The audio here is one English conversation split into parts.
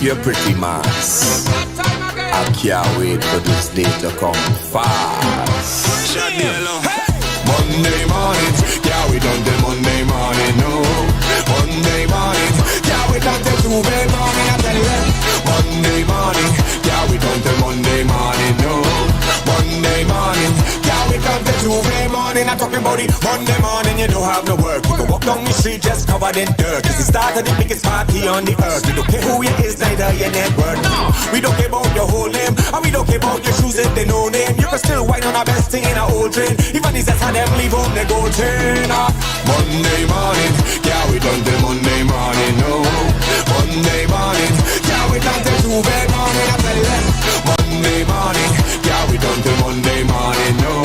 your pretty mask. I can't wait for this day to come fast. Monday morning, yeah, we done the Monday morning, no. Monday morning, yeah, we done the Tuesday morning, I tell you. Monday morning, yeah, we done the Monday morning, no. Monday morning, yeah, we done the Tuesday morning. I'm talking about it. Monday morning, you don't have no work. You can walk down the street just covered in dirt. It's the start of the biggest party on the earth. We don't care who you is, neither your network. No, we don't care about your whole name, and we don't care about your shoes if they no name. You can still whine on our best thing in a old train. Even if that's how them leave home, they go turn off. Monday morning, yeah, we done the Monday morning, no. Monday morning, yeah, we done the Tuesday morning, I tell you. Monday morning, yeah, we done the Monday morning, no.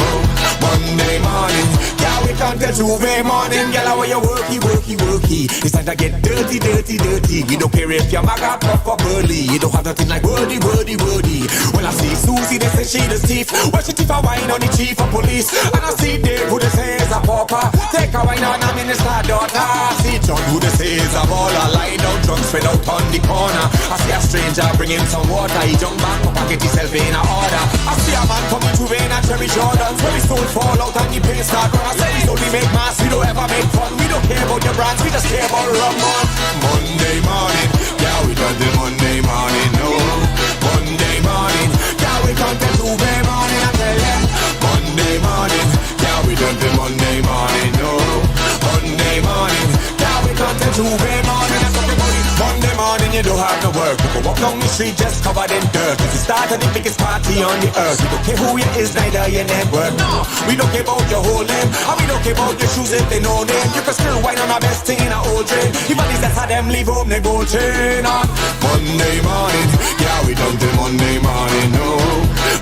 Monday morning, yeah, we done the Tuesday morning. Girl, how you worky. It's time to get dirty. We don't care if you're maga, puff or burly. You don't have nothing like wordy. When I see Susie, they say she the thief. Well, she thief a wine on the chief of police. And I see Dave, who they say is a pauper. Take a wine on a minister daughter. See John, who they say is a baller. Lie down drunk, spread out on the corner. I see a stranger bring him some water. He jump back up and get himself in a order. I see a man coming to rain and cherry Jordans. When his soul fall out and the pain start run. I say we only make mass, we don't ever make fun. We don't care about your brands, we just care about rum on. Monday morning, yeah, we done the Monday morning, no. Monday morning, yeah, we done the Tuesday morning, I tell ya. Monday morning, yeah, we done the Monday morning, no. Monday morning, yeah, we done the Tuesday morning, I'm talking about it. Monday morning, you don't have no work. You can walk down the street just covered in dirt. It's the start of the biggest party on the earth. We don't care who you is, neither your network. No, we don't care about your whole name, and we don't care about your shoes if they no name. You can still whine on our best thing in a old train. Even if that's how them leave home, they go chain on. Monday morning, yeah, we done the Monday morning, no.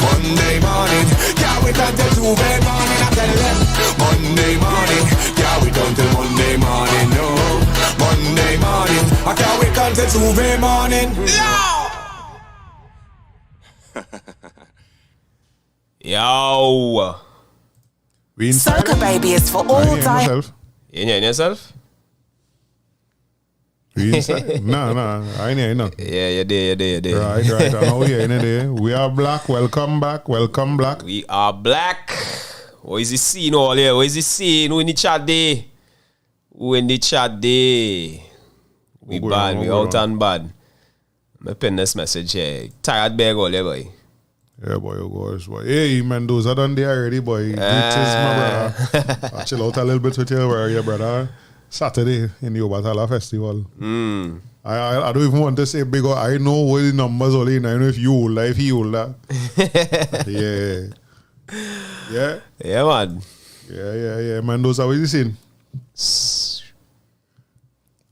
Monday morning, yeah, we done the Tuesday morning, I tell you. Monday morning, yeah, we done the Monday morning, no. Monday morning, I can't wait until Tuesday morning. Yo. Soca Baby is for all time. You in yourself? No, I ain't know. Yeah, you did. Right. I know you ain't there. We are black. Welcome back, black. We are black. What is the scene all here? What is the scene? Who in the chat there? We bad, we out and bad. I'm pen this message here. Tired bag all here, boy. Yeah, boy, of course, boy. Hey, Mendoza done there already, boy. Greetings, my brother. I chill out a little bit with you, where you, brother. Saturday in the Obatala Festival. I don't even want to say big. I know what the numbers are. I know if you older, if he older. Yeah, man. Yeah. Mendoza, what you saying?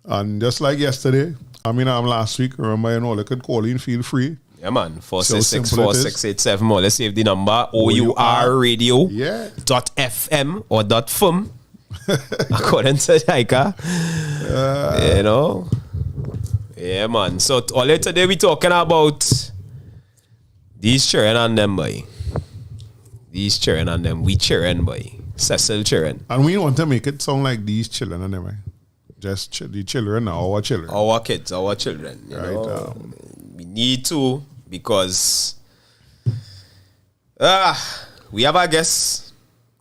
And just like yesterday, last week, remember, they could call in, feel free. Yeah, man. 466-4687 more. Let's save the number. OUR radio. Yeah. .fm or .fm. According to Jaika. Yeah, man. So all today we talking about these children and them, boy. These children and them. We children, boy. Cecil children. And we want to make it sound like these children and them, right? Just the children, our children. Our kids, our children. You know? We need to, because we have a guest.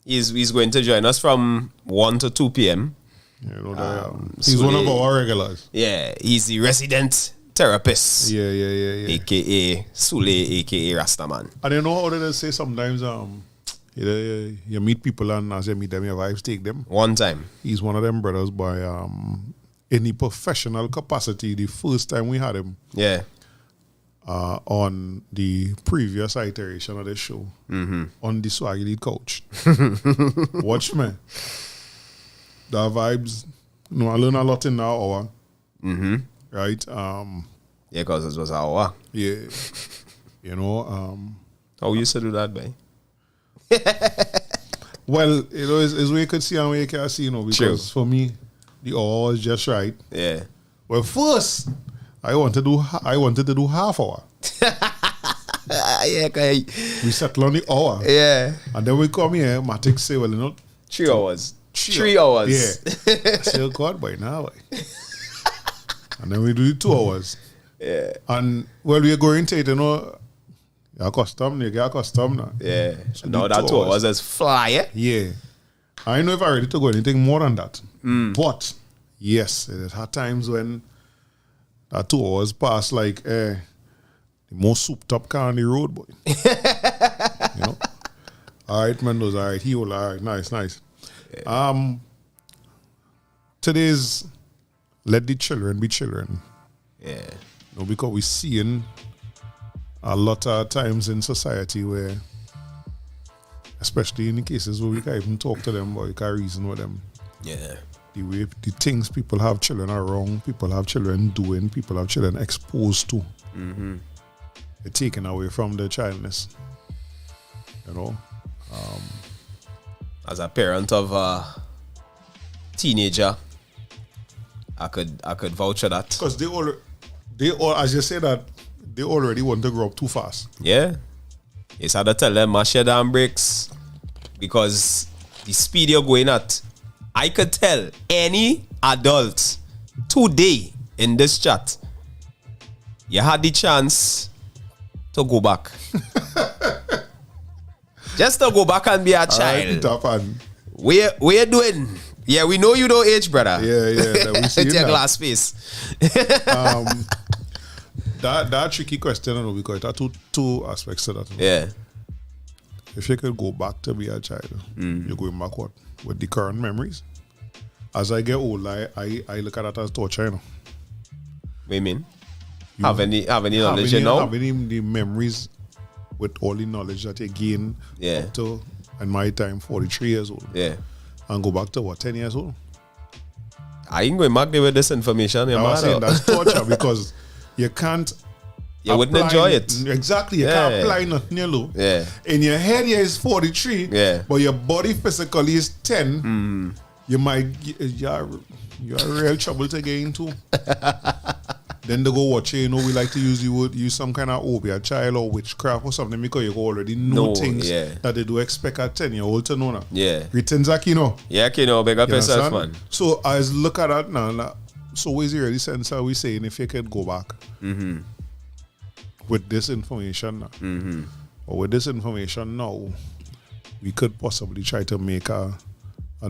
He's going to join us from 1 to 2 p.m. He's one of our regulars. Yeah, he's the resident therapist. Yeah. AKA Sule, AKA Rastaman. And you know how they say sometimes you meet people and as you meet them, your vibes take them. One time. He's one of them brothers by any professional capacity. The first time we had him. Yeah. On the previous iteration of the show, on the Swaggy Couch. Watch me. The vibes, I learn a lot in that hour. Right? Yeah, because it was an hour. Yeah. How you used to do that, boy? Well, it's where you could see and where you can't see, because for me, the hour was just right. Yeah. Well, first, I wanted to do half hour. Yeah, okay. We settle on the hour. Yeah. And then we come here, Matic say, 3 hours. 3 hours. Yeah. I say, God, boy, now. And then we do the 2 hours. Yeah. And well, we're going to it, you know, you get accustomed now. Yeah. So Now the that 2 hours is fly. Yeah. I don't know if I'm ready to go anything more than that. But, yes, it had times when that 2 hours passed like the most souped up car on the road, boy. You know? All right, Mendoza, all right, Hewell, all right, nice. Yeah. Today's let the children be children. Yeah. You know, because we're seeing a lot of times in society where, especially in the cases where we can't even talk to them or we can't reason with them. Yeah. The things people have children are wrong, people have children doing, people have children exposed to. They're taken away from their childness. You know? As a parent of a teenager, I could vouch for that. Because they all, as you say that, they already want to grow up too fast. Yeah. It's hard to tell them mash your damn brakes because the speed you're going at, I could tell any adult today in this chat, you had the chance to go back. Just to go back and be a child. What you doing? Yeah, we know you don't age, brother. Yeah. We see It's your that. glass face. That tricky question, I know, because there are two aspects to that. Yeah. If you could go back to be a child, you're going back what? With the current memories. As I get older, I look at that as torture, you know. What do you mean? Have any knowledge, you know? Having the memories with all the knowledge that you gain up to, in my time, 43 years old. Yeah. And go back to what, 10 years old? I ain't going back there with this information. I was saying that's torture because you can't. You wouldn't enjoy it. Exactly. You can't apply nothing, you know. Yeah. In your head, is 43, but your body physically is 10. You might, you're real trouble to get into. Then they go watch it, you know, we like to use some kind of obi, a child or witchcraft or something because you already know things that they do expect a 10-year-old to know now. Yeah. Written Zach, you know. Yeah, you know, big up yourself, man. So as look at that now, so is it really sense are we saying if you could go back with this information now, or with this information now, we could possibly try to make a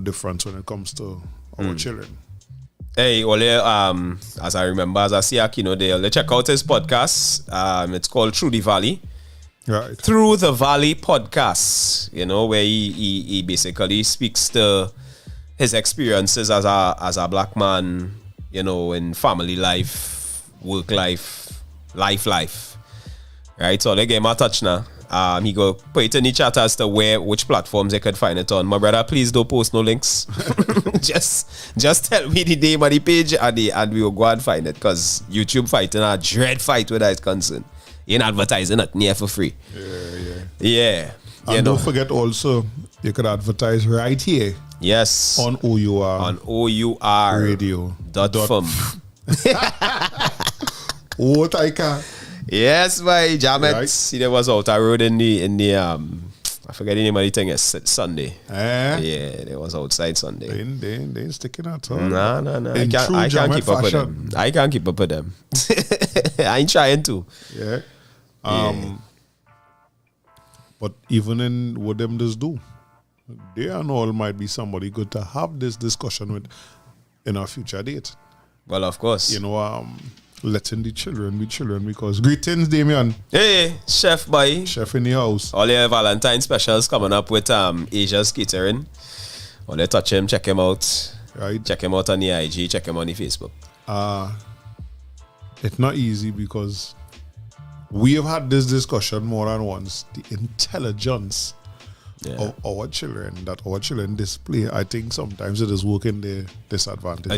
difference when it comes to our children. Hey, Ole, as I remember, as I see Akino there, check out his podcast. It's called Through the Valley. Right. Through the Valley podcast, you know, where he basically speaks to his experiences as a black man, you know, in family life, work life, life. Right? So they gave him a touch now. He go put it in the chat as to which platforms they could find it on. My brother, please don't post no links. just tell me the name of the page and we will go and find it because YouTube fighting a dread fight where that is concerned. You ain't advertising it near for free. Yeah. And don't forget also, you could advertise right here. Yes. On OUR. On OUR. Radio.fm. Oh, Taika. Yes, my Jamet. Right. See, there was out a road in the I forget the name of the thing. It's Sunday. Yeah, there was outside Sunday. They ain't sticking at all. No. I can't keep up with them. I can't keep up with them. I ain't trying to. Yeah. But even in what them does do, they and all might be somebody good to have this discussion with in our future date. Well, of course. You know, letting the children be children because greetings, Damien. Hey, chef boy. Chef in the house. All your Valentine specials coming up with Asia's Catering. All you touch him, check him out. Right. Check him out on the IG, check him on the Facebook. It's not easy because we have had this discussion more than once. The intelligence of our children that our children display, I think sometimes it is working their disadvantage.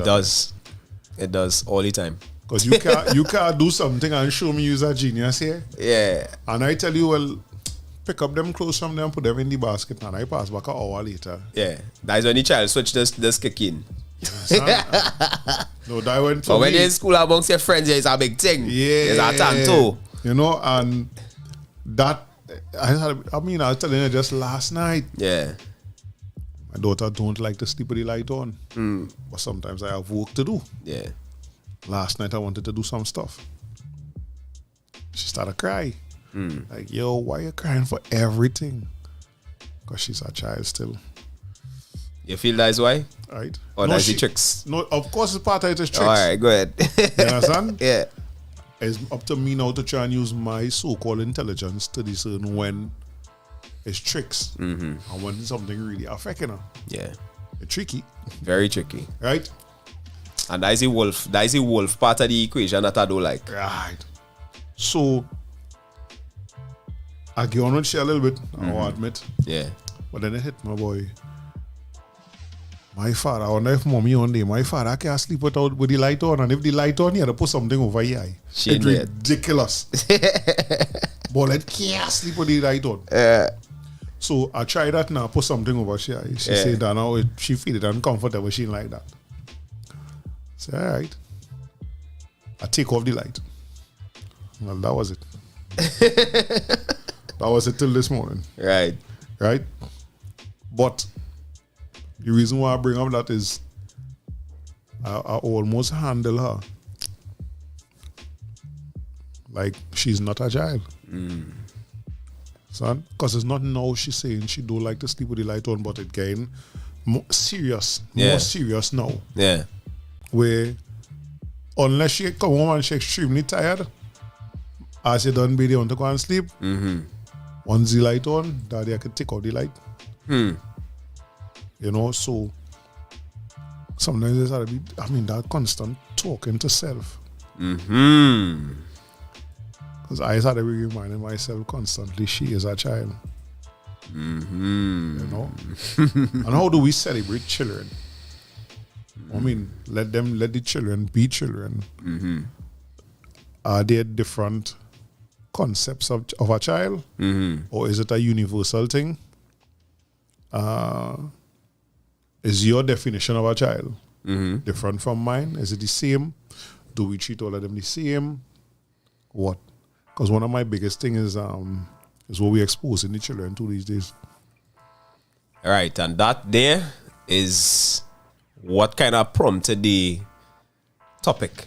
It does all the time. Because you can't do something and show me you're a genius here. Yeah. And I tell you, well, pick up them clothes from them, put them in the basket, and I pass back an hour later. Yeah. That's when the child switch this kick in. No, that went for but when me. you're in school amongst your friends, it's a big thing. Yeah. It's a tanto. You know, and that, I was telling you just last night. Yeah. My daughter don't like to sleep with the light on. But sometimes I have work to do. Yeah. Last night I wanted to do some stuff. She started crying. Like, yo, why you crying for everything? Because she's a child still. You feel that's why? Right? Or that's the tricks? No, of course it's part of it is tricks. All right, go ahead. You understand? Yeah. It's up to me now to try and use my so-called intelligence to discern when it's tricks and when something really affecting her. Yeah. It's tricky. Very tricky. Right? And that's the wolf part of the equation that I don't like. Right. So, I get on with shit a little bit, I'll admit. Yeah. But then it hit my boy. My father, I wonder if mommy on there, my father can't sleep with the light on. And if the light on, he had to put something over here. It's ridiculous. But it can't sleep with the light on. So I tried that now, put something over here. She said that now she feel it uncomfortable. She didn't like that. I said, all right. I take off the light. Well, that was it. That was it till this morning. Right. Right? But the reason why I bring up that is I almost handle her like she's not a child. Son, because it's not now she's saying she don't like to sleep with the light on, but it getting more serious now. Yeah. Where unless she come home and she's extremely tired, as she done be there to go and sleep, once the light on, daddy I could take out the light. You know, so sometimes there's gotta be, that constant talking to self. Because I had to be reminding myself constantly she is a child. You know? And how do we celebrate children? Let the children be children. Are there different concepts of a child? Or is it a universal thing? Is your definition of a child different from mine? Is it the same? Do we treat all of them the same? What? Because one of my biggest things is what we exposing the children to these days. All right, and that there is what kind of prompted the topic,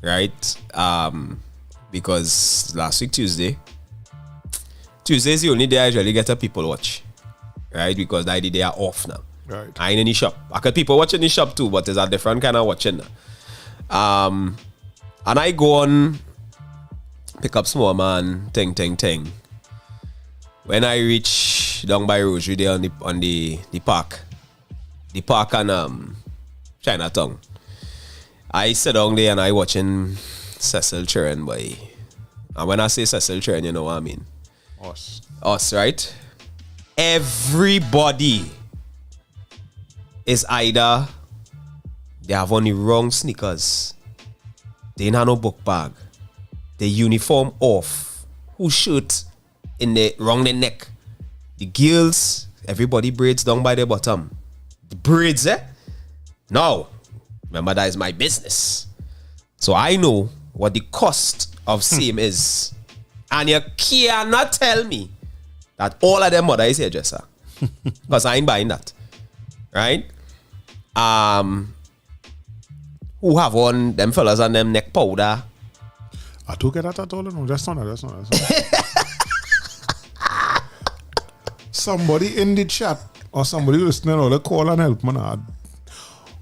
right? Because last week Tuesday is the only day I usually get a people watch, right? Because that day they are off now. Right. I ain't in the shop. I got people watching the shop too, but there's a different kind of watching now. And I go on, pick up small man, ting. When I reach down by Rosary there on the park and Chinatown, I sit down there and I watching Cecil Children, boy. And when I say Cecil Children, you know what I mean? Us, right? Everybody is either they have on the wrong sneakers, they ain't have no book bag, the uniform off, who shirt in the round the neck. The girls, everybody braids down by the bottom. The braids, No. Remember, that is my business. So I know what the cost of same is. And you cannot tell me that all of them mother is hairdresser. Because I ain't buying that. Right? Who have on them fellas and them neck powder? I don't get that at all. No, that's not. Somebody in the chat or somebody listening or they call and help, man.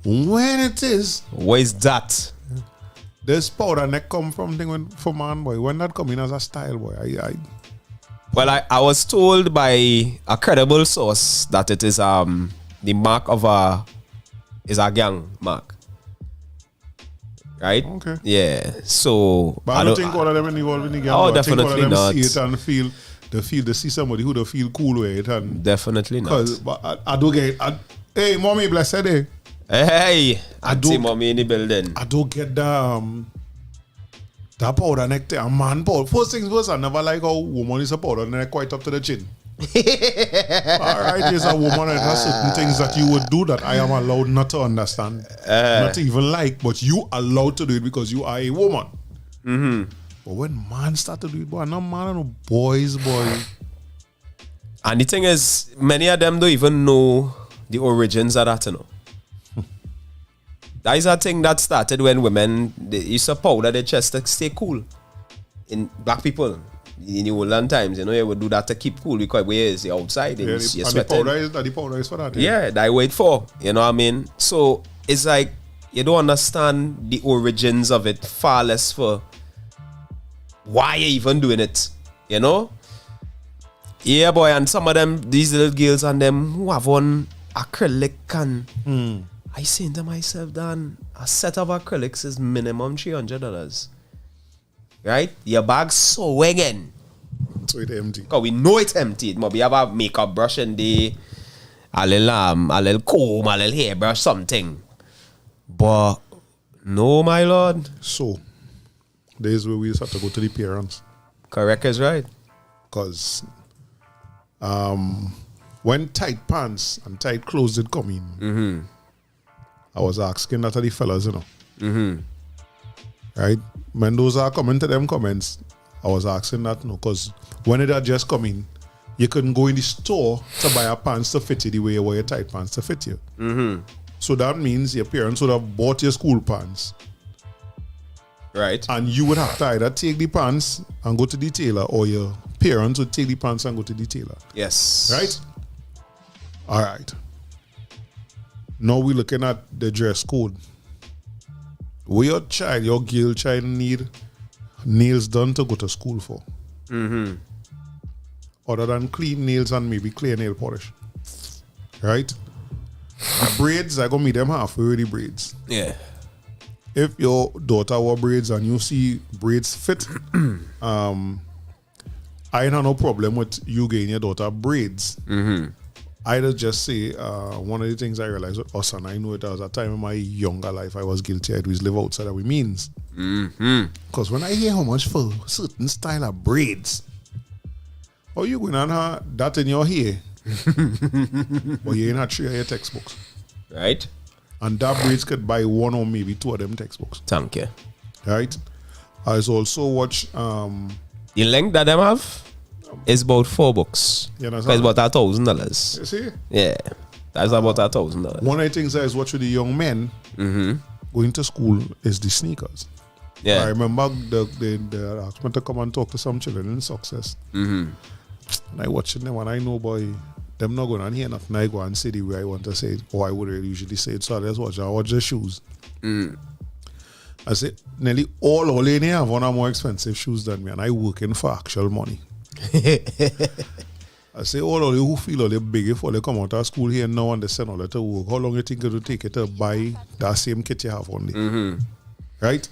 When it is, What is that? this powder neck come from thing for man, boy. When that come in as a style, boy, Well, I was told by a credible source that it is the mark of a gang mark. Right? Okay. Yeah. So But I don't think all of them involved in the gang. Oh, I think definitely all of them not. see it and feel they see somebody who they feel cool with it and definitely not. but I do get it. Hey, mommy, blessed day. Hey, I do- see mommy in the building. I don't get that powder neck there. A man powder. First things first, I never like how woman is a powder neck quite up to the chin. Alright, there's a woman and there's certain things that you would do that I am allowed not to understand. Not to even like, but you allowed to do it because you are a woman. But when man start to do it, boy, no man and no boys, boy. And the thing is, many of them don't even know the origins of that, you know. That is a thing that started when women they used to powder their chest to stay cool. in black people in the olden times, you know, you would do that to keep cool because where is the outside and you're sweating. The powder is for that. Yeah, that I wait for. You know what I mean? So it's like you don't understand the origins of it, far less for why you even doing it. You know? Yeah, boy, and some of them, these little girls and them who have on acrylic and I saying to myself, Dan, a set of acrylics is minimum $300. Right? Your bag's swinging. So it's empty. Because we know it's empty. It might be have a makeup brush in there, a little comb, a little hairbrush, something. But no, my lord. So, there's where we just have to go to the parents. Correct is right. Because when tight pants and tight clothes did come in, I was asking that to the fellas, you know. Right? When those are coming to them comments, I was asking that, no, because when it had just come in, you couldn't go in the store to buy a pants to fit you the way you wear your tight pants to fit you. So that means your parents would have bought your school pants. Right. And you would have to either take the pants and go to the tailor, or your parents would take the pants and go to the tailor. Yes. Right? All right. Now we're looking at the dress code. What your child, your girl child need nails done to go to school for? Other than clean nails and maybe clear nail polish. Right? The braids, I go meet them halfway with the braids. Yeah. If your daughter wore braids and you see braids fit, I ain't have no problem with you getting your daughter braids. I just say one of the things I realized with us, and I know it was a time in my younger life I was guilty. I always live outside of we means. Because when I hear how much for certain style of braids, oh, you going to have that in your hair, but you ain't had 3 of your textbooks. Right. And that braids could buy 1 or maybe 2 of them textbooks. Thank you. Right. I also watch the length that them have is about 4 books. You It's understand? about $1,000. You see? Yeah. That's about $1,000. One of the things I was watching the young men going to school is the sneakers. Yeah. I remember they asked me to come and talk to some children in Success. And I watching them and I know, boy, them not going to hear nothing. I go and say the way I want to say it, or I would usually say it. So let's watch. I watch the shoes. I say, nearly all in here have one of more expensive shoes than me, and I working for actual money. I say, all of you who feel all they big before they come out of school here now and they send all that to work, how long you think it will take you to buy that same kit you have only? Right?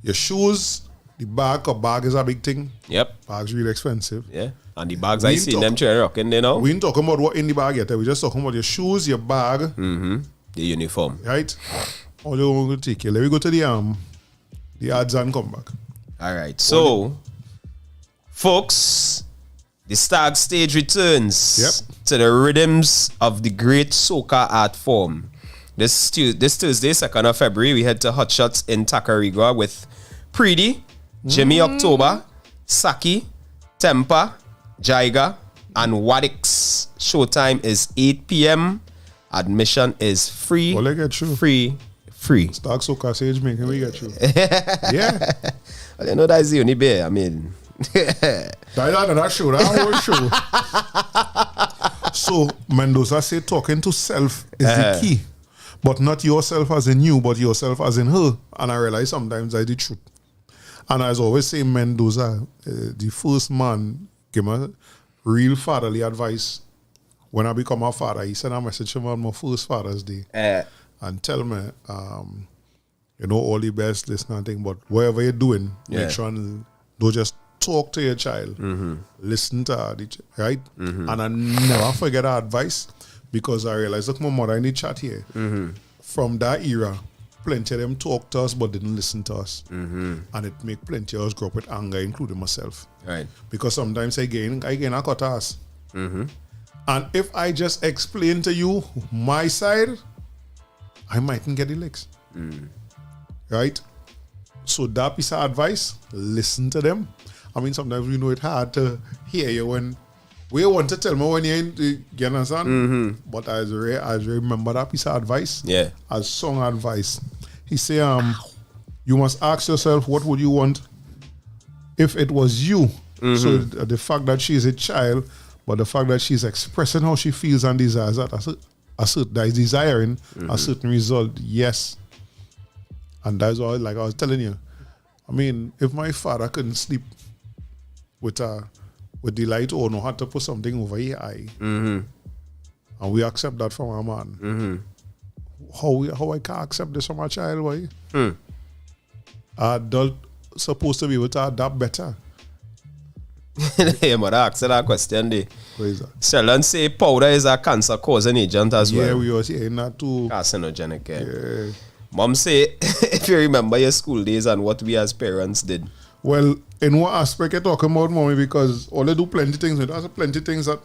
Your shoes, the bag is a big thing. Yep. Bag's really expensive. Yeah. And the bags I see them trying rocking there now. We ain't talking about what in the bag yet. We're just talking about your shoes, your bag. The uniform. Right? All you want to take you. Let me go to the ads and come back. All right. So, folks, the Stag stage returns to the rhythms of the great soca art form. This Thursday, 2nd of February, we head to Hot Shots in Tacarigua with Preedy, Jimmy October, Saki, Tempa, Jaiga, and Wadix. Showtime is 8 p.m. Admission is free. Well, I get you. Free. Stag soca stage making we get you. Yeah. I know that's the only bear. I mean, that show, that whole show. So Mendoza said talking to self is the key. But not yourself as in you, but yourself as in her. And I realize sometimes that's the truth. And as I always say, Mendoza, the first man gave me real fatherly advice. When I become a father, he sent a message to me on my first Father's Day. And tell me, all the best, this and thing, but whatever you're doing, make sure and don't just talk to your child. Listen to her, right? And I never forget her advice, because I realized, look, my mother in the chat here, from that era, plenty of them talked to us but didn't listen to us. And it make plenty of us grow up with anger, including myself. Right. Because sometimes I gain a cut ass. And if I just explain to you my side, I mightn't get the licks. Right? So that piece of advice, listen to them. I mean, sometimes we know it's hard to hear you when we want to tell me when you're in, you understand? But I remember that piece of advice. Yeah. As song advice. He say, you must ask yourself, what would you want if it was you? So the fact that she's a child, but the fact that she's expressing how she feels and desires that that is desiring a certain result, yes. And that's why, like I was telling you, I mean, if my father couldn't sleep with the light on or had to put something over your eye, and we accept that from our man, how I can't accept this from a child, boy? An adult supposed to be able to adapt better. Yeah, but I asked that question there. What is that? Ceylon say powder is a cancer causing agent as well. Yeah, we was saying that too. Carcinogenic, Yeah. Mom say, if you remember your school days and what we as parents did. Well, in what aspect you're talking about, mommy? Because all they do plenty things. There's plenty things that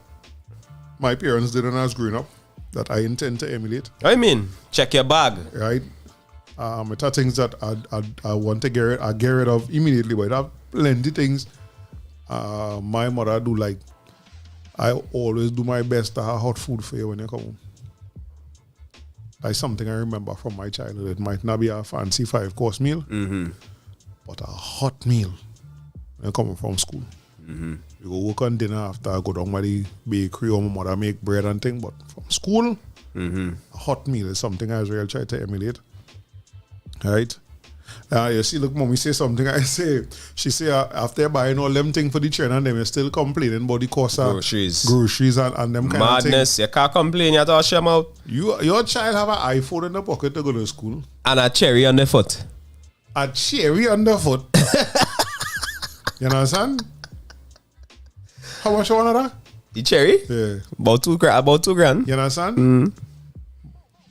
my parents did when I was growing up that I intend to emulate. I mean, check your bag. Right? It are things that I want to get rid of immediately, but there are plenty things my mother do. Like, I always do my best to have hot food for you when you come home. That's something I remember from my childhood. It might not be a fancy 5-course meal, but a hot meal when you come from school. You go work on dinner after I go down by the bakery or my mother make bread and thing, but from school, a hot meal is something I really try to emulate. Right? You see, look, mommy say something. I say, she say after buying all them things for the children, and them you still complaining about the cost of groceries and them kind Madness. of things. You can't complain. You have to them out. Your child have an iPhone in the pocket to go to school. And a cherry on the foot. A cherry on the foot. You understand? How much you want of that? The cherry? Yeah. About two grand. You understand?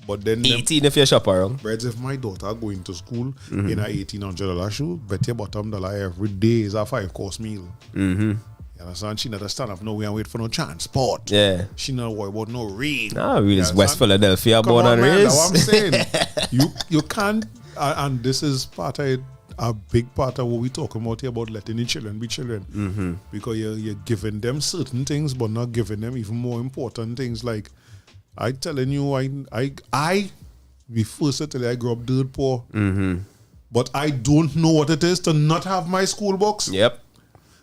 But then 18 if you shop around. breads, if my daughter going to school in a $1,800 shoe, bet your bottom dollar every day is a 5-course meal. You understand? She not a stand up no way and wait for no transport. Yeah. She not worry about no rain. Ah, really is West Philadelphia Come born on, and man, raised. that's what I'm saying. you can't, and this is part of it, a big part of what we talking about here about letting the children be children. Because you're giving them certain things, but not giving them even more important things. Like, I telling you, I be first to tell you I grew up dirt poor. But I don't know what it is to not have my school books. Yep.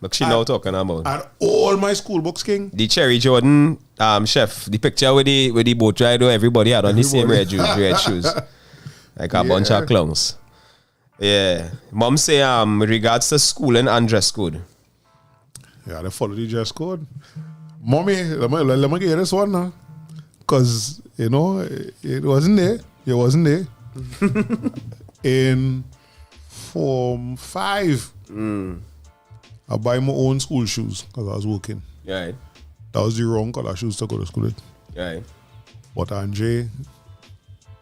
Look, she now talking about. And all my school books, King. The Cherry Jordan, chef, the picture with the boat ride, everybody had on the same red shoes. Like a bunch of clowns. Yeah. Mom say, with regards to schooling and dress code. Yeah, they follow the dress code. Mommy, let me get this one now. Because, you know, it wasn't there. It wasn't there. In Form 5, I buy my own school shoes because I was working. Right. That was the wrong color shoes to go to school with. Right. But Andre,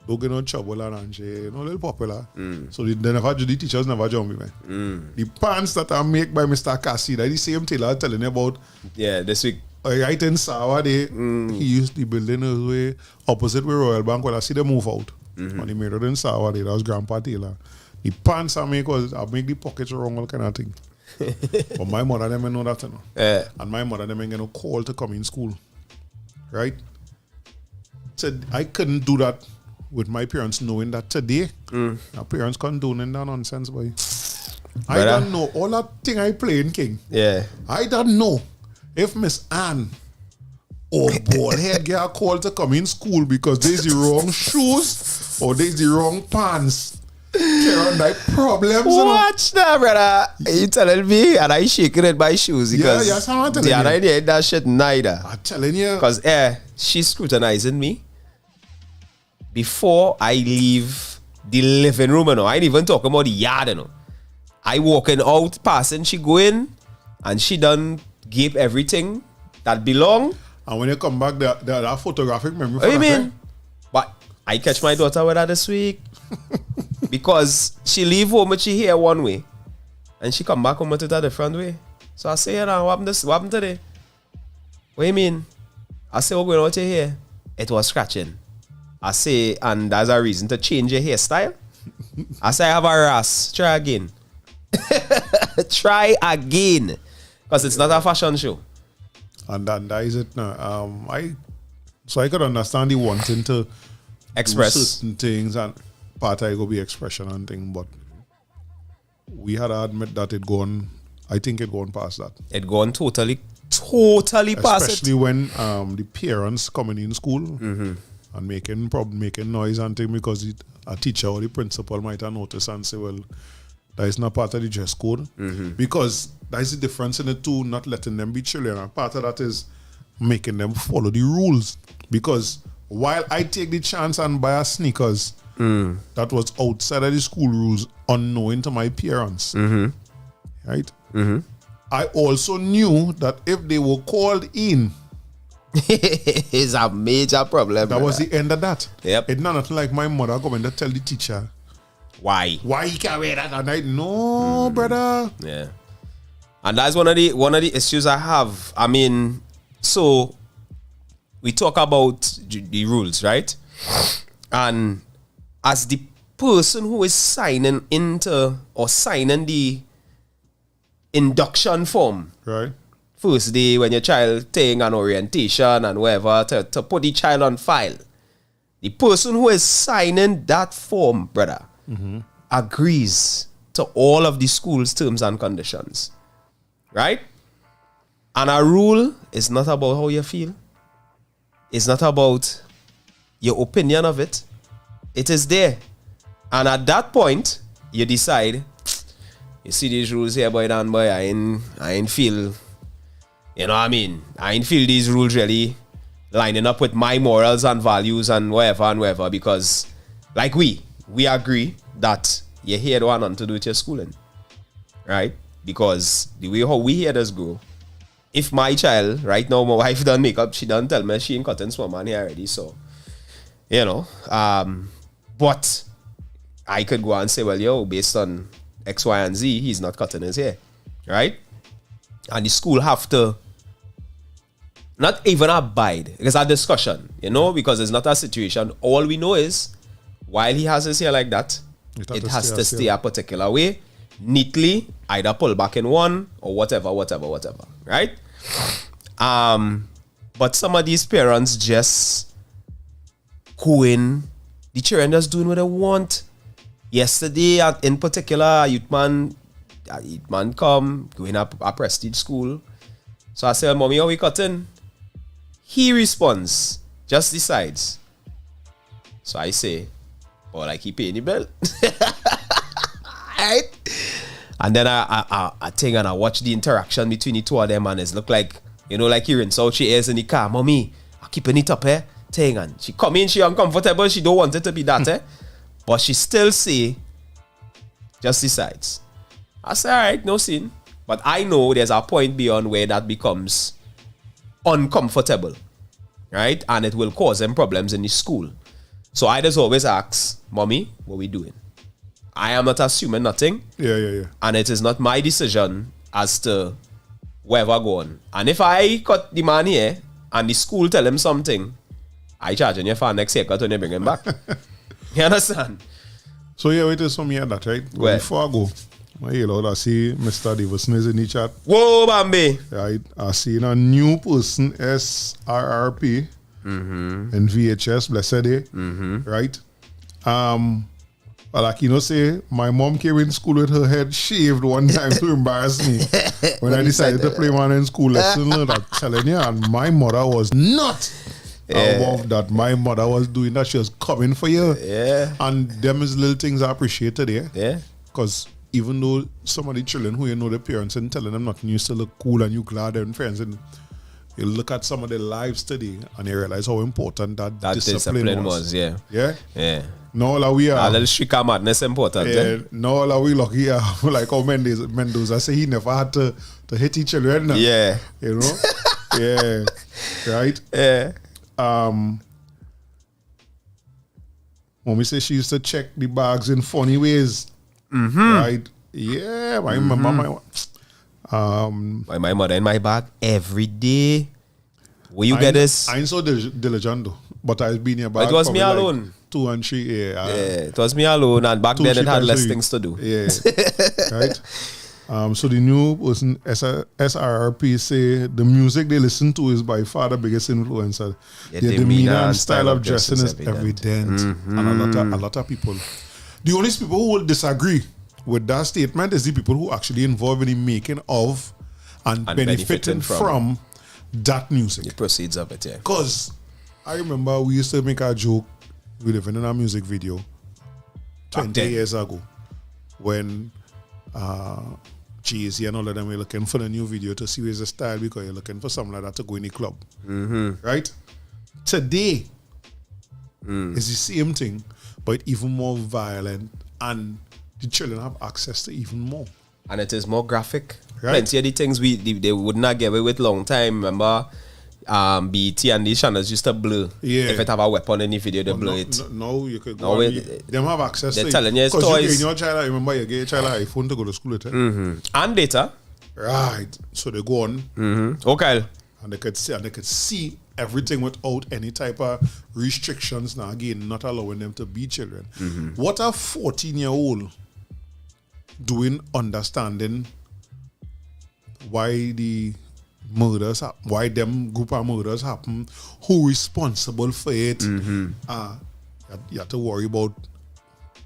don't get no trouble and Andre, no little popular. So the teachers never jump me, man. The pants that I make by Mr. Cassie, that the same tailor I'm telling you about. Yeah, this week. Right in Sawa, he used the building his way opposite where Royal Bank. Well, I see them move out. And he made it in Sawa, that was Grandpa Taylor. The pants I make the pockets wrong, all kind of thing. But my mother them know that, you know. And my mother them ain't get no call to come in school. Right? Said I couldn't do that with my parents knowing that today. My parents condoning that nonsense, boy. I don't know. All that thing I play in King. Yeah. I don't know if Miss Anne or Baldhead get a call to come in school because there's the wrong shoes or there's the wrong pants. Karen, that problems. Watch that, brother. You telling me? And I shaking it by shoes because yes, I'm telling you. I didn't that shit neither. I'm telling you. Because she's scrutinizing me before I leave the living room. You know. I ain't even talking about the yard. You know. I walking out, passing, she go in, and she done gave everything that belong. And when you come back, that photographic memory. What do you mean? But I catch my daughter with her this week. Because she leave home and she here one way. And she come back home with it a different way. So I say, what happened today? What do you mean? I say, we're going out here. It was scratching. I say, and that's a reason to change your hairstyle. I say, I have a ras. Try again. Try again. Because it's not a fashion show. And that is it now. I could understand the wanting to express do certain things and part I go be expression and thing, but we had to admit that I think it gone past that. It gone totally past it. Especially when the parents coming in school and making noise and thing because a teacher or the principal might have noticed and say, well, that is not part of the dress code. Because that is the difference in the two, not letting them be children. And part of that is making them follow the rules. Because while I take the chance and buy a sneakers that was outside of the school rules, unknowing to my parents, right? I also knew that if they were called in, it's a major problem. That was the end of that. Yep. It's not nothing like my mother coming to tell the teacher why he can't wear that at night. No, brother. Yeah. And that's one of the issues I have. I mean, so we talk about the rules, right? And as the person who is signing into or signing the induction form, Right. first day when your child taking an orientation and whatever to put the child on file, the person who is signing that form, brother, agrees to all of the school's terms and conditions, right? And a rule is not about how you feel. It's not about your opinion of it. It is there. And at that point, you decide, you see these rules here, boy, Dan, boy, I ain't feel, you know what I mean? I ain't feel these rules really lining up with my morals and values and whatever, because like we agree that you here don't want nothing to do with your schooling, right? Because the way how we hear this grow, if my child, right now, my wife done make up, she done tell me she ain't cutting swim man here already, so, you know, but I could go and say, well, yo, based on X, Y, and Z, he's not cutting his hair, right? And the school have to not even abide. It's a discussion, you know, because it's not a situation. All we know is, while he has his hair like that, it has to stay a particular way, neatly, either pull back in one or whatever, right? But some of these parents just going, the children just doing what they want. Yesterday, in particular, a youth man come, going up a prestige school. So I said, Mommy, how we cutting? He responds, just decides. So I say, well, like he paying the bill. Right? And then I think and I watch the interaction between the two of them, and it's look like, you know, like hearing so she is in the car, Mommy, I'm keeping it up, thing, and she come in, she uncomfortable, she don't want it to be that, but she still say, just decides. I say, all right, no sin. But I know there's a point beyond where that becomes uncomfortable, right? And it will cause them problems in the school. So I just always ask, Mommy, what we doing? I am not assuming nothing. Yeah. And it is not my decision as to wherever go on. And if I cut the man here and the school tell him something, I charge you for next haircut when you bring him back. You understand? So yeah, wait till some hear that, right? Where? Before I go, I see Mr. Davison is in the chat. Whoa, Bambi. Right? I see a new person, SRRP, in VHS, blessed day, right? Like you know, say my mom came in school with her head shaved one time to embarrass me when I decided to play man in school lesson. I'm telling you, and my mother was not above that. My mother was doing that. She was coming for you. Yeah. And them is little things I appreciate today. Yeah. Because even though some of the children who you know the parents and telling them nothing, you still look cool and you glad and friends, and you look at some of their lives today and you realize how important that discipline was. Yeah. No, like we are. A little streak of madness important. Yeah. No, like we lucky. Like how Mendoza say he never had to hit each other. Yeah. You know? Yeah. Right? Yeah. Mommy say she used to check the bags in funny ways. Right? Yeah. My mama. My mother in my bag every day. Will you get this? I ain't so diligent though, but I've been here back. It was me alone. 2 and 3 yeah, it was me alone, and back then it had less things to do. Yeah. Right? So the new person, SRRP, say the music they listen to is by far the biggest influencer. Yeah, their demeanor and style of dressing is evident. And a lot of people. The only people who will disagree with that statement is the people who actually involved in the making of and benefiting from that music. The proceeds of it, yeah. Because I remember we used to make a joke, we living in a music video 20 years ago when Jay-Z and all of them were looking for the new video to see where's the style because you're looking for something like that to go in the club. Right? Today is the same thing, but even more violent, and the children have access to even more. And it is more graphic. Right. Plenty of the things they would not get away with long time. Remember, BT and these channels used to blur. Yeah. If it have a weapon in the video, they blur it. No, you could go. Them have access. They're telling you it's toys. Because you your child, remember, you get your child an iPhone to go to school with it. And data. Right. So they go on. Okay. And they could see everything without any type of restrictions. Now again, not allowing them to be children. What a 14-year-old doing, understanding why the murders happen, why them group of murders happen, who responsible for it. You have to worry about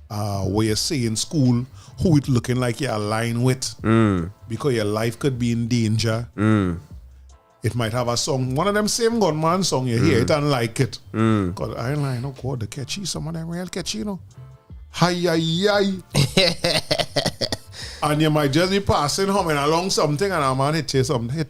what you say in school, who it looking like you're aligned with, because your life could be in danger. It might have a song, one of them same gunman song, you hear it and like it. Because I ain't lying, oh God, the catchy, some of them real catchy, you know. Hi, and you might just be passing humming along something and a man hit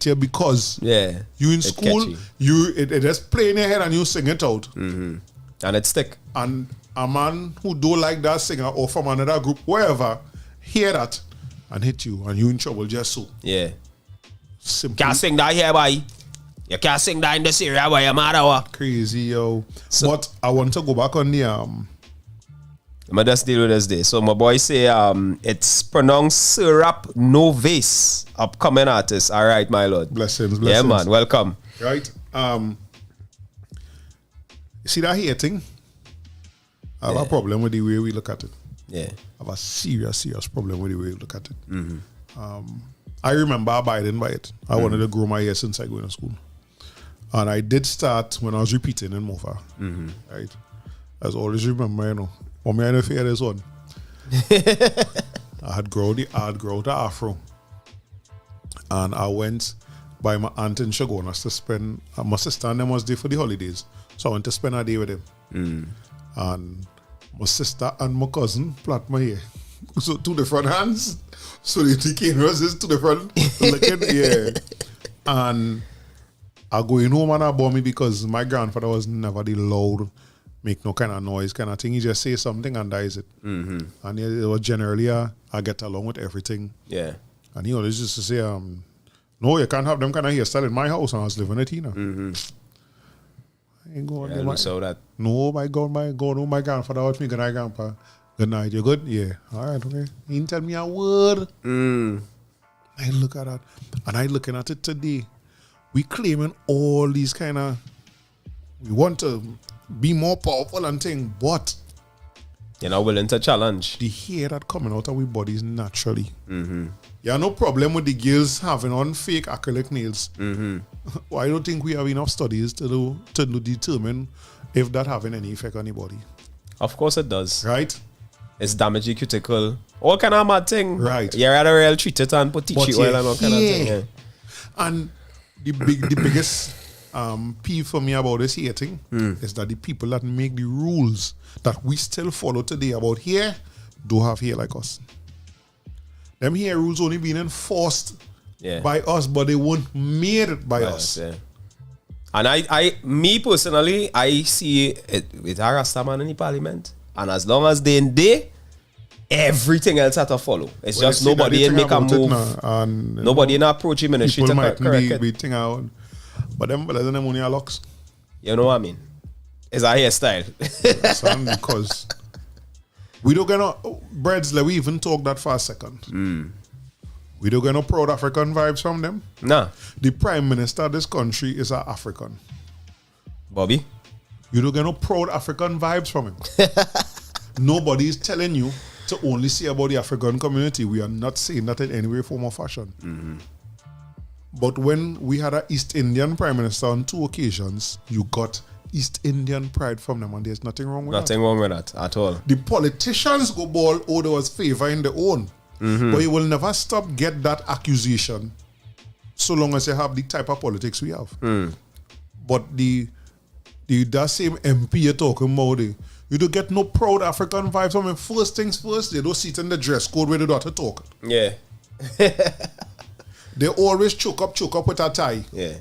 you because you in school, it just play in your head and you sing it out. And it stick. And a man who don't like that singer or from another group, wherever, hear that and hit you and you in trouble just so. Yeah. Simple. Can't sing that here, boy. You can't sing that in this area, boy. You matter what? Crazy, yo. So, but I want to go back on the I'm just deal with this day. So my boy say it's pronounced Syrup Novace, upcoming artist. All right, my lord. Blessings. Yeah, man. Welcome. Right. You see that here thing? I have a problem with the way we look at it. Yeah. I have a serious problem with the way we look at it. I remember abiding by it. I wanted to grow my hair since I go to school. And I did start when I was repeating in Mofa. Right. As always remember, you know. For me, I don't fear this one. I had grown the afro. And I went by my aunt in Chagonas to spend, my sister and them was there for the holidays. So I went to spend a day with them. And my sister and my cousin plait my hair. So 2 different hands. So the cameras is 2 different looking, yeah. And I going home and I bought me because my grandfather was never the loud, make no kind of noise kind of thing. He just say something and dies it. And it was generally I get along with everything. Yeah. And he always used to say, no, you can't have them kind of hairstyle in my house. And I was living it, you know. I ain't going to that. No, my God, no, my grandfather watch me, good night, grandpa. Good night, you good? Yeah. All right, okay. He didn't tell me a word. I look at that. And I looking at it today. We claiming all these kind of, we want to be more powerful and thing, but you're not willing to challenge. The hair that coming out of our bodies naturally. You have no problem with the girls having on fake acrylic nails. Well, I don't think we have enough studies to determine if that having any effect on the body. Of course it does. Right? It's damaging cuticle. All kind of mad thing. Right. You rather real treat it and put tea oil and all kind of thing. Yeah. And the biggest peeve for me about this hair thing is that the people that make the rules that we still follow today about hair don't have hair like us. Them hair rules only being enforced by us, but they weren't made by us. Yeah. And me personally, I see it with a Rasta man in the parliament. And as long as they in there, everything else had to follow. It's just nobody in make a move. Nobody in approach him in the street and correct it. But them fellas in them only are locks. You know what I mean? It's a hairstyle. Because we don't get no breads, let we even talk that for a second. We don't get no proud African vibes from them. Nah. The Prime Minister of this country is an African. Bobby? You don't get no proud African vibes from him. Nobody is telling you to only say about the African community. We are not saying that in any way, form, or fashion. But when we had an East Indian Prime Minister on 2 occasions, you got East Indian pride from them, and there's nothing wrong with that. Nothing wrong with that at all. The politicians go ball, there was favor in their own. But you will never stop get that accusation so long as you have the type of politics we have. But that same MP you're talking about, you don't get no proud African vibes. I mean, first things first, they don't sit in the dress code where they don't talk. Yeah. They always choke up with a tie. Yeah.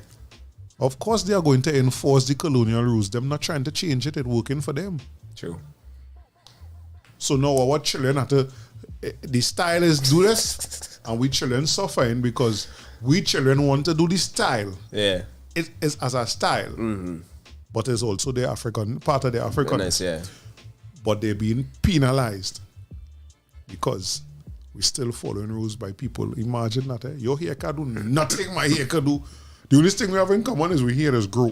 Of course, they are going to enforce the colonial rules. Them not trying to change it. It's working for them. True. So now our children have to, the style is do this, and we children suffering because we children want to do the style. Yeah. It is as a style, but it's also the African part of the African. Nice, yeah. But they're being penalized because we're still following rules by people. Imagine that. Your hair can do nothing my hair can do. The only thing we have in common is we hear is grow.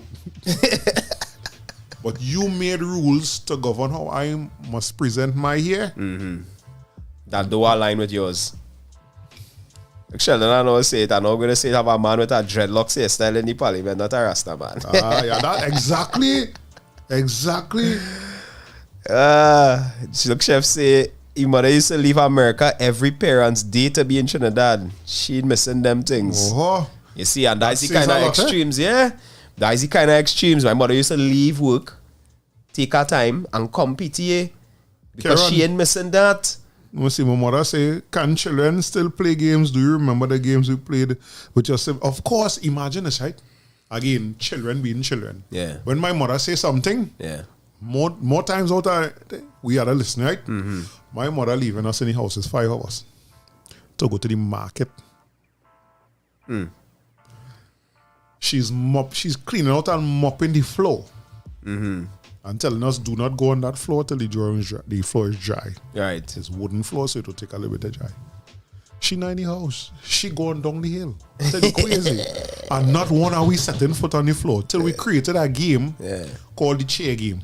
But you made rules to govern how I must present my hair. That do align with yours. Like Sheldon, I know say it. I'm not going to say it have a man with a dreadlocks hairstyle in the parliament, not a Rasta man. Yeah, that exactly. Look, chef say, his mother used to leave America every parent's day to be in Trinidad. She missing them things. Oh, you see, and that's the says kind of a lot, extremes, yeah. That's the kind of extremes. My mother used to leave work, take her time, and come PTA because Karen, she ain't missing that. You see, my mother say, can children still play games? Do you remember the games we played with your sibling? Of course, imagine this, right? Again, children being children. Yeah. When my mother say something, Yeah. more times out of we had a listen, right? My mother leaving us in the house is 5 hours to go to the market. She's cleaning out and mopping the floor. And telling us do not go on that floor till the floor is dry. Right. It's wooden floor, so it will take a little bit of dry. She not in the house. She going down the hill. I tell you crazy. And not one are we setting foot on the floor till we created a game called the chair game.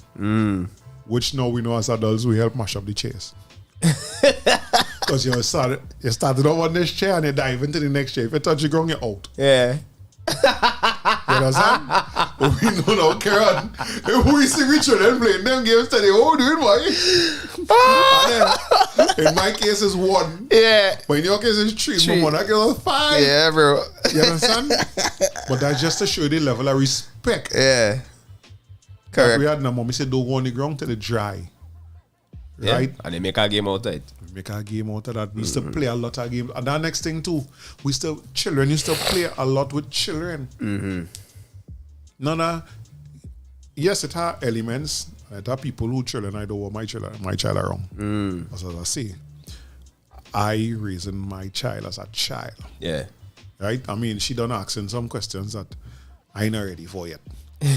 Which now we know as adults we help mash up the chairs. Because you started off on this chair and you dive into the next chair. If you touch the ground, you're out. Yeah. You understand? But we know now, Karen, if we see we children playing them games today, oh, doing why? In my case, it's 1. Yeah. But in your case, it's 3. But I get 5. Yeah, bro. You understand? But that's just to show you the level of respect. Yeah. Like Correct. we had no mommy said, don't go on the ground till it's dry. Yeah. Right? And they make a game out of it. We make a game out of that. We used to play a lot of games. And that next thing too, children used to play a lot with children. Yes, it had elements. It had people who children, I don't want my child around. As I say, I raising my child as a child. Yeah. Right? I mean, she done asking some questions that I ain't ready for yet.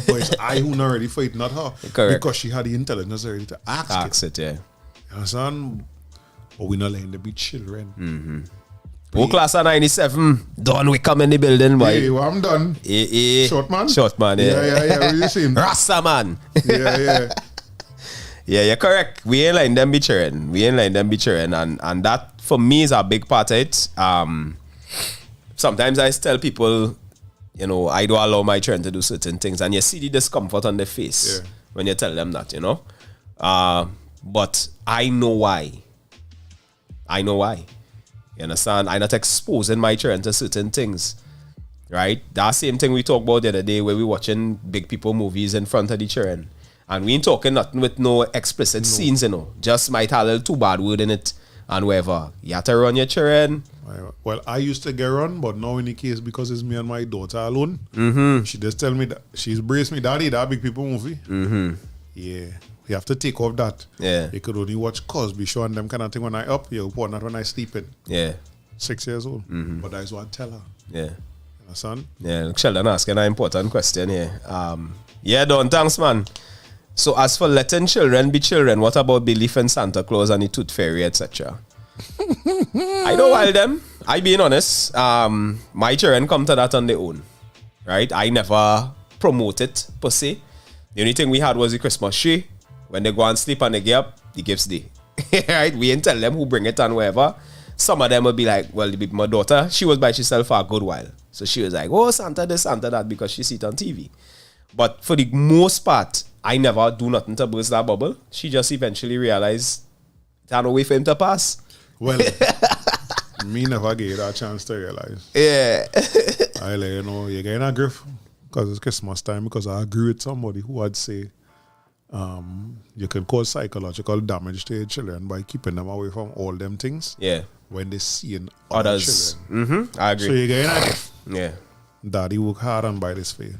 But it's I who not ready for it, not her. Correct. Because she had the intelligence already to ask it. Yeah. You understand? But we not letting them be children. Who class of 97? Done, we come in the building, boy. Hey, well, I'm done. Short man? Short man, yeah. Yeah. What you saying? Rasta man. Yeah. Yeah, you're correct. We ain't letting them be children. And that, for me, is a big part of it. Sometimes I tell people, you know, I do allow my children to do certain things, and you see the discomfort on their face when you tell them that, you know. But I know why. You understand? I'm not exposing my children to certain things. Right? That same thing we talked about the other day where we watching big people movies in front of the children. And we ain't talking nothing with no explicit scenes, you know. Just might have a little too bad word in it and whatever. You have to run your children. Well, I used to get run, but now in the case, because it's me and my daughter alone, she just tell me that she's braced me, Daddy, that big people movie. Yeah. You have to take off that. Yeah. You could only watch Cosby Show and them kind of thing when I up. You put not when I sleeping. Yeah. 6 years old. But that's what I tell her. Yeah. Understand? Yeah. Sheldon asking an important question here. Yeah, Don, thanks, man. So as for letting children be children, what about belief in Santa Claus and the Tooth Fairy, etc.? I don't wild them. I being honest. My children come to that on their own. Right? I never promote it per se. The only thing we had was the Christmas tree. When they go and sleep and they get up, the gifts day. Right? We ain't tell them who bring it and whatever. Some of them will be like, well, my daughter, she was by herself for a good while. So she was like, oh, Santa this, Santa that, because she see it on TV. But for the most part, I never do nothing to burst that bubble. She just eventually realized there's no way for him to pass. Well, Me never get that chance to realize. Yeah. I like, you know, you're getting a grief because it's Christmas time, because I agree with somebody who would say you can cause psychological damage to your children by keeping them away from all them things. Yeah. When they see in Others. children. I agree. So you're getting a gift. Yeah. Daddy work hard and buy this for you.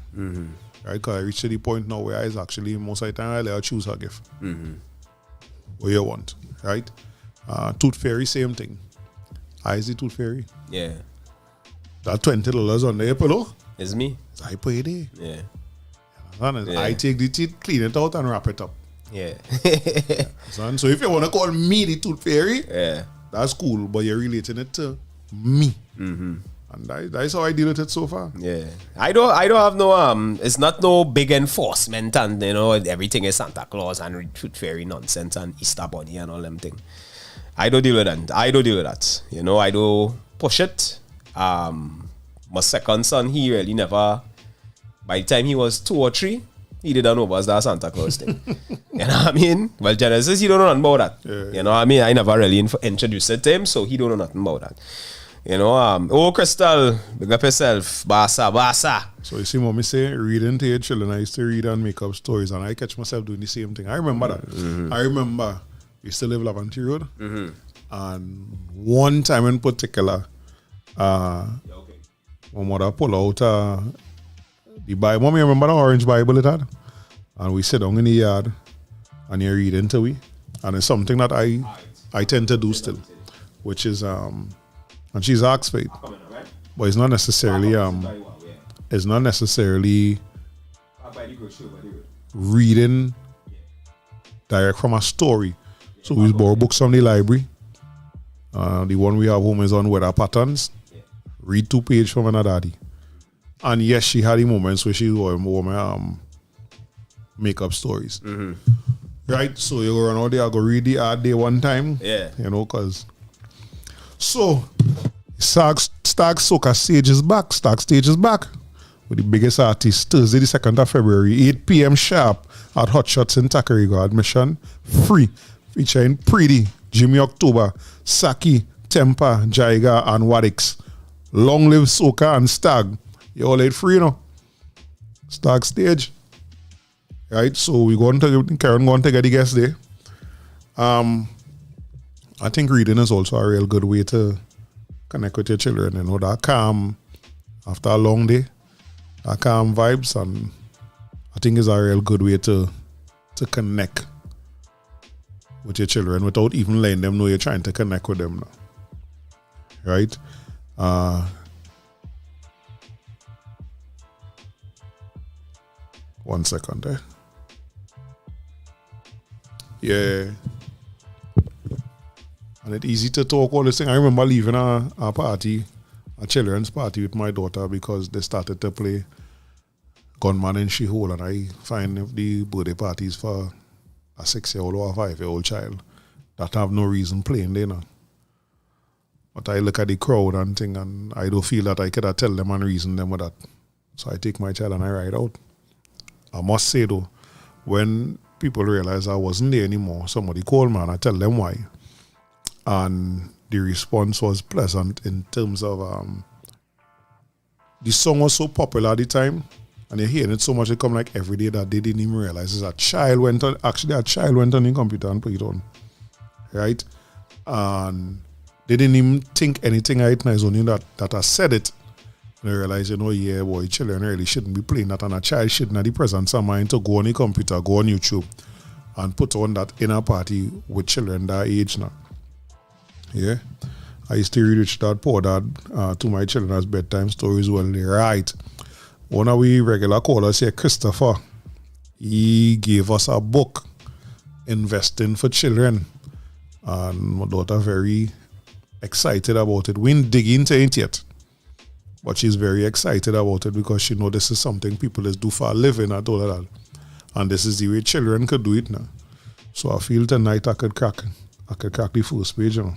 Right? Because I reached to the point now where I is actually, most of the time, I let her choose her gift. What you want, right? Tooth Fairy, same thing. I is the Tooth Fairy. Yeah. That $20 on the pillow, It's me. I pay it. Yeah. Yeah. I take the teeth, clean it out, and wrap it up. Yeah. Son. So if you want to call me the Tooth Fairy, Yeah. that's cool, but you're relating it to me. And that's how I deal with it so far. Yeah. I don't have no it's not no big enforcement and you know everything is Santa Claus and Tooth Fairy nonsense and Easter Bunny and all them thing. I don't deal with that. You know, I don't push it. My second son, he really never, by the time he was 2 or 3, he didn't know about that Santa Claus thing. You know what I mean? Well, Genesis, he don't know nothing about that. Yeah. You know what I mean? I never really introduced it to him, so he don't know nothing about that. You know, Crystal, big up yourself, Basa. So you see what me say, reading to your children, I used to read and make up stories, and I catch myself doing the same thing. I remember that. I remember we used to live Laventry Road, and one time in particular, my mother pull out the Bible. Mommy, remember the orange Bible it had? And we sit down in the yard, and you read into we, and it's something that I tend to do still, which is and she's asked for it, but it's not necessarily reading direct from a story. So we borrow books from the library. The one we have home is on weather patterns. Read 2 pages from another daddy. And yes, she had the moments where she would make up stories. Right? So you go run out there, I go read the ad day one time. Yeah. You know, because so Stag Soca stage is back. Stag stage is back with the biggest artist Thursday the 2nd of February, 8 p.m. sharp at Hot Shots in Takarigo. Admission free. Featuring Pretty, Jimmy October, Saki, Tempa, Jaiga, and Wadix. Long live Soca and Stag. You all ain't free, you know. Stag stage. Right? So we going to Karen going to get the guests there. I think reading is also a real good way to connect with your children. You know, that calm after a long day, that calm vibes, and I think is a real good way to connect with your children without even letting them know you're trying to connect with them now. Right? One second, Yeah. And it's easy to talk all this thing. I remember leaving a party, a children's party with my daughter because they started to play Gunman and She-Hole, and I find if the birthday parties for a 6-year-old or a 5-year-old child that have no reason playing there now. But I look at the crowd and thing, and I don't feel that I could tell them and reason them with that. So I take my child and I ride out. I must say though, when people realize I wasn't there anymore, somebody called me and I tell them why. And the response was pleasant in terms of the song was so popular at the time, and you're hearing it so much it come like every day that they didn't even realize a child went on the computer and put it on. Right? And they didn't even think anything right now. It's only that I said it. And they realize, you know, yeah, boy, children really shouldn't be playing that, and a child shouldn't have the presence of mind to go on the computer, go on YouTube, and put on that inner party with children that age now. Yeah, I used to read Rich Dad Poor Dad to my children as bedtime stories. Well, right. One of we regular callers here, Christopher, he gave us a book, Investing for Children, and my daughter very excited about it. We didn't dig into it yet, but she's very excited about it because she know this is something people do for a living and all of that, and this is the way children could do it now. So I feel tonight I could crack the first page, you know.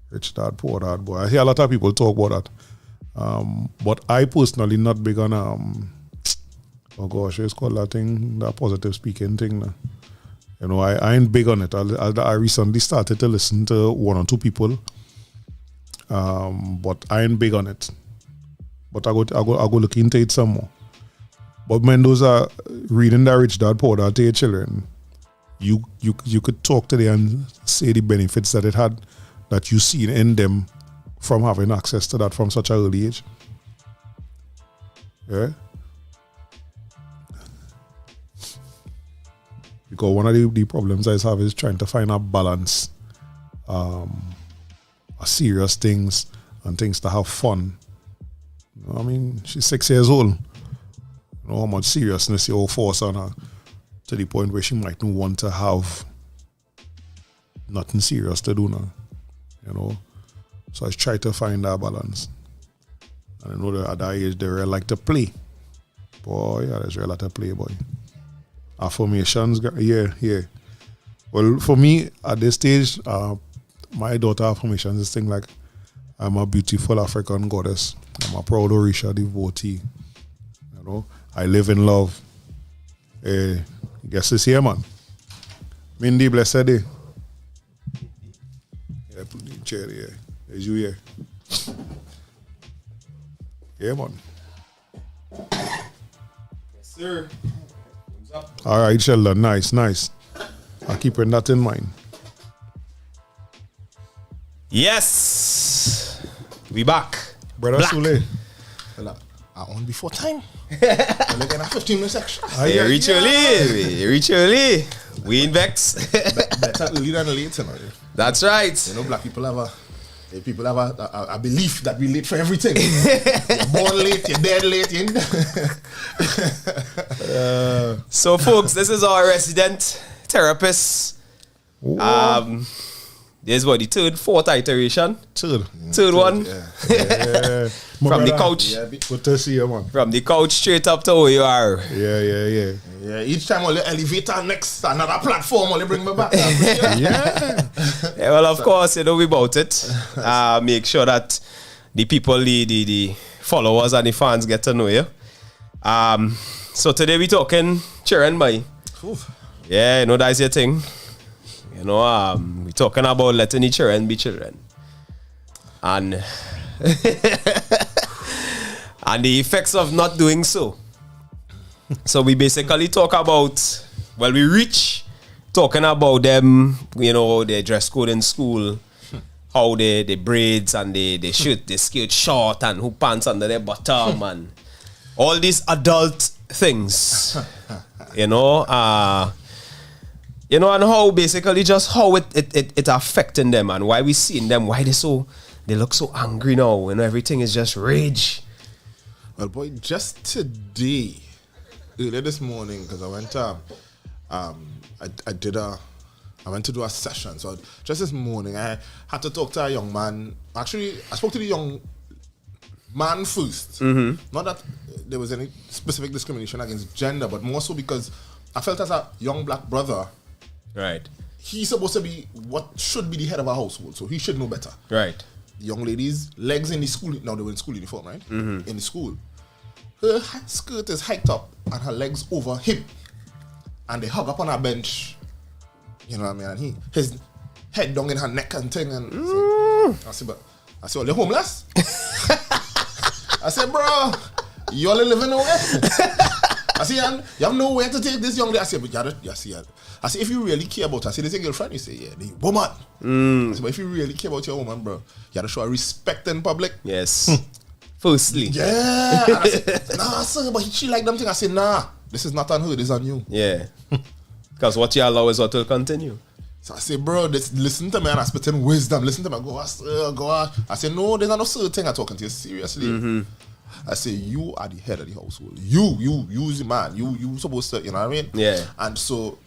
Rich Dad, Poor Dad, boy. I hear a lot of people talk about that. But I personally not big on oh gosh, it's called that thing, that positive speaking thing. You know, I ain't big on it. I recently started to listen to 1 or 2 people, but I ain't big on it. But I go look into it some more. But Mendoza, reading the Rich Dad Poor Dad to your children, you could talk to them and say the benefits that it had, that you see in them from having access to that from such an early age. Yeah. Because one of the problems I have is trying to find a balance, serious things and things to have fun. You know, I mean, she's 6 years old. You know how much seriousness you force on her to the point where she might not want to have nothing serious to do now. You know, so I try to find that balance. And I know that at that age they really like to play. Boy, yeah, there's really like to play, boy. Affirmations, yeah. Well, for me at this stage, my daughter affirmations is thing like, I'm a beautiful African goddess. I'm a proud Orisha devotee. You know, I live in love. Guess this here, man. Mindy, blessed day. Yeah, put the chair here. There's you here. Yeah, man. Yes, sir. All right, Sheldon. Nice. I'm keeping that in mind. Yes. We back. Brother Black. Sule. Well, I on before time. I'm looking at 15 minutes extra. You reach early. We in Vex. Better early than late, you know. That's right. You know, black people have a belief that we late for everything. You're born late, you're dead late. So, folks, this is our resident therapist. There's what, the fourth iteration? Third one. Yeah. From the couch. Yeah, Good to see you, man. From the couch straight up to where you are. Yeah. Yeah, each time I'll elevator next another platform, I'll bring me back. Yeah. Yeah, well, of course, you know about it. Make sure that the people, the followers and the fans get to know you. So today we talking children, boy. Yeah, you know that's your thing. You know, we talking about letting the children be children. And and the effects of not doing so. So we basically talk about, well, we reach talking about them, you know, their dress code in school, how they braids and they shoot, they skirt short and hoop pants under their bottom and all these adult things, you know, and how basically just how it affecting them and why we seeing them, why they look so angry now, and everything is just rage. Well, boy, just today, earlier this morning, because I went I went to do a session. So just this morning, I had to talk to a young man. Actually, I spoke to the young man first. Not that there was any specific discrimination against gender, but more so because I felt as a young black brother, Right. he's supposed to be what should be the head of a household, so he should know better. Right. The young lady's legs in the school, now they were in school uniform, right? In the school. Her skirt is hiked up and her legs over hip. And they hug up on her bench. You know what I mean? And his head down in her neck and thing. And I said, well, you're homeless? I said, bro, you only living nowhere? I said, you have nowhere to take this young lady. I said, but you see, I said, if you really care about her, I said, this is your girlfriend? You say, yeah, the woman. I said, but if you really care about your woman, bro, you have to show her respect in public. Yes. Firstly. Yeah. And I said, nah, sir, but she like them things. I said, nah, this is not on her, this is on you. Yeah. Because what you allow is what will continue. So I said, bro, listen to me and I spit in wisdom. Listen to me. Go on. I said, no, there's not no certain thing I'm talking to you seriously. I say, you are the head of the household. You's the man. You supposed to, you know what I mean? Yeah. And so,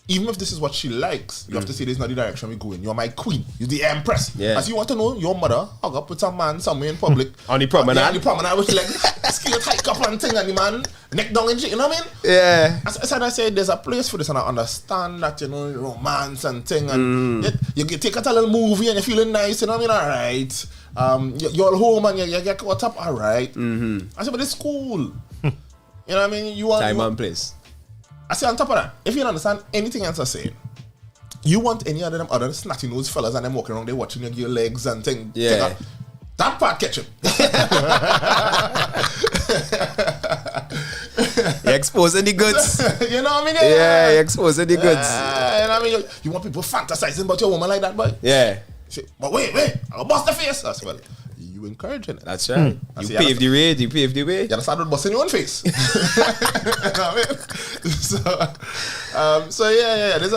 even if this is what she likes, you have to say this is not the direction we go in. You're my queen. You're the empress. Yeah. As you want to know, your mother hug up with some man somewhere in public. On the promenade. Yeah, on the promenade with like skirt hike up and thing and the man neck down and shit, you know what I mean? Yeah. I said there's a place for this and I understand that, you know, romance and thing and you take a little movie and you're feeling nice, you know what I mean? Alright. You're home and you get caught up, alright. I said, but it's cool. You know what I mean? Time and place. I say on top of that, if you don't understand anything else I say, You want any of them other snotty nose fellas and them walking around there watching your legs and thing. Yeah. That part catch him. You're exposing the goods. You know what I mean? Yeah, you're exposing the goods. You know what I mean? You want people fantasizing about your woman like that, boy? Yeah. But wait, I'll bust the face. That's well. You encouraging it. That's right. You paved the way. You paved the way. You understand what busting your own face. You know what I mean? So yeah. There's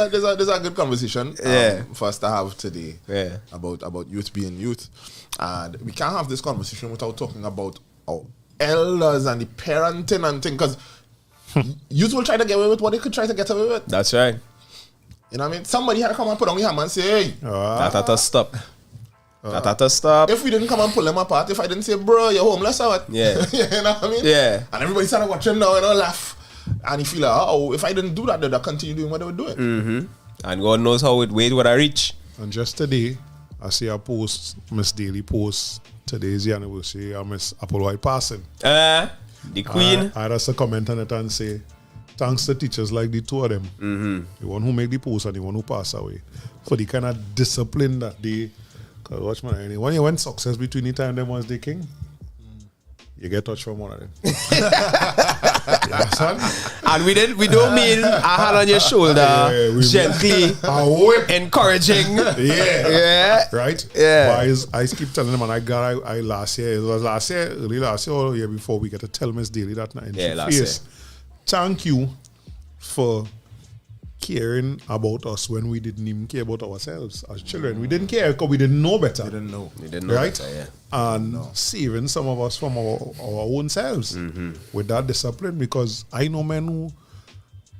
a good conversation for us to have today. Yeah. About youth being youth. And we can't have this conversation without talking about our elders and the parenting and things, because youth will try to get away with what they could try to get away with. That's right. You know what I mean? Somebody had to come and put on your hand and say, hey. That had to stop. That had to stop. If we didn't come and pull them apart, if I didn't say, bro, you're homeless or what? Yeah. You know what I mean? Yeah. And everybody started watching now and all laugh. And you feel like, oh, if I didn't do that, they'd continue doing what they were doing. Mm-hmm. And God knows how it would I reach. And just today, I see a post, Miss Daly post, today's the anniversary of Miss Applewhite passing. The Queen. I just a comment on it and say, thanks to teachers like the two of them, the one who made the post and the one who passed away, for the kind of discipline that they, because watch man, when you went success between the time them was the king, you get touch from one of them. And we don't mean a hand on your shoulder, gently, encouraging. Yeah. Right? Yeah. But I keep telling them, and I last year, early last year or the year before, we get to tell Miss Daly that night. Yeah, last year. Thank you for caring about us when we didn't even care about ourselves as children. We didn't care because we didn't know better. We didn't know right? better, yeah. And saving some of us from our own selves with that discipline, because I know men who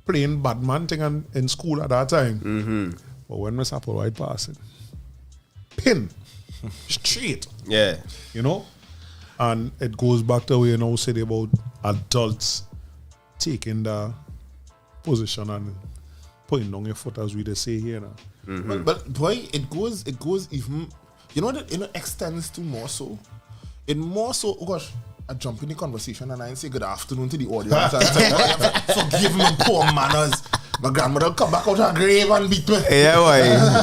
playing bad man thing in school at that time. But when Miss Applewhite passing, pin, straight. Yeah. You know? And it goes back to what you know said about adults taking the position and putting down your foot, as we just say here now. But boy, it goes even, you know that it extends to more so. It more so, oh gosh, I jump in the conversation and I say good afternoon to the audience and say, forgive me poor manners. My grandmother come back out her grave and beat me. Yeah, boy.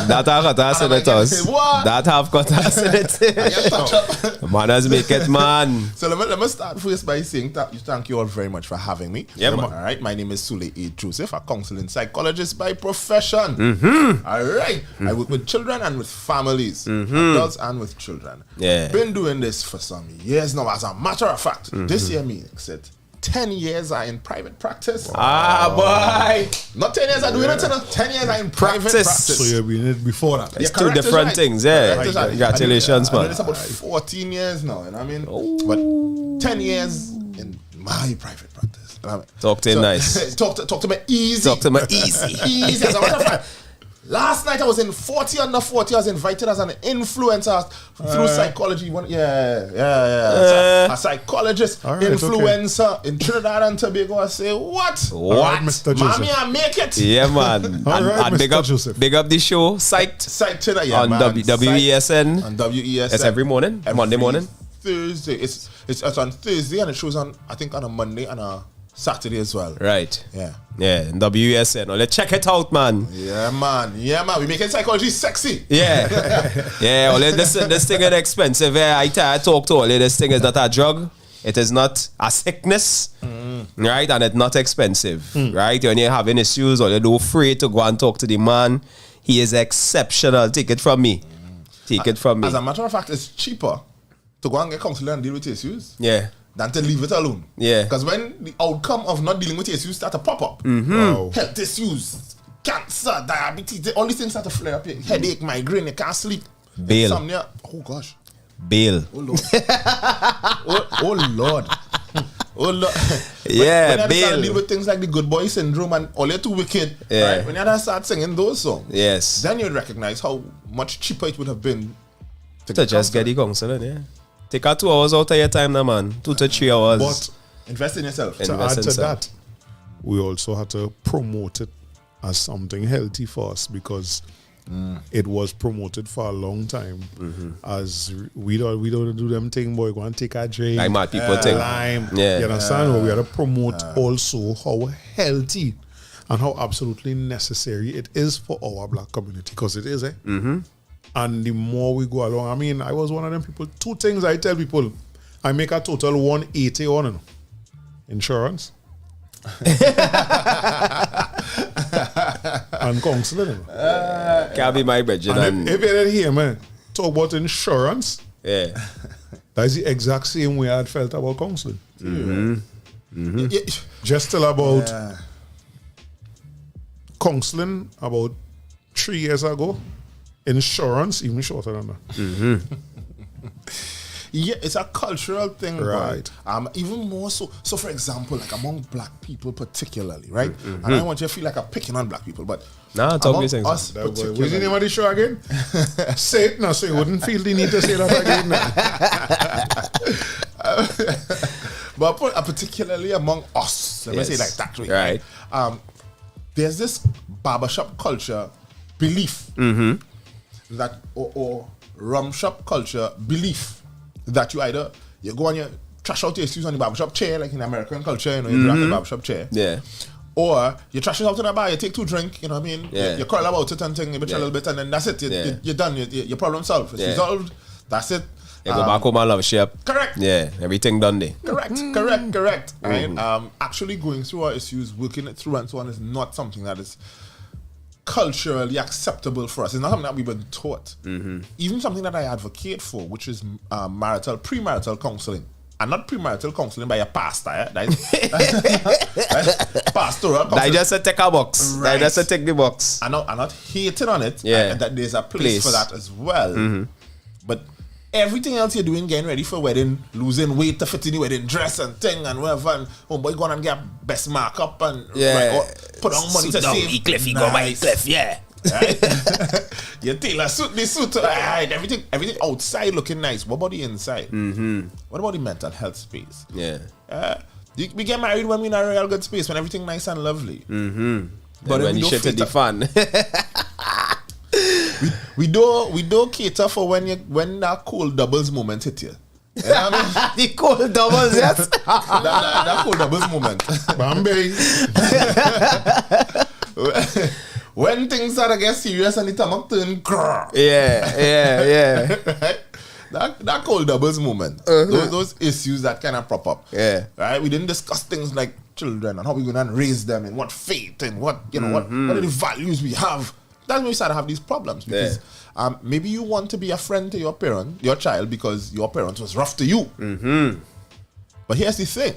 That have got us in it, us. That have got us in it. Manners make it, man. So let me start first by saying thank you all very much for having me. Yeah, man. All right, my name is Sule Joseph, a counseling psychologist by profession. All right, I work with children and with families, adults and with children. Yeah. Been doing this for some years now. As a matter of fact, this year makes it 10 years are in private practice. Boy. Not 10 years are doing it, 10 years are in private practice. So you've been in it before that. It's two different things, yeah. Congratulations, man. It's about 14 years now, you know what I mean? But 10 years in my private practice. You know what I mean? Talk to him nice. Talk to me easy. Talk to me easy. Easy. As a matter of fact, last night I was in 40 Under 40. I was invited as an influencer through psychology. A psychologist, influencer in Trinidad and Tobago. I say, what? What? Mr. Joseph. Mommy, I make it. Yeah, man. And big up the show, Psyched. Psyched, yeah, on man. WESN. On WESN. It's every morning, Monday morning. Thursday. It's on Thursday and it shows on, I think, on a Monday and a Saturday as well. Right. Yeah. Yeah, WESN. Oh, let's check it out, man. Yeah, man. We making psychology sexy. Yeah. Yeah, all this thing is expensive. I talk to all this thing is not a drug. It is not a sickness. Right? And it's not expensive. Right? When you're having issues or you're afraid to go and talk to the man, he is exceptional. Take it from me. Take it from me. As a matter of fact, it's cheaper to go and get counseling and deal with issues. Yeah. Than to leave it alone. Yeah. Because when the outcome of not dealing with issues start to pop up, health issues, cancer, diabetes, all these things start to flare up. Headache, migraine, you can't sleep. Bail. Insomnia. Oh gosh. Bail. Oh Lord. oh Lord. Oh Lord. Yeah, when you bail. start deal with things like the good boy syndrome and all you're too wicked, Yeah. right? When you start singing those songs, Yes. then you'd recognize how much cheaper it would have been To just get the counseling, yeah. Take out 2 hours out of your time now, man. 2 to 3 hours. But invest in yourself. to Invest add in to self. that, we also had to promote it as something healthy for us, because it was promoted for a long time as we don't do them thing, boy. Go and take a drink, Like mad people think. lime. Yeah. You understand? We had to promote also how healthy and how absolutely necessary it is for our black community, because it is, And the more we go along, I mean, I was one of them people. 2 things I tell people, I make a total 180 on it. Insurance and counseling. Can't be my budget. And if you didn't hear me talk about insurance, Yeah. that's the exact same way I'd felt about counseling. Yeah. Just till about counseling about 3 years ago. Insurance, even shorter than that. Yeah, it's a cultural thing, Right. Even more so. So, for example, like among black people particularly, right? And I don't want you to feel like I'm picking on black people, but Nah, talk among me things. us What's the particularly, name of the show again? Say it now, so you wouldn't feel the need to say that again now. but particularly among us, let me say it like that way, Right. There's this barbershop culture belief that, or rum shop culture belief that you go and you trash out your issues on the barbershop chair, like in American culture, you relax the barbershop chair. Yeah. Or you trash it out in the bar, you take 2 drinks, you know what I mean? Yeah. You curl about it and thing, you bitch a little bit, and then that's it. You're done. Your problem solved. It's resolved. That's it. You go back home and love shop. Correct. Yeah, everything done there. Correct. Right? Actually going through our issues, working it through and so on is not something that is culturally acceptable for us. It's not something that we've been taught. Even something that I advocate for, which is premarital counseling. And not premarital counseling by a pastor. That's pastoral counseling. I just take a box. Right. I just take the box. I'm not hating on it. Yeah. And that there's a place for that as well. But everything else you're doing, getting ready for wedding, losing weight to fit in the wedding dress and thing and whatever, and homeboy going and get best markup and put on money to save. Cliffy, go buy Cliff, yeah. Right? Your tailor suit, this suit, right? Everything outside looking nice. What about the inside? What about the mental health space? Yeah. We get married when we're in a real good space, when everything nice and lovely. But when you shit at the fun. We do cater for when that cold doubles moment hit you. You know what I mean? The cold doubles, yes. that cold doubles moment. Bambi. When things start to get serious and the stomach turn grrr. Yeah. Right? That cold doubles moment. Those issues that kind of prop up. Yeah. Right? We didn't discuss things like children and how we're going to raise them and what faith and what are the values we have. That's when we start to have these problems because maybe you want to be a friend to your child because your parent was rough to you. But here's the thing,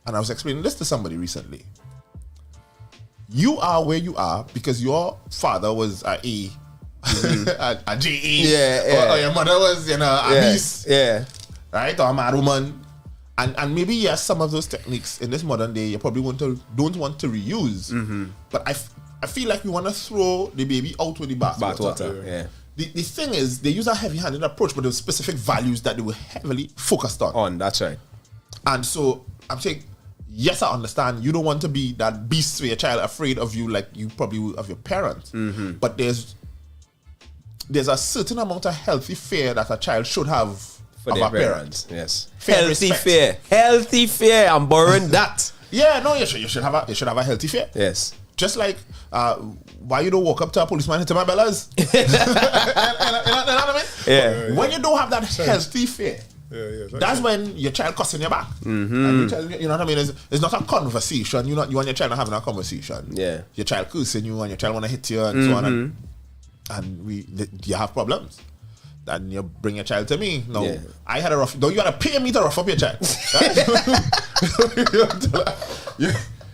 and I was explaining this to somebody recently. You are where you are because your father was a GE, or your mother was, a beast, right, or a mad woman. And maybe yes, some of those techniques in this modern day you probably don't want to reuse. But I feel like we want to throw the baby out with the bathwater. Yeah. The thing is, they use a heavy-handed approach, but there were specific values that they were heavily focused on. That's right. And so I'm saying, yes, I understand you don't want to be that beast for your child, afraid of you like you probably would of your parents. But there's a certain amount of healthy fear that a child should have For of their a parents. parent. Yes. Fear, Healthy respect. fear. Healthy fear. I'm borrowing that. Yeah, no, you should have a healthy fear. Yes. Just like why you don't walk up to a policeman and hit him at bellas. you know what I mean? Yeah. When you don't have that healthy fear, that's when your child cussing your back. And your child, you know what I mean? It's not a conversation. You and your child are having a conversation. Yeah. Your child cursing you and your child want to hit you and so on. And you have problems. Then you bring your child to me. No, I had a rough. Don't you want to pay me to rough up your child?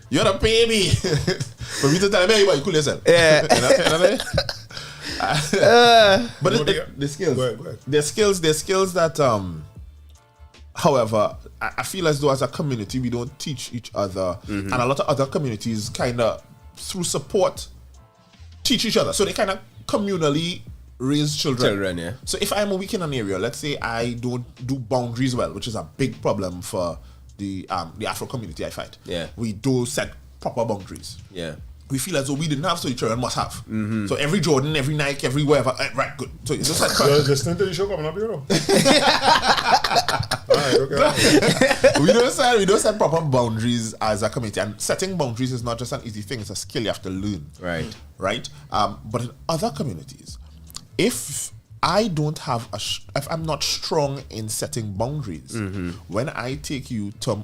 You want to pay me for me to tell me you cool yourself. Yeah. You know what I mean? But the skills. Go ahead. There's skills that however, I feel as though as a community we don't teach each other, and a lot of other communities kind of through support teach each other. So they kind of communally raise children. Yeah. So if I'm a weak in an area, let's say I don't do boundaries well, which is a big problem for the Afro community, I find. Yeah. We do set proper boundaries. Yeah. We feel as though we didn't have, so the children must have. So every Jordan, every Nike, every wherever, right, good. So it's just like You're listening to the show coming up here, though. Okay. we don't set proper boundaries as a community, and setting boundaries is not just an easy thing; it's a skill you have to learn. Right. But in other communities, if I don't have if I'm not strong in setting boundaries, when I take you to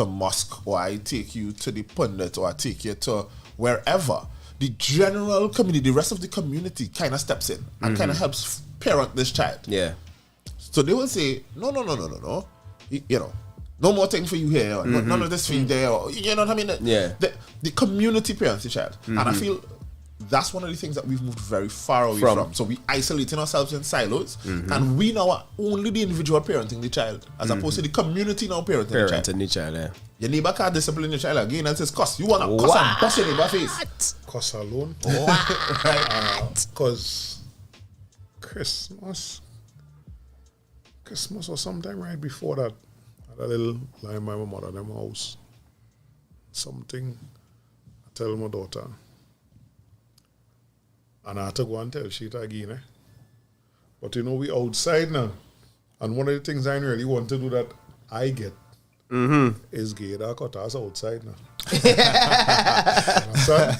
mosque, or I take you to the pundit, or I take you to wherever, the general community, the rest of the community kind of steps in and kind of helps parent this child. Yeah. So they will say, no. You know, no more thing for you here, or none of this for you there, or, you know what I mean? Yeah. The community parents the child. And I feel that's one of the things that we've moved very far away from. So we isolating ourselves in silos, and we now are only the individual parenting the child, as opposed to the community now parenting the child. Yeah. Your neighbor can't discipline your child again and says, cuss. You want to cuss and bust your neighbor face. Cuss alone. Because Christmas or sometime right before that, I had a little lie in my mother in my house. Something I tell my daughter. And I had to go and tell she again. But you know, we outside now. And one of the things I really want to do that I get is get that cut us outside now. Understand?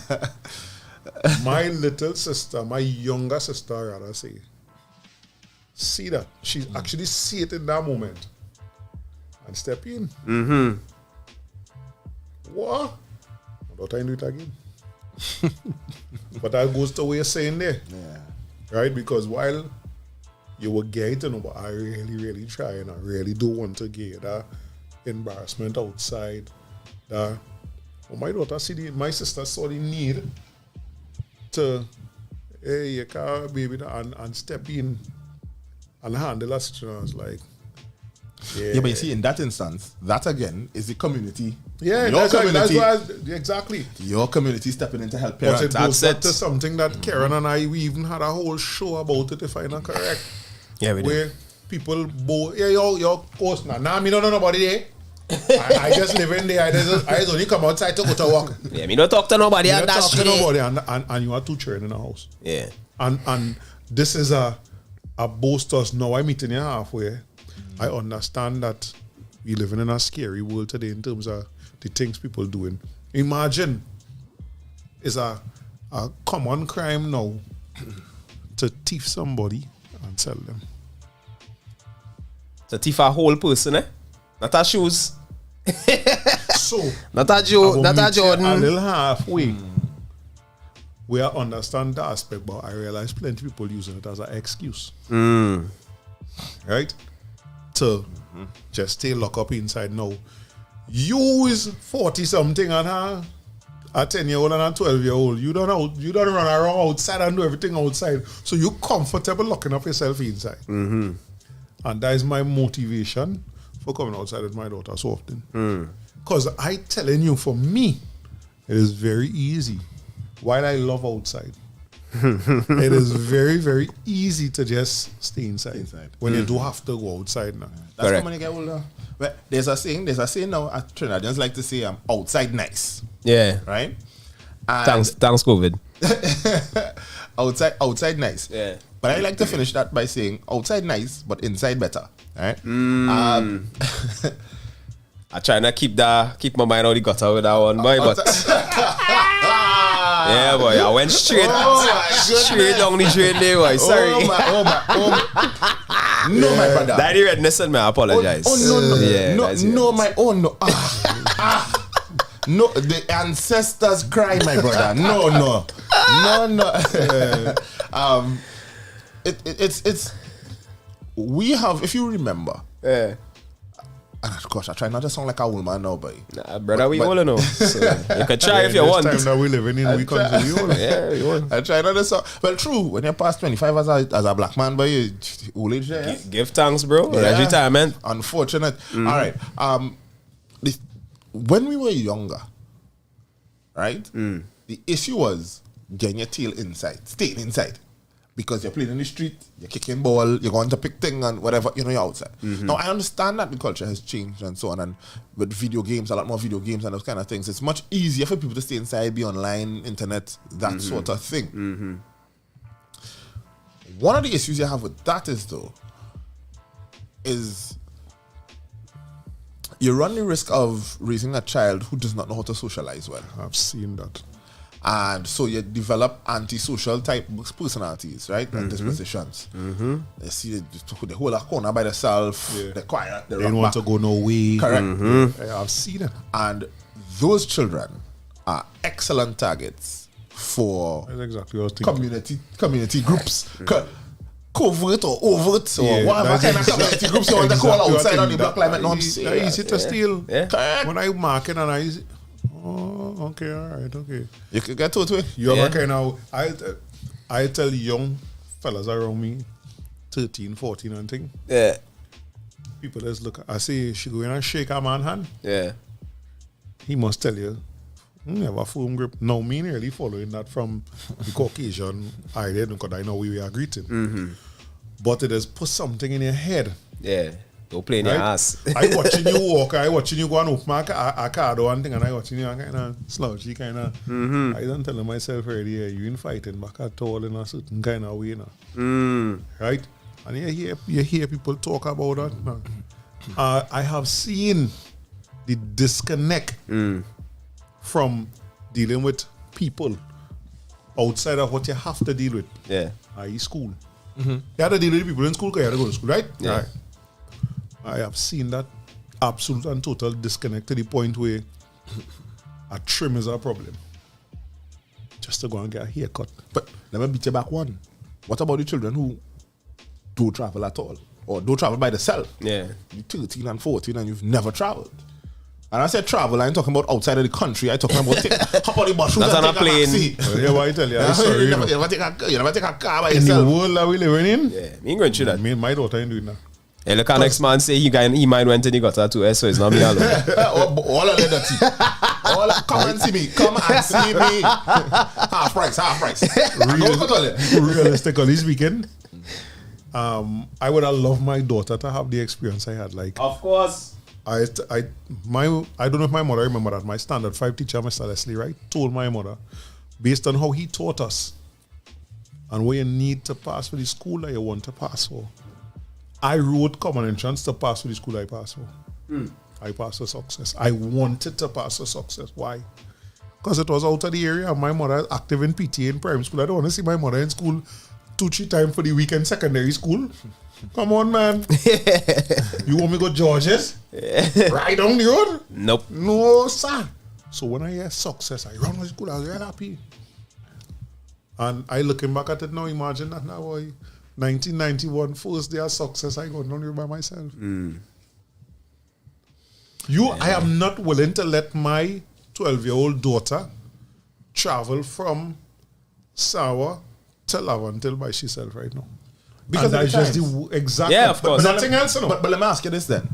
My little sister, my younger sister, rather say, see that. She actually see it in that moment. And step in. What? My daughter do it again. But that goes to what you're saying there. Yeah. Right? Because while you were getting, but I really try, and I really do want to get that embarrassment outside. That my daughter my sister saw the need to, hey, you can't baby, and step in and handle that situation. I was like, yeah, but you see, in that instance, that again is the community. Yeah, your community. Exactly. Your community stepping in to help But parents. it goes back to something that Karen and I, we even had a whole show about it, if I'm not correct. Yeah, we where did. people your post now. Nah, me don't know nobody there. I just live in there. I just only come outside to go to work. Yeah, me don't talk to nobody. You don't talk to nobody, and you have 2 children in the house. Yeah. And this is a boast us. Now I'm meeting you halfway. I understand that we living in a scary world today in terms of the things people doing. Imagine it's a common crime now to thief somebody and sell them. To thief a whole person, not a shoes. So Not a Joe, not a Jordan. a little halfway. We understand the aspect, but I realize plenty of people using it as an excuse. Right? To just stay locked up inside now. You is 40 something and a 10-year-old and a 12-year-old. You don't run around outside and do everything outside. So you comfortable locking up yourself inside. And that is my motivation for coming outside with my daughter so often. Because I telling you, for me, it is very easy. While I love outside, it is very, very easy to just stay inside. When you do have to go outside now. That's when you get older. Well, there's a saying now at Trinidadians like to say, outside nice. Yeah. Right? And Thanks, COVID. outside nice. Yeah. But I like to finish that by saying outside nice, but inside better. Right? I try not keep my mind out the gutter with that one, boy, but yeah, boy, I went straight down the drain there, boy. Sorry. Oh my. No, my brother. Daddy redness and me, I apologize. No. Yeah, no, my own. No. No, the ancestors cry, my brother. No. It's we have, if you remember. Yeah. Gosh, I try not to sound like a old man now, boy. Nah, brother, we all know. So you can try if you want. This time that we living in, we continue. Yeah, we want. I try not to sound. Well, true. When you're past 25 as a black man, boy, you old age there. Give thanks, bro. Yeah. That's retirement. Unfortunate. All right. When we were younger, right? The issue was getting your tail inside, staying inside. Because you're playing in the street, you're kicking ball, you're going to pick thing and whatever, you're outside. Now, I understand that the culture has changed and so on, and with video games, a lot more video games and those kind of things, it's much easier for people to stay inside, be online, internet, that sort of thing. One of the issues you have with that is, though, is you run the risk of raising a child who does not know how to socialize well. I've seen that. And so you develop antisocial type personalities, right? And dispositions. You see, they hold a corner by themselves, they're quiet, They don't want to go no way. Correct. Yeah, I've seen it. And those children are excellent targets for That's exactly what I was thinking. community groups. Covert or overt or Yeah, whatever that's kind of community groups you want to call exactly outside what I on the think. black climate That- norms. easy to steal. Yeah. Correct. When I mark it and I say, oh, okay, all right, okay. You can get to it. You Yeah. ever kind of, I tell young fellas around me, 13, 14 and thing, Yeah. people just look, I say, she go in and shake a man's hand. Yeah. He must tell you, have a firm grip. Now, me nearly following that from the Caucasian idea because I know we are greeting. But it has put something in your head. Yeah. Don't play in your ass. I watching you walk, I watching you go and open a card or one thing, and I watching you kind of slouchy, kind of. I don't tell myself already, you ain't fighting back at all in a certain kind of way, you know. Right? And you hear people talk about that. No. I have seen the disconnect from dealing with people outside of what you have to deal with, Yeah. i.e. school. You have to deal with people in school because you have to go to school, right? Yeah. Right. I have seen that absolute and total disconnect to the point where a trim is a problem. Just to go and get a haircut. But let me beat you back one. What about the children who don't travel at all? Or don't travel by themselves? Yeah. You're 13 and 14 and you've never traveled. And I said travel, I ain't talking about outside of the country. I talking about hop on the bus, That's on a plane. Yeah, what I tell you, I'm sorry. You never take a car by In the yourself. world that we living in, Yeah. Me ain't going through that. me and my daughter ain't doing that. And look, our next man say he might went and he got that too, so it's not me alone. All of that. Come and see me. Come and see me. Half price. Realistically speaking, I would have loved my daughter to have the experience I had. Like, Of course. I don't know if my mother remember that. My standard 5 teacher, Mr. Leslie, right, told my mother, based on how he taught us and what you need to pass for the school that you want to pass for. I wrote common entrance to pass for the school I passed for. I passed for success. I wanted to pass for success. Why? Because it was out of the area. My mother is active in PTA in primary school. I don't want to see my mother in school 2-3 times for the week in secondary school. Come on, man. You want me to go George's? Right down the road? Nope. No, sir. So when I hear success, I run to school, I was real happy. And I looking back at it now, imagine that now, boy. 1991, first day of success, I got down here by myself. I am not willing to let my 12-year-old daughter travel from Sawa to Laventille by herself right now. Because And of that's the just times. the exact. Yeah, of course. But nothing else, you know. But let me ask you this then.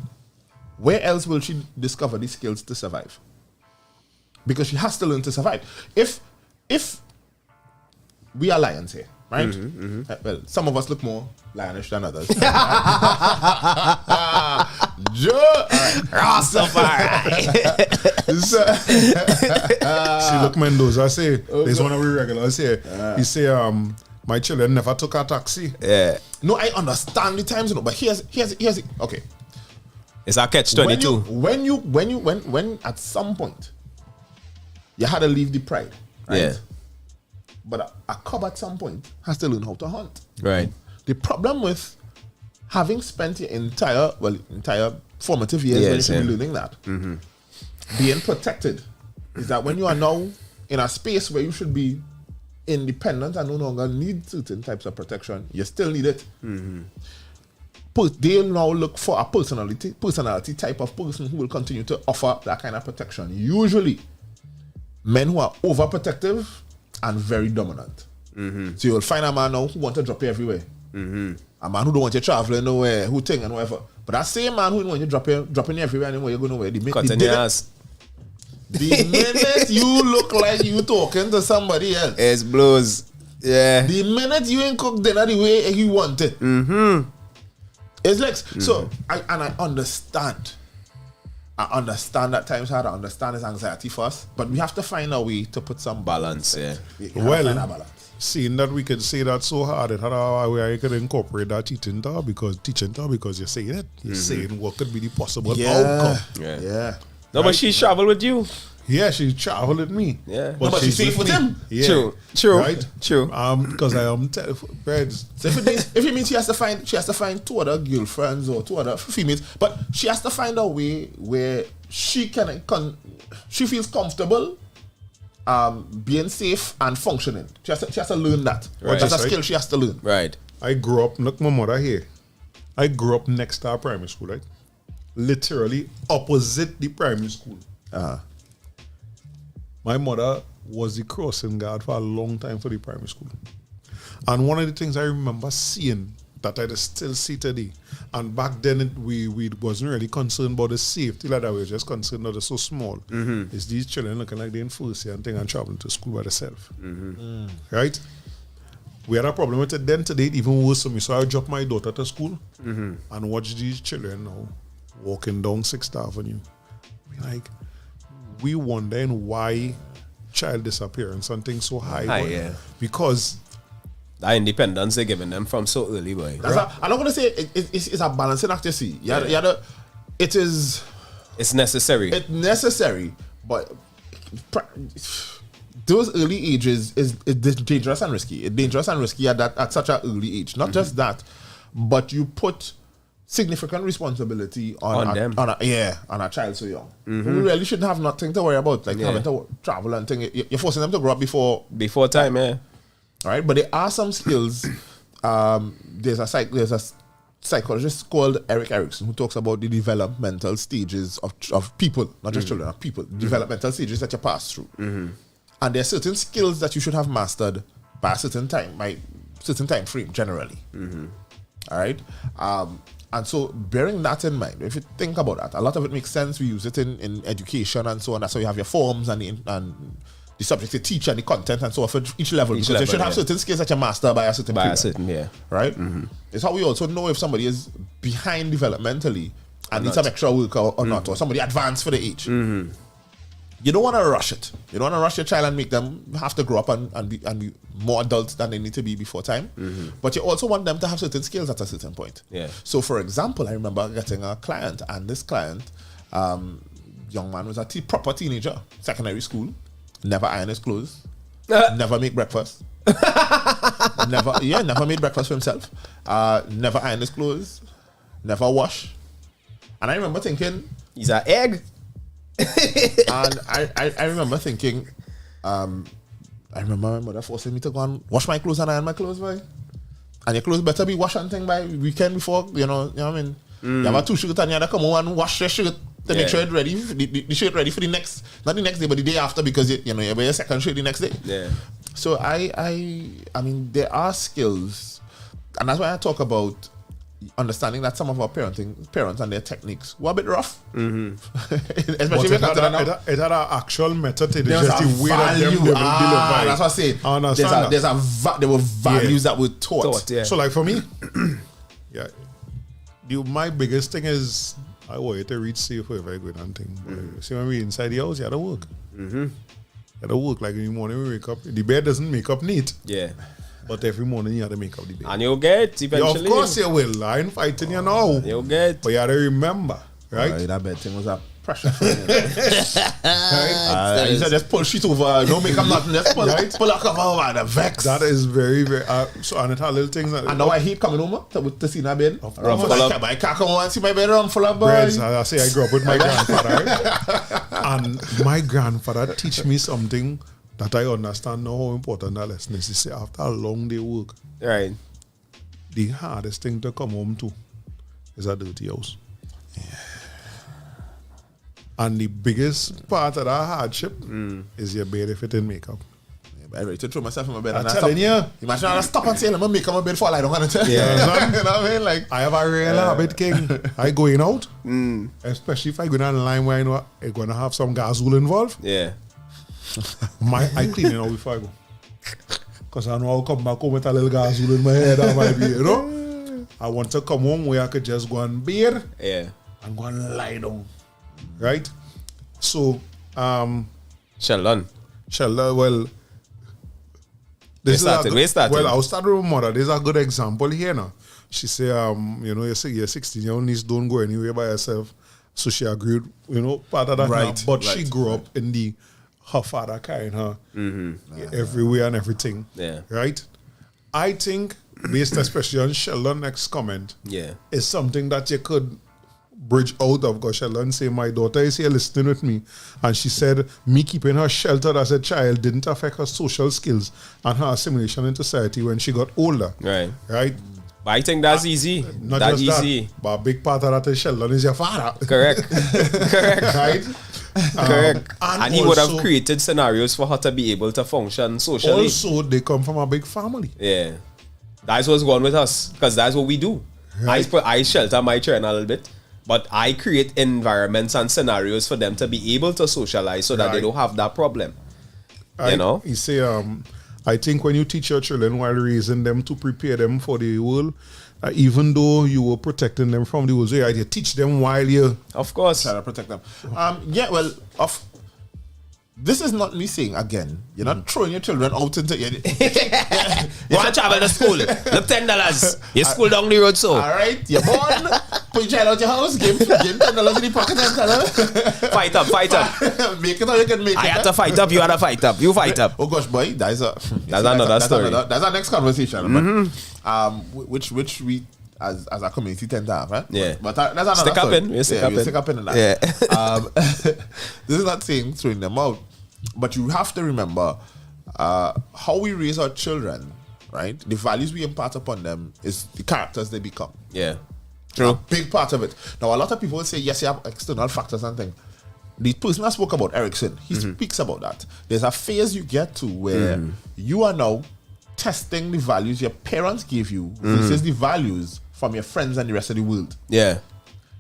Where else will she discover the skills to survive? Because she has to learn to survive. If we are lions here, right? Well, some of us look more lionish than others. See, look, Mendoza say, there's one of we regulars here. He say, my children never took a taxi. Yeah. No, I understand the times, but here's okay. It's a catch-22. When at some point you had to leave the pride, right? Yeah. But a cub at some point has to learn how to hunt. Right. The problem with having spent your entire formative years when you should be learning that, being protected, is that when you are now in a space where you should be independent and no longer need certain types of protection, you still need it. They now look for a personality type of person who will continue to offer that kind of protection. Usually, men who are overprotective and very dominant. So you'll find a man now who wants to drop you everywhere. A man who don't want you traveling nowhere, who think and whatever. But that same man who want you dropping you everywhere anywhere you go nowhere. Cutting your ass. The minute you look like you talking to somebody else, It's blues. Yeah. the minute you ain't cook dinner the way he want it, it's like so. I understand. I understand that times hard. I understand his anxiety for us, but we have to find a way to put some Balance, yeah. We have to find a balance. seeing that we could say that so hard, it had a way I could incorporate that teaching talk because you're saying it. You're saying what could be the possible outcome. Yeah. No, but she traveled with you. Yeah, she traveled with me. Yeah. But she's safe with him. Yeah. True. Right? True. Because I am breads. So if it means she has to find two other girlfriends or two other females, but she has to find a way where she she feels comfortable being safe and functioning. She has to learn that. Right. That's a skill she has to learn. Right. I grew up, look my mother here. I grew up next to our primary school, right? Literally opposite the primary school. My mother was the crossing guard for a long time for the primary school. And one of the things I remember seeing that I still see today, and back then we wasn't really concerned about the safety like that, we were just concerned that they're so small, is these children looking like they're in first year and thing and traveling to school by themselves. Right? We had a problem with it then. Today, it even worse for me. So I dropped my daughter to school and watch these children now walking down 6th Avenue. Like, we wondering why child disappearance and things so high. Yeah. Because that independence they're giving them from so early, boy. I'm not going to say it's a balancing act, you see. It's necessary. It's necessary, but those early ages is dangerous and risky. It's dangerous and risky at such an early age. Not just that, but you put significant responsibility on them. On a child so young. We really shouldn't have nothing to worry about, like having to travel and things. You're forcing them to grow up before time, yeah. All right, but there are some skills. There's a psychologist called Eric Erickson who talks about the developmental stages of people, not just children, of people. Developmental stages that you pass through, and there are certain skills that you should have mastered by a certain time frame, generally. All right. And so, bearing that in mind, if you think about that, a lot of it makes sense. We use it in education and so on. That's why you have your forms and the subjects you teach and the content and so on for each level. Because you should have certain skills that you master by a certain period. Right? It's how we also know if somebody is behind developmentally and needs some extra work or not, or somebody advanced for the age. You don't want to rush it. You don't want to rush your child and make them have to grow up and be more adults than they need to be before time. But you also want them to have certain skills at a certain point. Yeah. So, for example, I remember getting a client, and this client, young man, was a proper teenager, secondary school, never iron his clothes, never make breakfast, never made breakfast for himself, never iron his clothes, never wash. And I remember thinking, he's an egg. And I remember thinking, I remember my mother forcing me to go and wash my clothes and iron my clothes, boy. And your clothes better be washed and thing by weekend before, you know what I mean? You have a 2 shirt and you have to come home and wash your shirt to make sure it's ready, the shirt ready for the next, not the next day, but the day after, because you wear your second shirt the next day. Yeah. So I mean, there are skills, and that's why I talk about understanding that some of our parents and their techniques were a bit rough. Especially it had an actual method to there's just the way that them deliver. That's what I say. I understand there were values that were taught. Yeah. So like for me, my biggest thing is I want you to reach safe wherever you go and thing. See, when we're inside the house, you have to work. You have to work, like in the morning we wake up. The bed doesn't make up neat. Yeah. But every morning you have to make up the bed. And you'll get eventually. Yeah, of course you will. I ain't fighting you now. You'll get. But you have to remember, right? That bed thing was a pressure for me. You said just pull shit over, no make up nothing, just pull a cover over the vex. That is very, very so and it had little things that and now I hate coming home to see that bed. I can't come home and see my bed full of breads. I say I grew up with my grandfather, right? And my grandfather teach me something that I understand now how important that lesson is. He say after a long day work, Right. the hardest thing to come home to is a dirty house. And the biggest part of that hardship is your bed if it didn't make up. I ready to throw myself in my bed. I'm telling you. Imagine I stop and say, let me make up my bed for I don't want to tell you. Yeah. You know what I mean? Like, I have a real habit, King. I going out, especially if I go down the line where I know I'm going to have some gasol involved. Yeah. I clean it out before I go. Because I know I'll come back home with a little gasol in my head. I might be, you know. I want to come home where I could just go and beer. Yeah. And go and lie down. Right? So, Sheldon. well, Well, I'll start with my mother. There's a good example here now. She say, your 16-year-old niece don't go anywhere by herself. So she agreed, part of that. Right, But she grew up in her father carrying her everywhere and everything. Yeah. Right? I think, based especially on Sheldon's next comment, is something that you could bridge out of. Because Sheldon say, my daughter is here listening with me, and she said, me keeping her sheltered as a child didn't affect her social skills and her assimilation in society when she got older. Right? But I think that's easy. Not that's just easy. That, but a big part of that is Sheldon is your father. Correct. Right? Correct. And he would have created scenarios for her to be able to function socially. Also, they come from a big family. Yeah. That's what's going with us. Because that's what we do. Right. I shelter my children a little bit. But I create environments and scenarios for them to be able to socialize so that they don't have that problem. You say, I think when you teach your children while raising them to prepare them for the world, even though you were protecting them from the world, you teach them while you... Of course. Try to protect them. This is not me saying again. You're not throwing your children out into... Go and travel to school. Look, $10. Your school down the road, so. All right, you're born. Put your child out your house. Give $10 in the pocket and tell her. Fight up. Make it or you can make it. I had to fight up. You had to fight up. You fight up. Oh gosh, boy, that's another story. That's our next conversation. But, which we... As a community tend to have, right? Yeah. But that's another stick story. up in. We stick up in that. Yeah. This is not saying throwing them out, but you have to remember how we raise our children, right? The values we impart upon them is the characters they become. Yeah. True. A big part of it. Now, a lot of people say, yes, you have external factors and things. The person I spoke about, Erickson, he speaks about that. There's a phase you get to where you are now testing the values your parents gave you versus the values from your friends and the rest of the world. Yeah.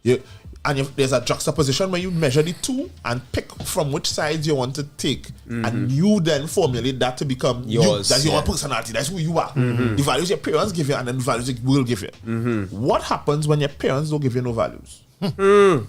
There's a juxtaposition where you measure the two and pick from which sides you want to take, and you then formulate that to become yours. That's your personality. That's who you are. The values your parents give you, and then the values the world give you. What happens when your parents don't give you no values? Then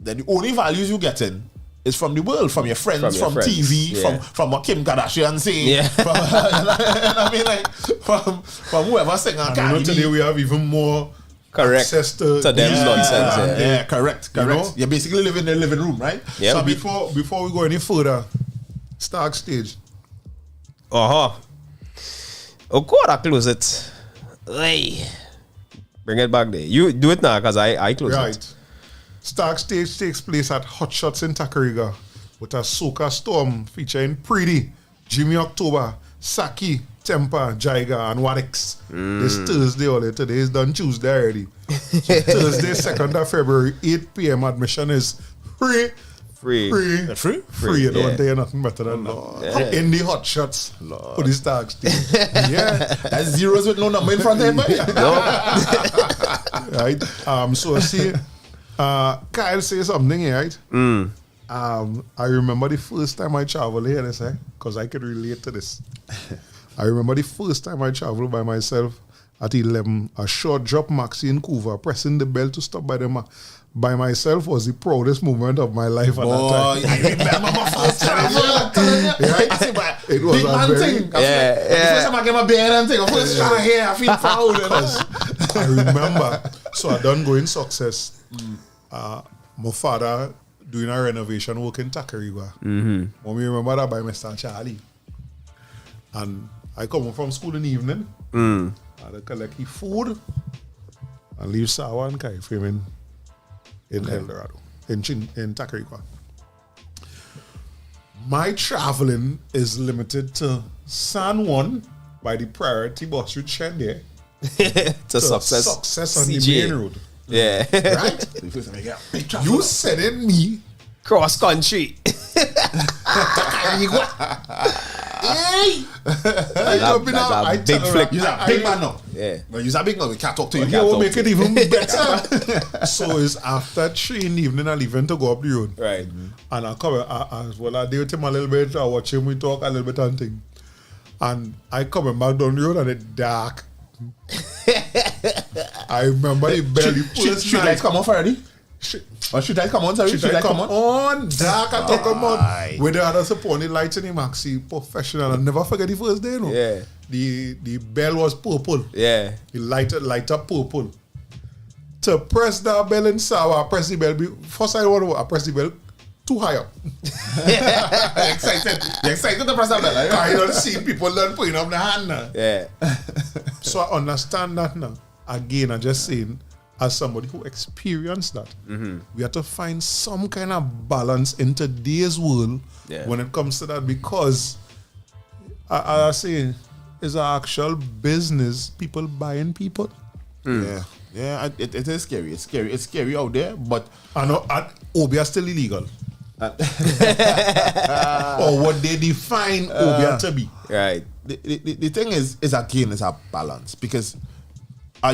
the only values you get in is from the world, from your friends, from TV, from what Kim Kardashian say, from, I mean, like from whoever singing. And today we have even more access to them nonsense. Yeah, correct. You basically live in the living room, right? Yeah. So before we go any further, Stark stage. Oh God, I close it. Hey. Bring it back there. You do it now, because I close it. Stark stage takes place at Hot Shots in Takariga with a soca storm featuring Pretty, Jimmy October, Saki, Temper, Jaiga, and Wadix. This Thursday already. Today is done Tuesday already. So Thursday, 2nd of February, 8 p.m. Admission is free. Free. You don't tell you nothing better than that. In the Hot Shots for the Stark stage. That's zeros with no number in front of it. Right. So see. Kyle say something here, right? I remember the first time I traveled here, because I could relate to this. I remember the first time I traveled by myself at 11, a short drop maxi in Couva, pressing the bell to stop by myself was the proudest moment of my life at that time. I remember my first travel. It was a very... The first time I get my beard and thing, first travel here, I feel proud. I remember. So I done going success. My father doing a renovation work in Takariba. Mommy remember that by Mr. Charlie. And I come home from school in the evening. And I collect his food and leave Sawa and Kai for him in El Dorado, in Takariba. My traveling is limited to San Juan by the priority bus route Shende to success on CJ. the main road. Yeah. Right? You sending me cross country. Hey! That's a big flick. You're a big man now. Yeah. Well, you're a big man. We can't talk to you. You will make it even better. So it's after 3 in the evening, I leaving to go up the road. Right. And I come, I deal with him a little bit, I watch him, we talk a little bit and thing. And I coming back down the road and it's dark. I remember the belly Street lights come off already? Or should I come on? Sorry, Should I come on? Dark and talk about Aye. where the other supporting lights in the maxi professional. I'll never forget the first day, you know. Yeah. The bell was purple. Yeah. The light up purple. To press that bell in sour, I press the bell. First I press the bell too high up. You're excited to press that bell, right? I don't see people learn putting up the hand now. Yeah. So I understand that now. Again, I'm just saying, as somebody who experienced that, we have to find some kind of balance in today's world when it comes to that, because I say it's an actual business. People buying people. Yeah, it is scary. It's scary. It's scary out there, but I know Obia still illegal. Or what they define Obia to be. Right. the thing is again is a balance, because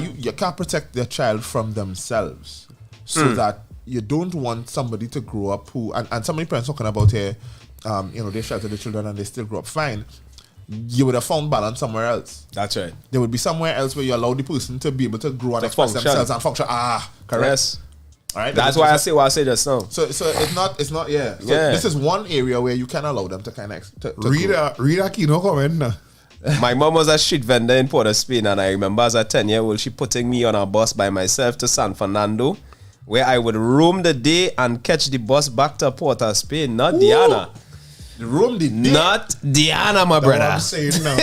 you can't protect your child from themselves, so that you don't want somebody to grow up who and so many parents talking about here, they shelter the children and they still grow up fine. You would have found balance somewhere else. That's right. There would be somewhere else where you allow the person to be able to grow and To express function. themselves and function. Correct. Yes. All right. That's why I say what I say just now. So it's not yeah. So Yeah. This is one area where you can allow them to kind of to Read a Kino comment now. My mom was a street vendor in Port of Spain, and I remember as a 10-year-old, she putting me on a bus by myself to San Fernando, where I would roam the day and catch the bus back to Port of Spain, not Diana. room the day. Not Diana, my That's what brother. I'm saying now.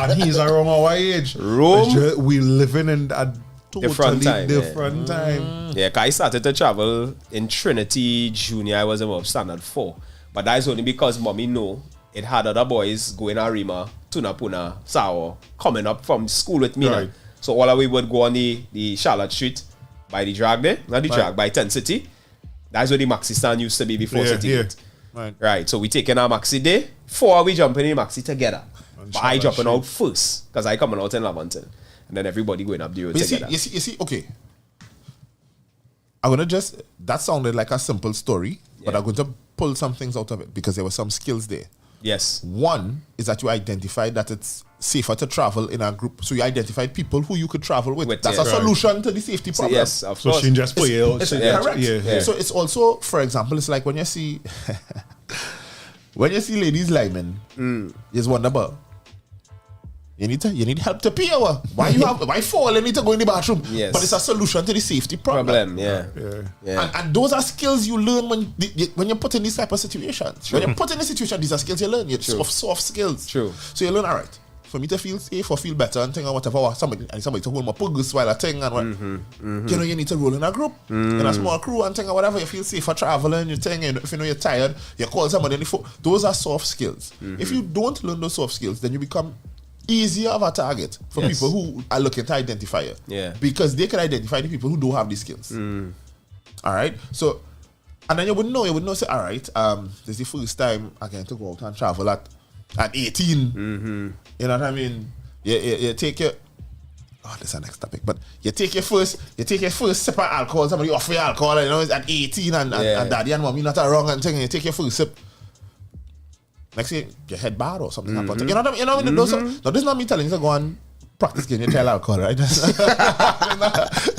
And he's around our age. Rome. It's just we living in a totally Different time, different time. Yeah, 'cause I started to travel in Trinity Junior. I was above standard 4. But that is only because mommy know it had other boys going Arima, Tunapuna, Sawa, coming up from school with me. now. Right. So all of we would go on the Charlotte Street by the drag there, not the drag, by 10 City. That's where the maxi stand used to be before Yeah, City yeah. Gate. Right. Right, so we taking our maxi day. 4 we jumping in the maxi together. But I Charlotte jumping Street. out first because I coming out in Lavanton. And then everybody going up the road But together. you see, okay. I'm gonna just that sounded like a simple story, but Yeah. I'm going to pull some things out of it because there were some skills there. Yes. One is that you identified that it's safer to travel in a group, so you identified people who you could travel with. With, That's yeah. a solution to the safety problem. Yes, of So course. she just put you out. It's Yeah. correct. Yeah. So it's also, for example, it's like when you see when you see ladies linemen, you just wonder about you need help to pee over. Why fall? You need to go in the bathroom. Yes. But it's a solution to the safety problem. Yeah. Yeah. Yeah. And those are skills you learn when you're put in these type of situations. When you're put in this situation, these are skills you learn. You're soft skills. True. So you learn, all right, for me to feel safe or feel better and thing or whatever, somebody to hold my pugs while I thing and what. You need to roll in a group, in a small crew and thing or whatever. You feel safer traveling, you thing, and if you know you're tired, you call somebody on the phone. Those are soft skills. If you don't learn those soft skills, then you become easier of a target for Yes. people who are looking to identify you. Yeah. Because they can identify the people who don't have these skills. All right. So, and then you would know, say, all right, this is the first time I get to go out and travel at 18. You know what I mean? You take your, this is the next topic, but you take your first sip of alcohol, somebody offer you alcohol, you know, it's at 18 and daddy and mommy not wrong and thing, and you take your first sip. Next thing, your head bad or something happened. You know what I mean? Now, this is not me telling you to go and practice getting your child alcohol, right?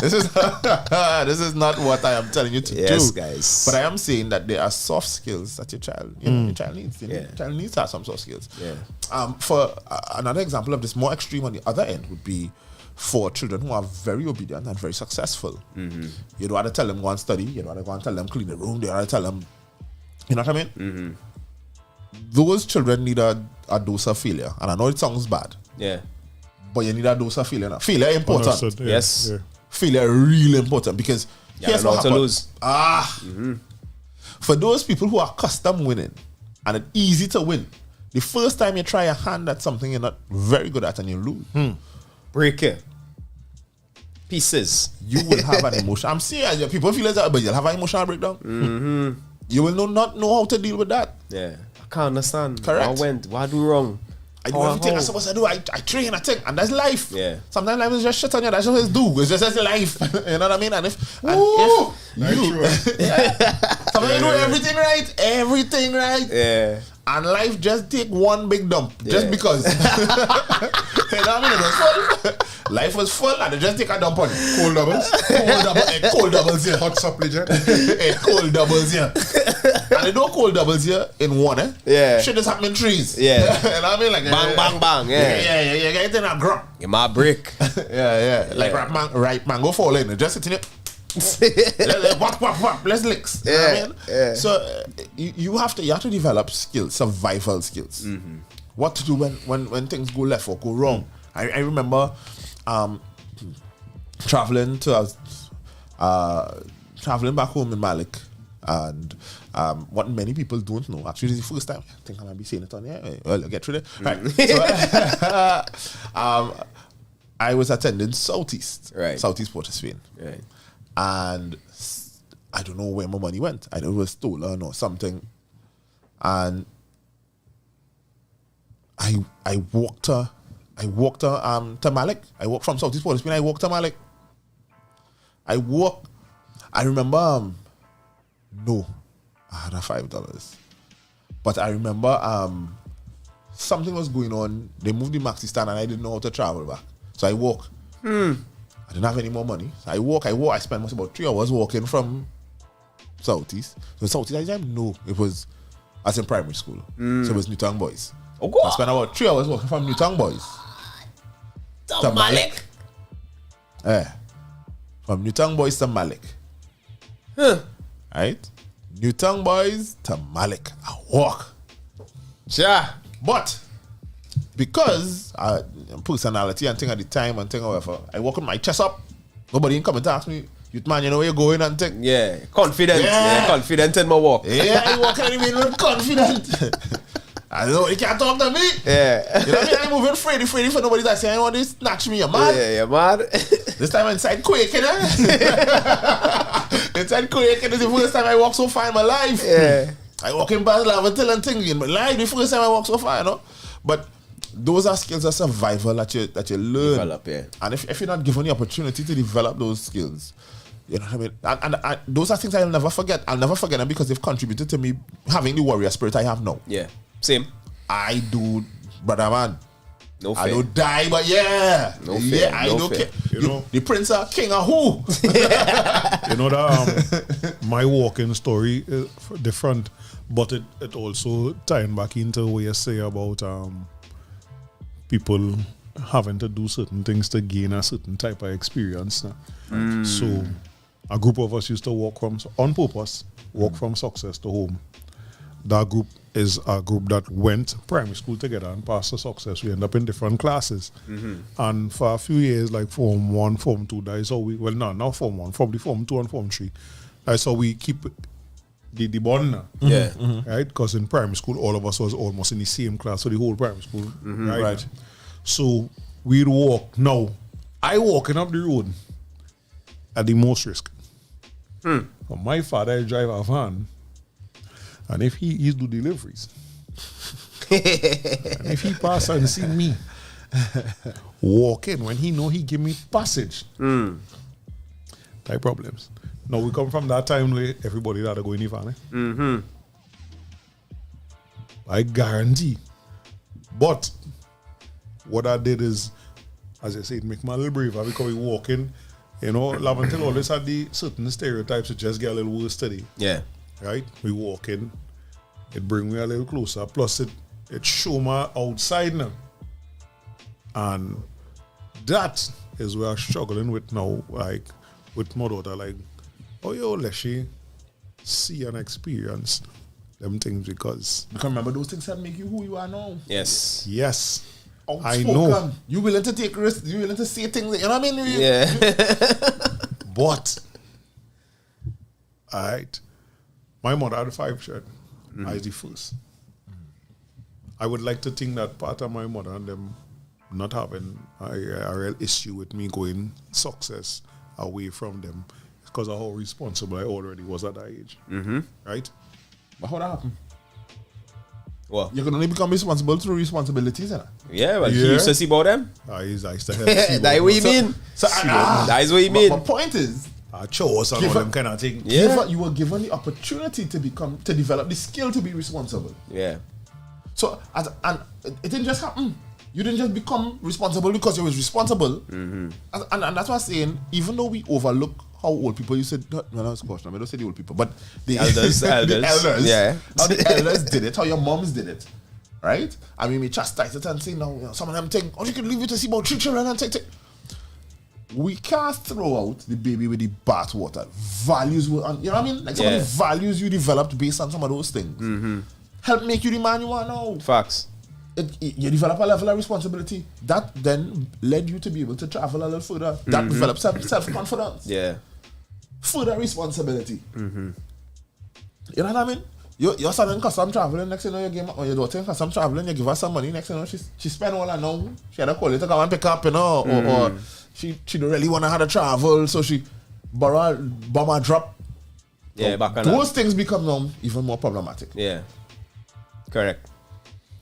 this is not what I am telling you to do. Yes, guys. But I am saying that there are soft skills that your child, your child needs. Your child needs to have some soft skills. Yeah. For another example of this more extreme on the other end would be for children who are very obedient and very successful. You don't want to tell them go and study. You don't want to go and tell them clean the room. You don't want to tell them, you know what I mean? Those children need a dose of failure. And I know it sounds bad, Yeah. but you need a dose of failure. Now. Failure is important. Understood, yeah, Yes. yeah. Failure really important because here's know what how to happens. lose. For those people who are accustomed winning and it's easy to win, the first time you try a hand at something you're not very good at and you lose, Break it. Pieces. you will have an emotion. I'm serious. People feel like that, but you'll have an emotional breakdown. You will not know how to deal with that. Yeah. I can't understand. Correct. What went? What I do wrong? I do everything I'm supposed to do. I train, I think, and that's life. Yeah. Sometimes life is just shit on you. That's what it's do. It's just life. You know what I mean? And if Ooh, you, sometimes do everything right. Everything right. Yeah. And life just take one big dump. Just because. You know what I mean? It was full. Life was full and they just take a dump on it. Cold doubles. Cold doubles here. Hot supplement. Cold doubles here. And they do cold doubles here in one, eh? Yeah. Shit is happening in trees. Yeah. You know what I mean? Like, Bang, bang, bang. Yeah. You get it in a grub. Give my brick. Yeah. Like ripe mango falling. Just sitting there. Let's licks. You know what I mean? Yeah. So you have to develop skills, survival skills. What to do when things go left or go wrong. I remember traveling back home in Malik, and what many people don't know. Actually, this is the first time I think I might be saying it on here. Well, I'll get through it. Right. So, I was attending Southeast Port of Spain. Right. And I don't know where my money went. I know it was stolen or something. And I walked to Malik. I walked from Southeast Port of Spain. I walked to Malik. I remember no, I had a $5. But I remember something was going on. They moved the maxi stand and I didn't know how to travel back. So I walk. I didn't have any more money. So I walk. I spent most about 3 hours walking from Southeast. So Southeast, I didn't know it was, as in primary school. So it was Newtown Boys. Oh, God. I spent about 3 hours walking from Newtown Boys to Malik. Yeah. From Newtown Boys to Malik. Right? Newtown Boys to Malik. I walk. Sure. But because personality and thing at the time and thing however, I walk with my chest up. Nobody in come and ask me, youth man, you know where you're going and thing. Yeah. Confident. Yeah. Confident in my walk. Yeah, I walk and I mean confident. I know you can't talk to me. Yeah. You know what I mean? I'm moving Freddy for nobody that say, I want to snatch me, you're mad. Yeah, you're mad. This time I'm inside quaking, Inside quaking is the first time I walk so far in my life. Yeah. I walk in past Lavatil and thing in my life, the first time I walk so far, you know. But those are skills of survival that you learn. Develop, yeah. And if you're not given the opportunity to develop those skills, you know what I mean? And those are things I'll never forget. I'll never forget them because they've contributed to me having the warrior spirit I have now. Yeah. Same. I do, brother man. No fear. I don't die, but yeah. No fear. Yeah, I no don't fear. care. You know, the prince of king of who? You know that my walking story is different, but it also tying back into what you say about people having to do certain things to gain a certain type of experience. So a group of us used to walk from success to home. That group is a group that went primary school together and passed to success. We end up in different classes. And for a few years, like Form 1, Form 2, that is how we, well, no, not Form 1, probably Form 2 and Form 3. That's how we keep the bond now. Yeah. Right? Because in primary school, all of us was almost in the same class, so the whole primary school. Right? So we'd walk. Now, I walking up the road at the most risk. But my father drive a van. And if he do deliveries, and if he pass and see me walking, when he know he give me passage, type problems. Now we come from that time where everybody that go in the van. I guarantee. But what I did is, as I said, make my little braver because we walking. You know, Lavantil always had the certain stereotypes that just get a little worse today. Yeah. Right? We walk in, it bring me a little closer. Plus it show me outside now. And that is where I'm struggling with now, like with my daughter, like, oh yo, let she see and experience them things because remember those things that make you who you are now. Yes. yes. Outspoken. I know. You willing to take risks, you willing to say things, you know what I mean? Yeah. But alright. My mother had 5 children. I was the first. I would like to think that part of my mother and them not having a real issue with me going success away from them because of how responsible I already was at that age. Right? But how that happen? Well, You can only become responsible through responsibilities, innit? yeah, well, you used to see about them. I used to help. That's what you mean. So That's what you mean. My point is, chores and all them kind of thing. You were given the opportunity to develop the skill to be responsible. Yeah. So, and it didn't just happen. You didn't just become responsible because you was responsible. And that's what I'm saying. Even though we overlook how old people, you said, when I was cautioning, I don't say the old people, but the elders. the elders. Yeah. How the elders did it, how your moms did it. Right? I mean, we chastise it and say, no, some of them think, you can leave it to see about 3 children and take. We can't throw out the baby with the bathwater. Values, you know what I mean? Like some of the values you developed based on some of those things. Help make you the man you are now. Facts. You develop a level of responsibility. That then led you to be able to travel a little further. That develops self-confidence. Yeah. Further responsibility. You know what I mean? Your son in custom traveling, next thing you know, you give, or your daughter in custom traveling, you give her some money, next thing you know, she spend all her now. She had a call you to come and pick up, you know, or she don't really want to have to travel, so she borrow a drop. Yeah, back on those things become now even more problematic. Yeah. Correct.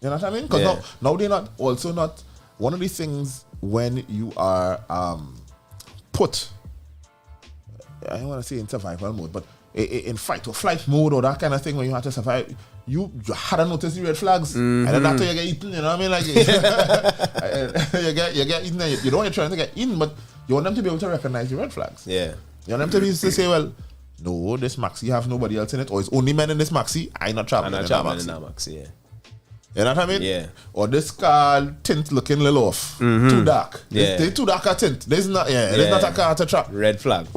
You know what I mean? Because now they're not one of the things when you are put, I don't want to say in survival mode, but in fight or flight mode or that kind of thing, when you have to survive, you hadn't noticed the red flags, and then after you get eaten, you know what I mean? Like you get eaten, and you don't want your children to get eaten, but you want them to be able to recognize the red flags. Yeah. You want them to be able to say, well, no, this maxi have nobody else in it, or it's only men in this maxi. I not traveling in that maxi. Yeah. You know what I mean? Yeah. Or this car tint looking a little off, too dark. Yeah. They too dark a tint. There's not a car to trap. Red flag.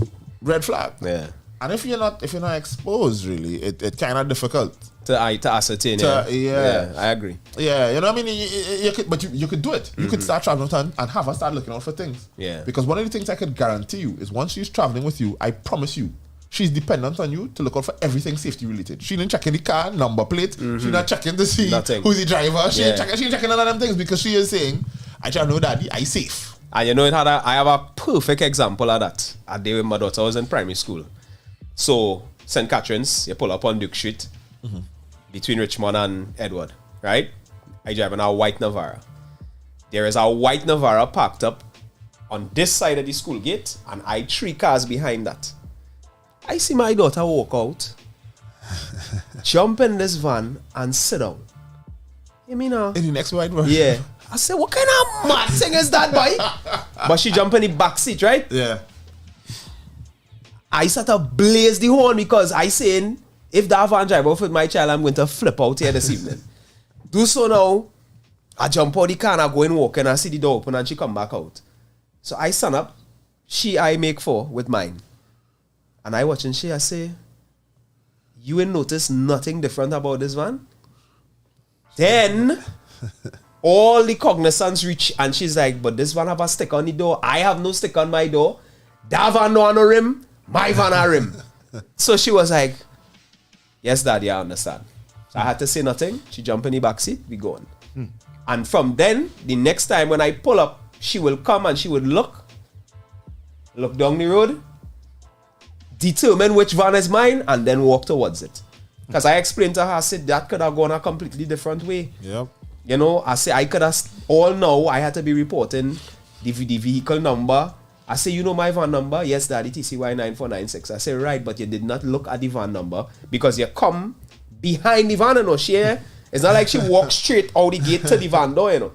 Yeah. And if you're not exposed, really, it kind of difficult to ascertain. Yeah, I agree. Yeah, you know what I mean. You could do it. You could start traveling and have her start looking out for things. Yeah. Because one of the things I could guarantee you is once she's traveling with you, I promise you, she's dependent on you to look out for everything safety related. She didn't check in the car number plate. She's not checking to see who's the driver. She ain't checking none of them things because she is saying, I try to know daddy, I safe. And you know, I have a perfect example of that. A day when my daughter was in primary school. So, St. Catherine's, you pull up on Duke Street between Richmond and Edward, right? I drive in a white Navara. There is a white Navara parked up on this side of the school gate, and I 3 cars behind that. I see my daughter walk out, jump in this van, and sit down. You mean now? In the next white one? Yeah. I said, what kind of mad thing is that, boy? But she jump in the back seat, right? Yeah. I start to blaze the horn because I saying, if that van drive off with my child, I'm going to flip out here this evening. Do so now. I jump out the car and I go and walk and I see the door open and she come back out. So I stand up. I make 4 with mine. And I watch and I say, you ain't notice nothing different about this van? Then all the cognizance reach and she's like, but this van have a stick on the door. I have no stick on my door. That van no on a rim. My van a rim. So she was like, yes, daddy, I understand. So I had to say nothing. She jumped in the back seat, we gone. And from then, the next time when I pull up, she will come and she would look down the road, determine which van is mine, and then walk towards it. Because I explained to her, I said, that could have gone a completely different way. Yep. You know, I say I could have, all now, I had to be reporting the vehicle number. I say, you know my van number? Yes, daddy, TCY9496. I say, right, but you did not look at the van number because you come behind the van, you know, it's not like she walked straight out the gate to the van door, you know.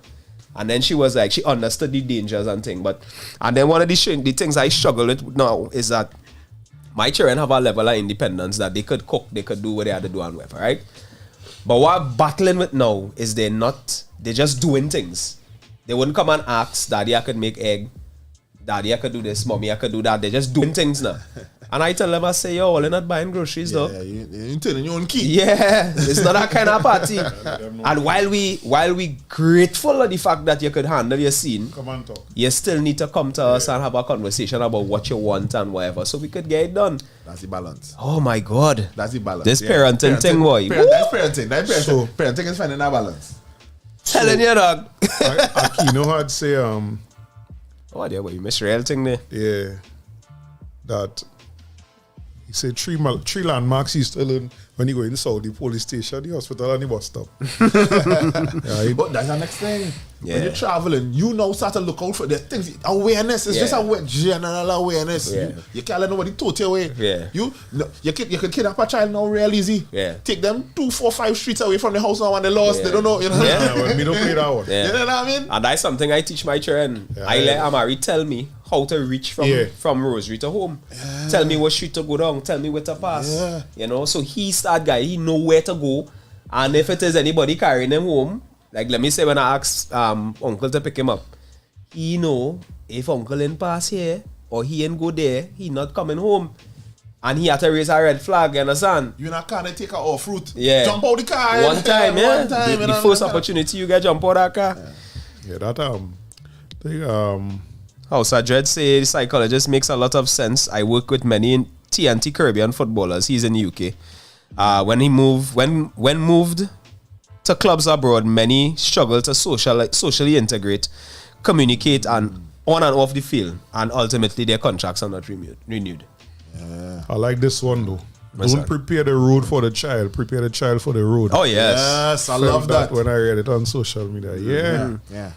And then she was like, she understood the dangers and things. And then one of the things I struggle with now is that my children have a level of independence that they could cook, they could do what they had to do and whatever, right? But what I'm battling with now is they're just doing things. They wouldn't come and ask, daddy, I could make egg. Daddy, I could do this. Mommy, I could do that. They're just doing things now. And I tell them, I say, yo, you're not buying groceries, though. Yeah, you're turning your own key. Yeah, it's not that kind of party. And while we grateful of the fact that you could handle your scene, Come on, talk. you still need to come to us and have a conversation about what you want and whatever, so we could get it done. That's the balance. Oh my God. That's the balance. This parenting thing, boy. That's parenting. That's parenting. So, parenting is finding that balance. Telling you, dog. Aquino had say, Oh, there, boy, you miss real thing there. yeah, that he say three landmarks he used to learn when you go in Saudi police station, the hospital, and the bus stop. Right? But that's the next thing. Yeah. When you're traveling, you now start to look out for the things. Awareness. It's just a general awareness. Yeah. You can't let nobody tote you away. Yeah. You can kidnap a child now real easy. Yeah. Take them 2, 4, 5 streets away from the house now when they lost. Yeah. They don't know. You know. Yeah. When me don't play that one. Yeah. You know what I mean? And that's something I teach my children. Yeah. I let Amari tell me how to reach from Rosary to home. Yeah. Tell me what street to go down. Tell me where to pass. Yeah. You know, so he's that guy. He know where to go. And if it is anybody carrying him home, like let me say when I ask uncle to pick him up, he know if uncle ain't pass here or he ain't go there, he not coming home. And he had to raise a red flag, you understand? You not can't take her off route. Yeah. Jump out the car. One time, yeah. One time, The first opportunity you get jump out that car. Yeah, that House Dread say the psychologist makes a lot of sense. I work with many TNT Caribbean footballers. He's in the UK. When moved to clubs abroad, many struggle to socially integrate, communicate, and on and off the field, and ultimately their contracts are not renewed. I like this one though. What's Don't that? prepare the road for the child. Prepare the child for the road. Oh yes, Yes, I Felt love that. when I read it on social media. Yeah. Yeah.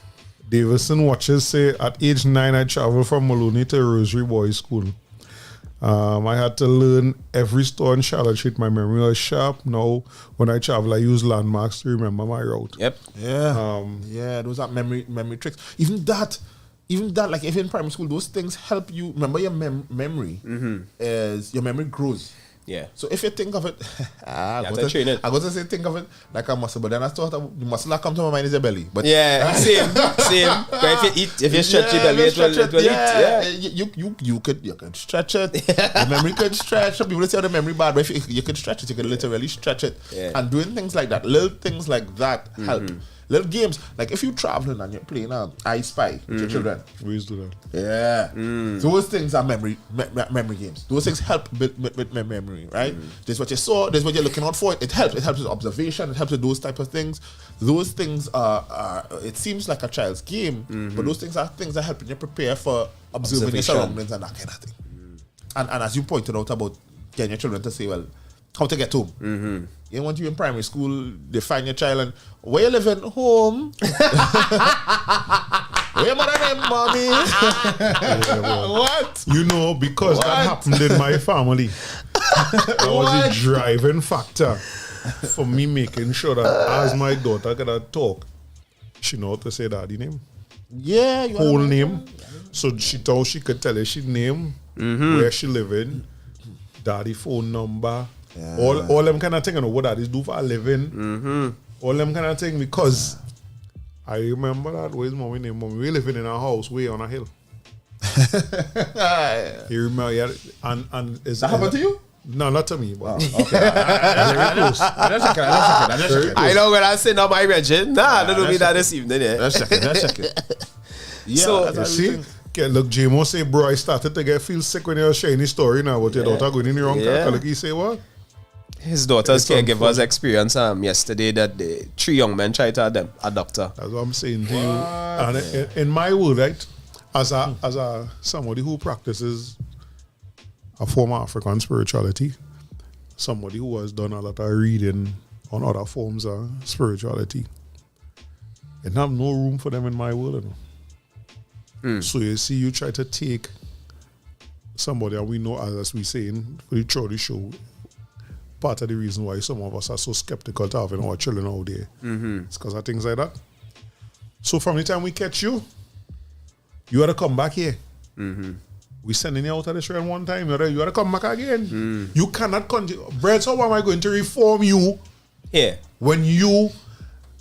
Davison watches say at age 9 I traveled from Maloney to Rosary Boys School. I had to learn every store in Charlotte Street. My memory was sharp. Now when I travel I use landmarks to remember my route. Yep. Yeah. Yeah, those are memory tricks. Even that, like if in primary school, those things help you remember your memory. As your memory grows. Yeah. So if you think of it, I have to train it. was to say think of it like a muscle, but then I thought the muscle that come to my mind is your belly. But Yeah, same. But if you stretch your belly, it will eat. Yeah. You could stretch it. The memory could stretch. Some people say the memory bad, but if you could stretch it, you could literally stretch it. Yeah. And doing things like that, little things like that help. Little games, like if you're traveling and you're playing I Spy with your children. We used to do that. Yeah. Those things are memory games. Those things help with memory, right? This is what you saw, this is what you're looking out for. It helps. It helps with observation, it helps with those type of things. Those things are it seems like a child's game, but those things are things that helping you prepare for observing your Observation. surroundings and that kind of thing. And as you pointed out about getting your children to say, well, how to get home. You want you in primary school, they find your child and where you living? Home. Where mother and mommy? What? You know, because What? that happened in my family. That was a driving factor for me making sure that as my daughter gonna talk, she know how to say daddy name, Yeah, you whole wanna- name. So she thought she could tell her she name, where she living, daddy phone number, all them kind of thing, and what daddies do for a living, all them kind of thing, because I remember that where's mommy name? Mommy, we living in a house way on a hill. You remember, yeah, and is That happened to you? No, not to me, but Okay. very close. Let's check it. I know when I say not my region. Nah, don't do me that this evening. Yeah. Let's check it. Yeah, So, that's You how see, we think. okay, look, JMO say, bro, I started to feel sick when you were sharing his story now about your daughter going in the wrong car. Look, he say what? His daughter's It's unfair. caregivers experience yesterday that the 3 young men tried to adopt her. That's what I'm saying to you. And in my world, right, as a somebody who practices a form of African spirituality, somebody who has done a lot of reading on other forms of spirituality, and have no room for them in my world. You know? So you see, you try to take somebody, and we know, as we saying, through the show, part of the reason why some of us are so skeptical to having our children out there. It's because of things like that. So from the time we catch you, you gotta come back here. We sending you out of the train one time, you gotta come back again. You cannot continue. Brett, how am I going to reform you Here. when you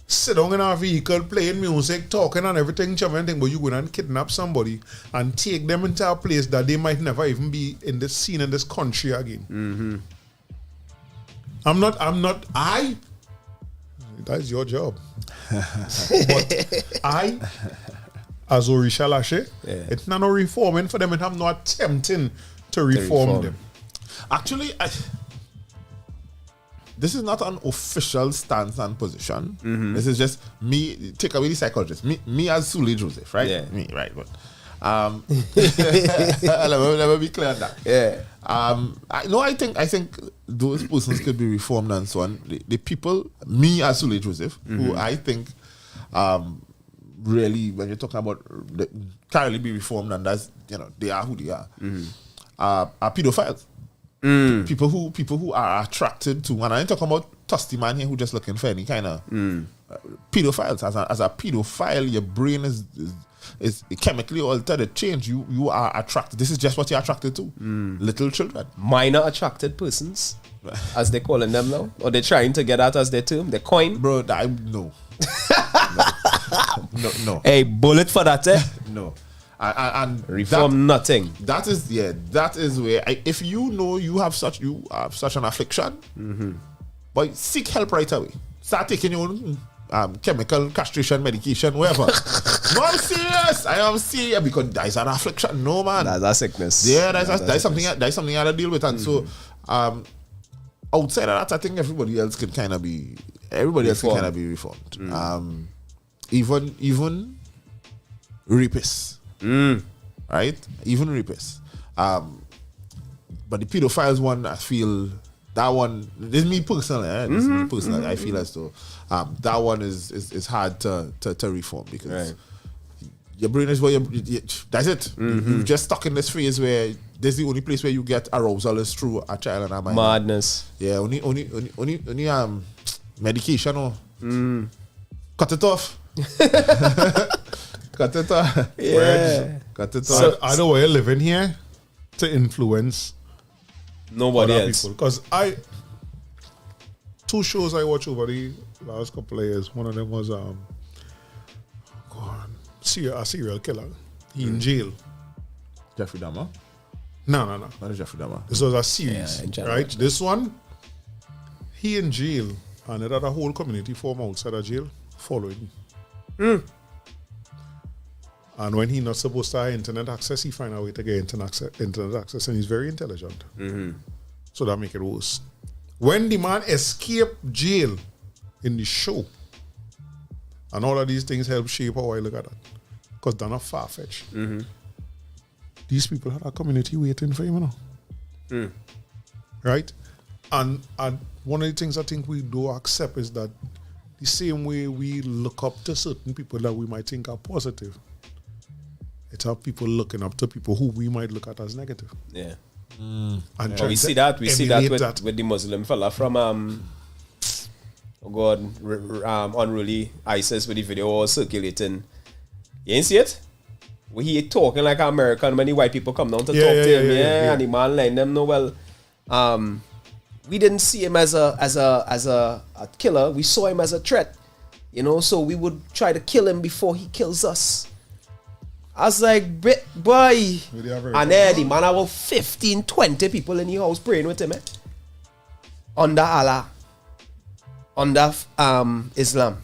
sit down in our vehicle playing music, talking and everything, but you go and kidnap somebody and take them into a place that they might never even be in this scene in this country again. That's your job. But I, as Orisha Lashe, it's not no reforming for them, and I'm not attempting to reform them. Actually, this is not an official stance and position. This is just me, take away the psychologist. Me as Sule Joseph, right? Yeah. Me, right. But Let me be clear on that. Yeah. I think those persons could be reformed and so on. The people, me as Sule Joseph, who I think really, when you're talking about can't really be reformed, and that's, they are who they are. Are pedophiles. People who are attracted to, and I ain't talking about Tusty man here who just looking for any kind of pedophiles. As a pedophile, your brain is chemically altered. It changed. You are attracted. This is just what you're attracted to. Little children. Minor attracted persons, as they calling them now, or they're trying to get out as their term, the coin. Bro, no. No. Hey, bullet for that, eh? No. And reform nothing. That is where if you know you have such an affliction, but seek help right away. Start taking your own chemical castration medication, whatever. No, I'm serious. I am serious, because that's an affliction. No, man, That's a sickness. Yeah, that's something you have to deal with. And so outside of that, I think everybody else can kind of be reformed. Even rapists. Right? Even rapists. But the pedophiles one, I feel that one, this is me personally, I feel as though that one is hard to reform, because your brain is where that's it. You're just stuck in this phase where this is the only place where you get arousal is through a child and a mind. Madness. Yeah, only medication or cut it off. Cut it off. Yeah. Cut it off. So, I know where you're living here to influence Nobody other else. people. Because two shows I watched over the last couple of years. One of them was a serial killer. He in jail. Jeffrey Dahmer? No. Not Jeffrey Dahmer. This was a series, in general. right? This one, he in jail, and it had a whole community form outside of jail following. And when he not supposed to have internet access, he find a way to get internet access, and he's very intelligent. So that make it worse. When the man escaped jail in the show, and all of these things help shape how I look at that, because they're not far-fetched. These people had a community waiting for him, right? And one of the things I think we do accept is that the same way we look up to certain people that we might think are positive, it's how people looking up to people who we might look at as negative. Yeah. And We see that with the Muslim fella from unruly ISIS, with the video was circulating. You ain't see it? Where he talking like an American when the white people come down to talk to him, and the man letting them know, well, we didn't see him as a killer. We saw him as a threat, so we would try to kill him before he kills us. I was like, boy. And then the man about 15, 20 people in the house praying with him, under Allah, under Islam.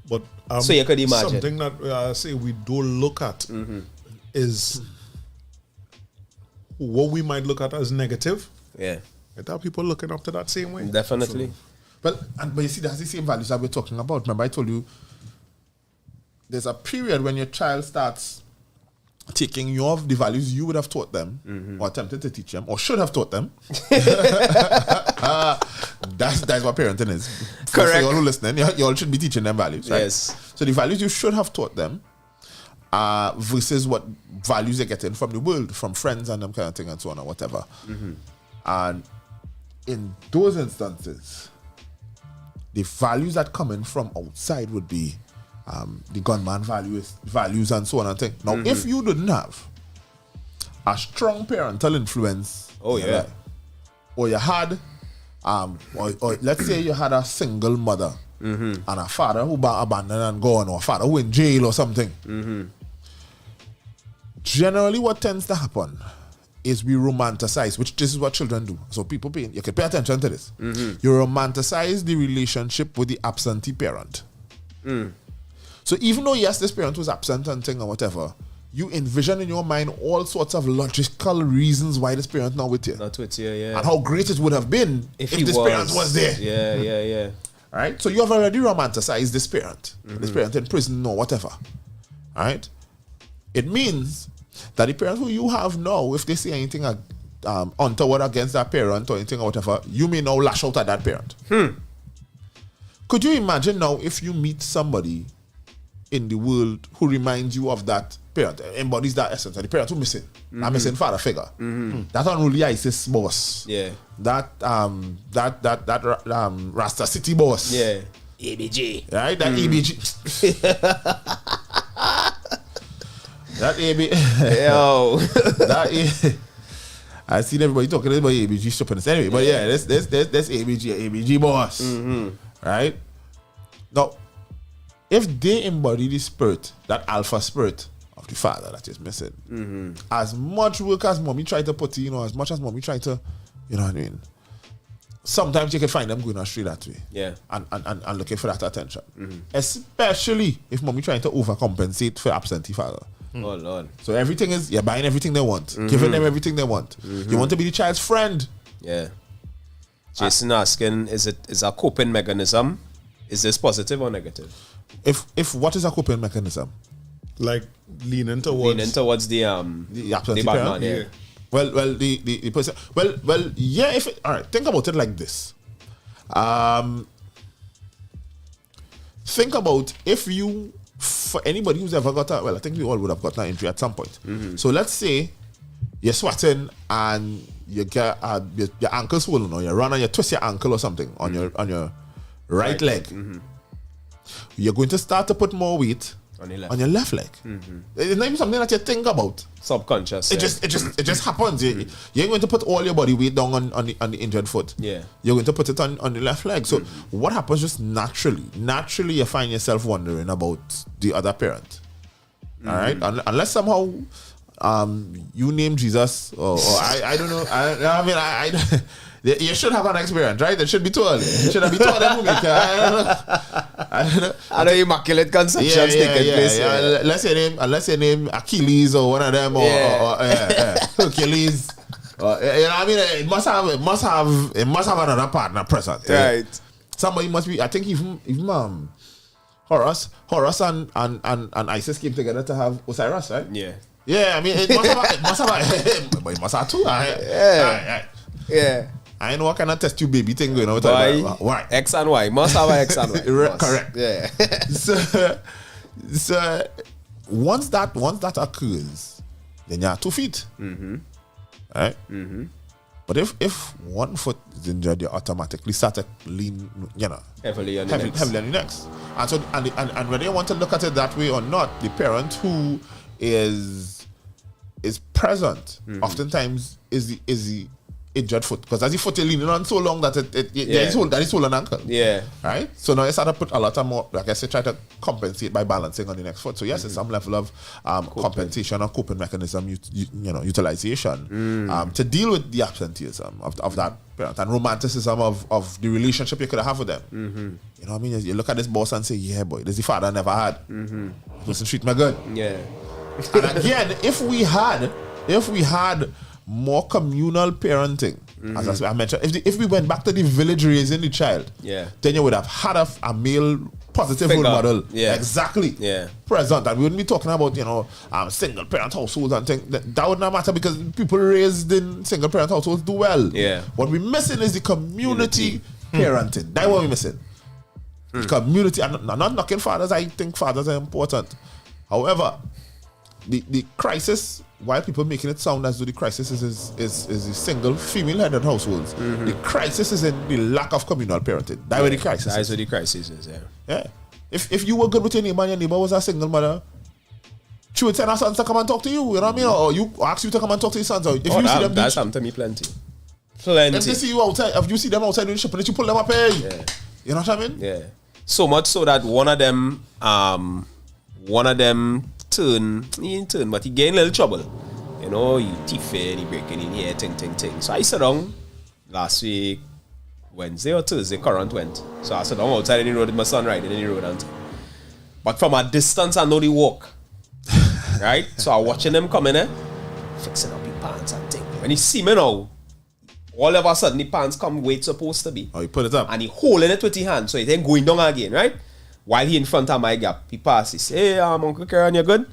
But so you could imagine. Something that I say we don't look at is what we might look at as negative. Yeah. There are people looking up to that same way. Definitely. But you see, that's the same values that we're talking about. Remember, I told you there's a period when your child starts taking you off the values you would have taught them, or attempted to teach them, or should have taught them. That's what parenting is. Correct. For you all who listening, you all should be teaching them values, right? Yes. So the values you should have taught them versus what values they're getting from the world, from friends and them kind of thing and so on or whatever. And in those instances, the values that come in from outside would be the gunman values and so on and thing. Now, if you didn't have a strong parental influence, or you had, or let's say you had a single mother and a father who abandoned and gone, or a father who in jail or something. Generally, what tends to happen is we romanticize, which this is what children do. So you can pay attention to this. You romanticize the relationship with the absentee parent. So even though, yes, this parent was absent and thing or whatever, you envision in your mind all sorts of logical reasons why this parent not with you. Not with you, yeah. And how great it would have been if this parent was there. Yeah. All right? So you have already romanticized this parent in prison or whatever. All right? It means that the parents who you have now, if they say anything untoward against that parent or anything or whatever, you may now lash out at that parent. Could you imagine now if you meet somebody in the world who reminds you of that parent, embodies that essence, the parent who missing, that missing father figure, that unruly ISIS boss, that Rasta City boss, ABG, right? That ABG, that AB, yo, that I seen everybody talking about ABG stupidness anyway, but yeah, that's ABG boss, right? Now, if they embody the spirit, that alpha spirit of the father that is missing, as much work as mommy try to put in, as much as mommy try to, you know what I mean? Sometimes you can find them going astray that way. Yeah. And looking for that attention. Especially if mommy trying to overcompensate for absentee father. Oh Lord. So everything is, you're buying everything they want, giving them everything they want. You want to be the child's friend. Yeah. Jason asking, is a coping mechanism? Is this positive or negative? If what is a coping mechanism? Like leaning towards the absentee the bad parent. man, yeah. Well, the person. Well, yeah. All right, think about it like this. Think about if you, for anybody who's ever got I think we all would have got an injury at some point. So let's say you're sweating and you get your ankle swollen, or you run and you twist your ankle or something on your right leg. You're going to start to put more weight on your left leg. It's not even something that you think about. Subconscious. It just happens. You ain't going to put all your body weight down on the injured foot. Yeah. You're going to put it on the left leg. So what happens just naturally you find yourself wondering about the other parent. All right? Unless somehow you name Jesus or I don't know. I you should have an experience, right? It should be told. It should have been told that movie. I don't know. I know immaculate conceptions taking place. Yeah. Unless your name Achilles or one of them or Hercules. You know what I mean? It must have another partner present. Right. Somebody must be. I think even Horus and Isis came together to have Osiris, right? Yeah. Yeah, I mean, it must have two. Yeah. I know what kind of test tube baby thing going on. Why? X and Y. Must have an X and Y. Correct. Yeah. So once that occurs, then you have 2 feet. Right? But if one foot is injured, you automatically start to lean, heavily on the next. And so and whether you want to look at it that way or not, the parent who is present oftentimes is the injured foot, because as the foot is leaning on so long that that is swollen ankle. Yeah. Right? So now you start to put a lot of more, like I said, try to compensate by balancing on the next foot. So yes, it's some level of compensation or coping mechanism utilization to deal with the absenteeism of that parent and romanticism of the relationship you could have with them. You know what I mean? You look at this boss and say, yeah boy, this is the father I never had. Doesn't treat me good. Yeah. And again, if we had more communal parenting, as I mentioned, if we went back to the village raising the child, then you would have had a male positive role model, exactly, present, and we wouldn't be talking about single parent households and things. That would not matter, because people raised in single parent households do well. What we're missing is the community parenting. That's what we're missing. The community. I'm not knocking fathers. I think fathers are important. However, the crisis, while people making it sound as though the crisis is the single female-headed households, the crisis is in the lack of communal parenting. That's where the crisis is. That's where the crisis is, yeah. If you were good with your neighbor and your neighbor was a single mother, she would send her sons to come and talk to you, you know what I mean? Or you ask you to come and talk to your sons. Or if you see them, that's happened to me plenty. If they see you outside, if you see them outside doing the shopping, you pull them up here. Yeah. You know what I mean? Yeah. So much so that one of them turn, but he get in a little trouble. He thief and he breaking in here, ting. So I sat down last week, Wednesday or Thursday, current went. So I sat down outside in the road with my son riding in the road. But from a distance, I know they walk. Right? So I watching them coming in, fixing up the pants and thing. When he see me now, all of a sudden the pants come where it's supposed to be. Oh, he put it up. And he holding it with his hand, so he then going down again, right? While he in front of my gap, he passes. Hey, Uncle Karen, you good?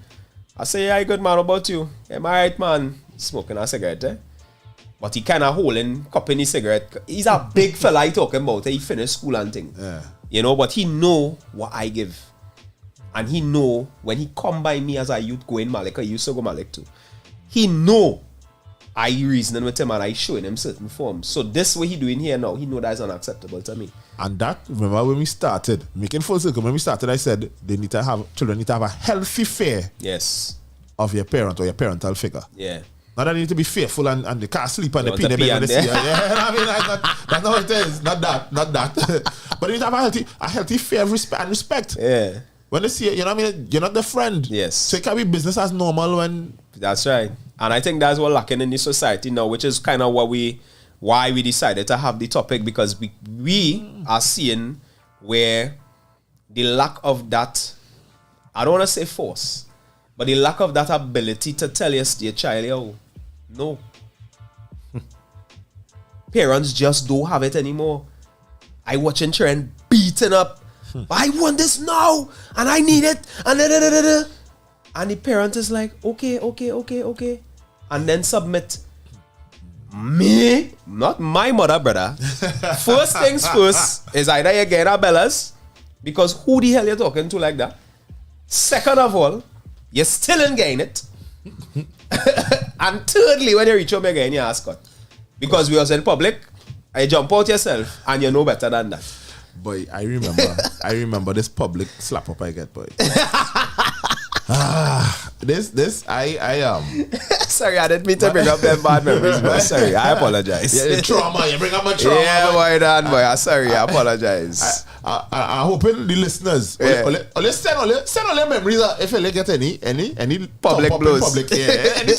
I say, yeah, good man, how about you? Am I right, man? Smoking a cigarette, eh? But he kind of holding, cupping his cigarette. He's a big fella I talking about. He finished school and thing. Yeah. You know, but he know what I give. And he know when he come by me as a youth going Malik, I used to go Malik too. He know I reasoning with him and I showing him certain forms. So this way he doing here now, he know that is unacceptable to me. And that, remember when we started, making full circle, when we started, I said children need to have a healthy fear Yes. of your parent or your parental figure. Yeah. Not that they need to be fearful and they can't sleep and they want pee to in the pee bed when and they see there. you. Yeah, I mean, that's not what it is. Not that. But you need to have a healthy fear of respect. Yeah. When they see you, you know what I mean? You're not the friend. Yes. So it can be business as normal when... That's right. And I think that's what lacking in the society now, which is kind of why we decided to have the topic, because we are seeing where the lack of that, I don't want to say force, but the lack of that ability to tell your child, yo, no. Parents just don't have it anymore. I watching children beaten up. I want this now, and I need it, and da-da-da-da-da. And the parent is like, okay. And then submit. Me? Not my mother, brother. First things first is either you get a bellas, because who the hell you talking to like that? Second of all, you still ain't getting it. And thirdly, when you reach home again, you ask cut. Because we was in public, you jump out yourself, and you know better than that. Boy, I remember this public slap up I get, boy. Sorry, I didn't mean to bring up them bad memories, but sorry, I apologize. Yeah, trauma, you bring up my trauma. Yeah, boy, Dan, boy, I'm sorry, I apologize. I'm hoping the listeners, send all their memories. If you get any Public thumb up blows. in public, yeah, any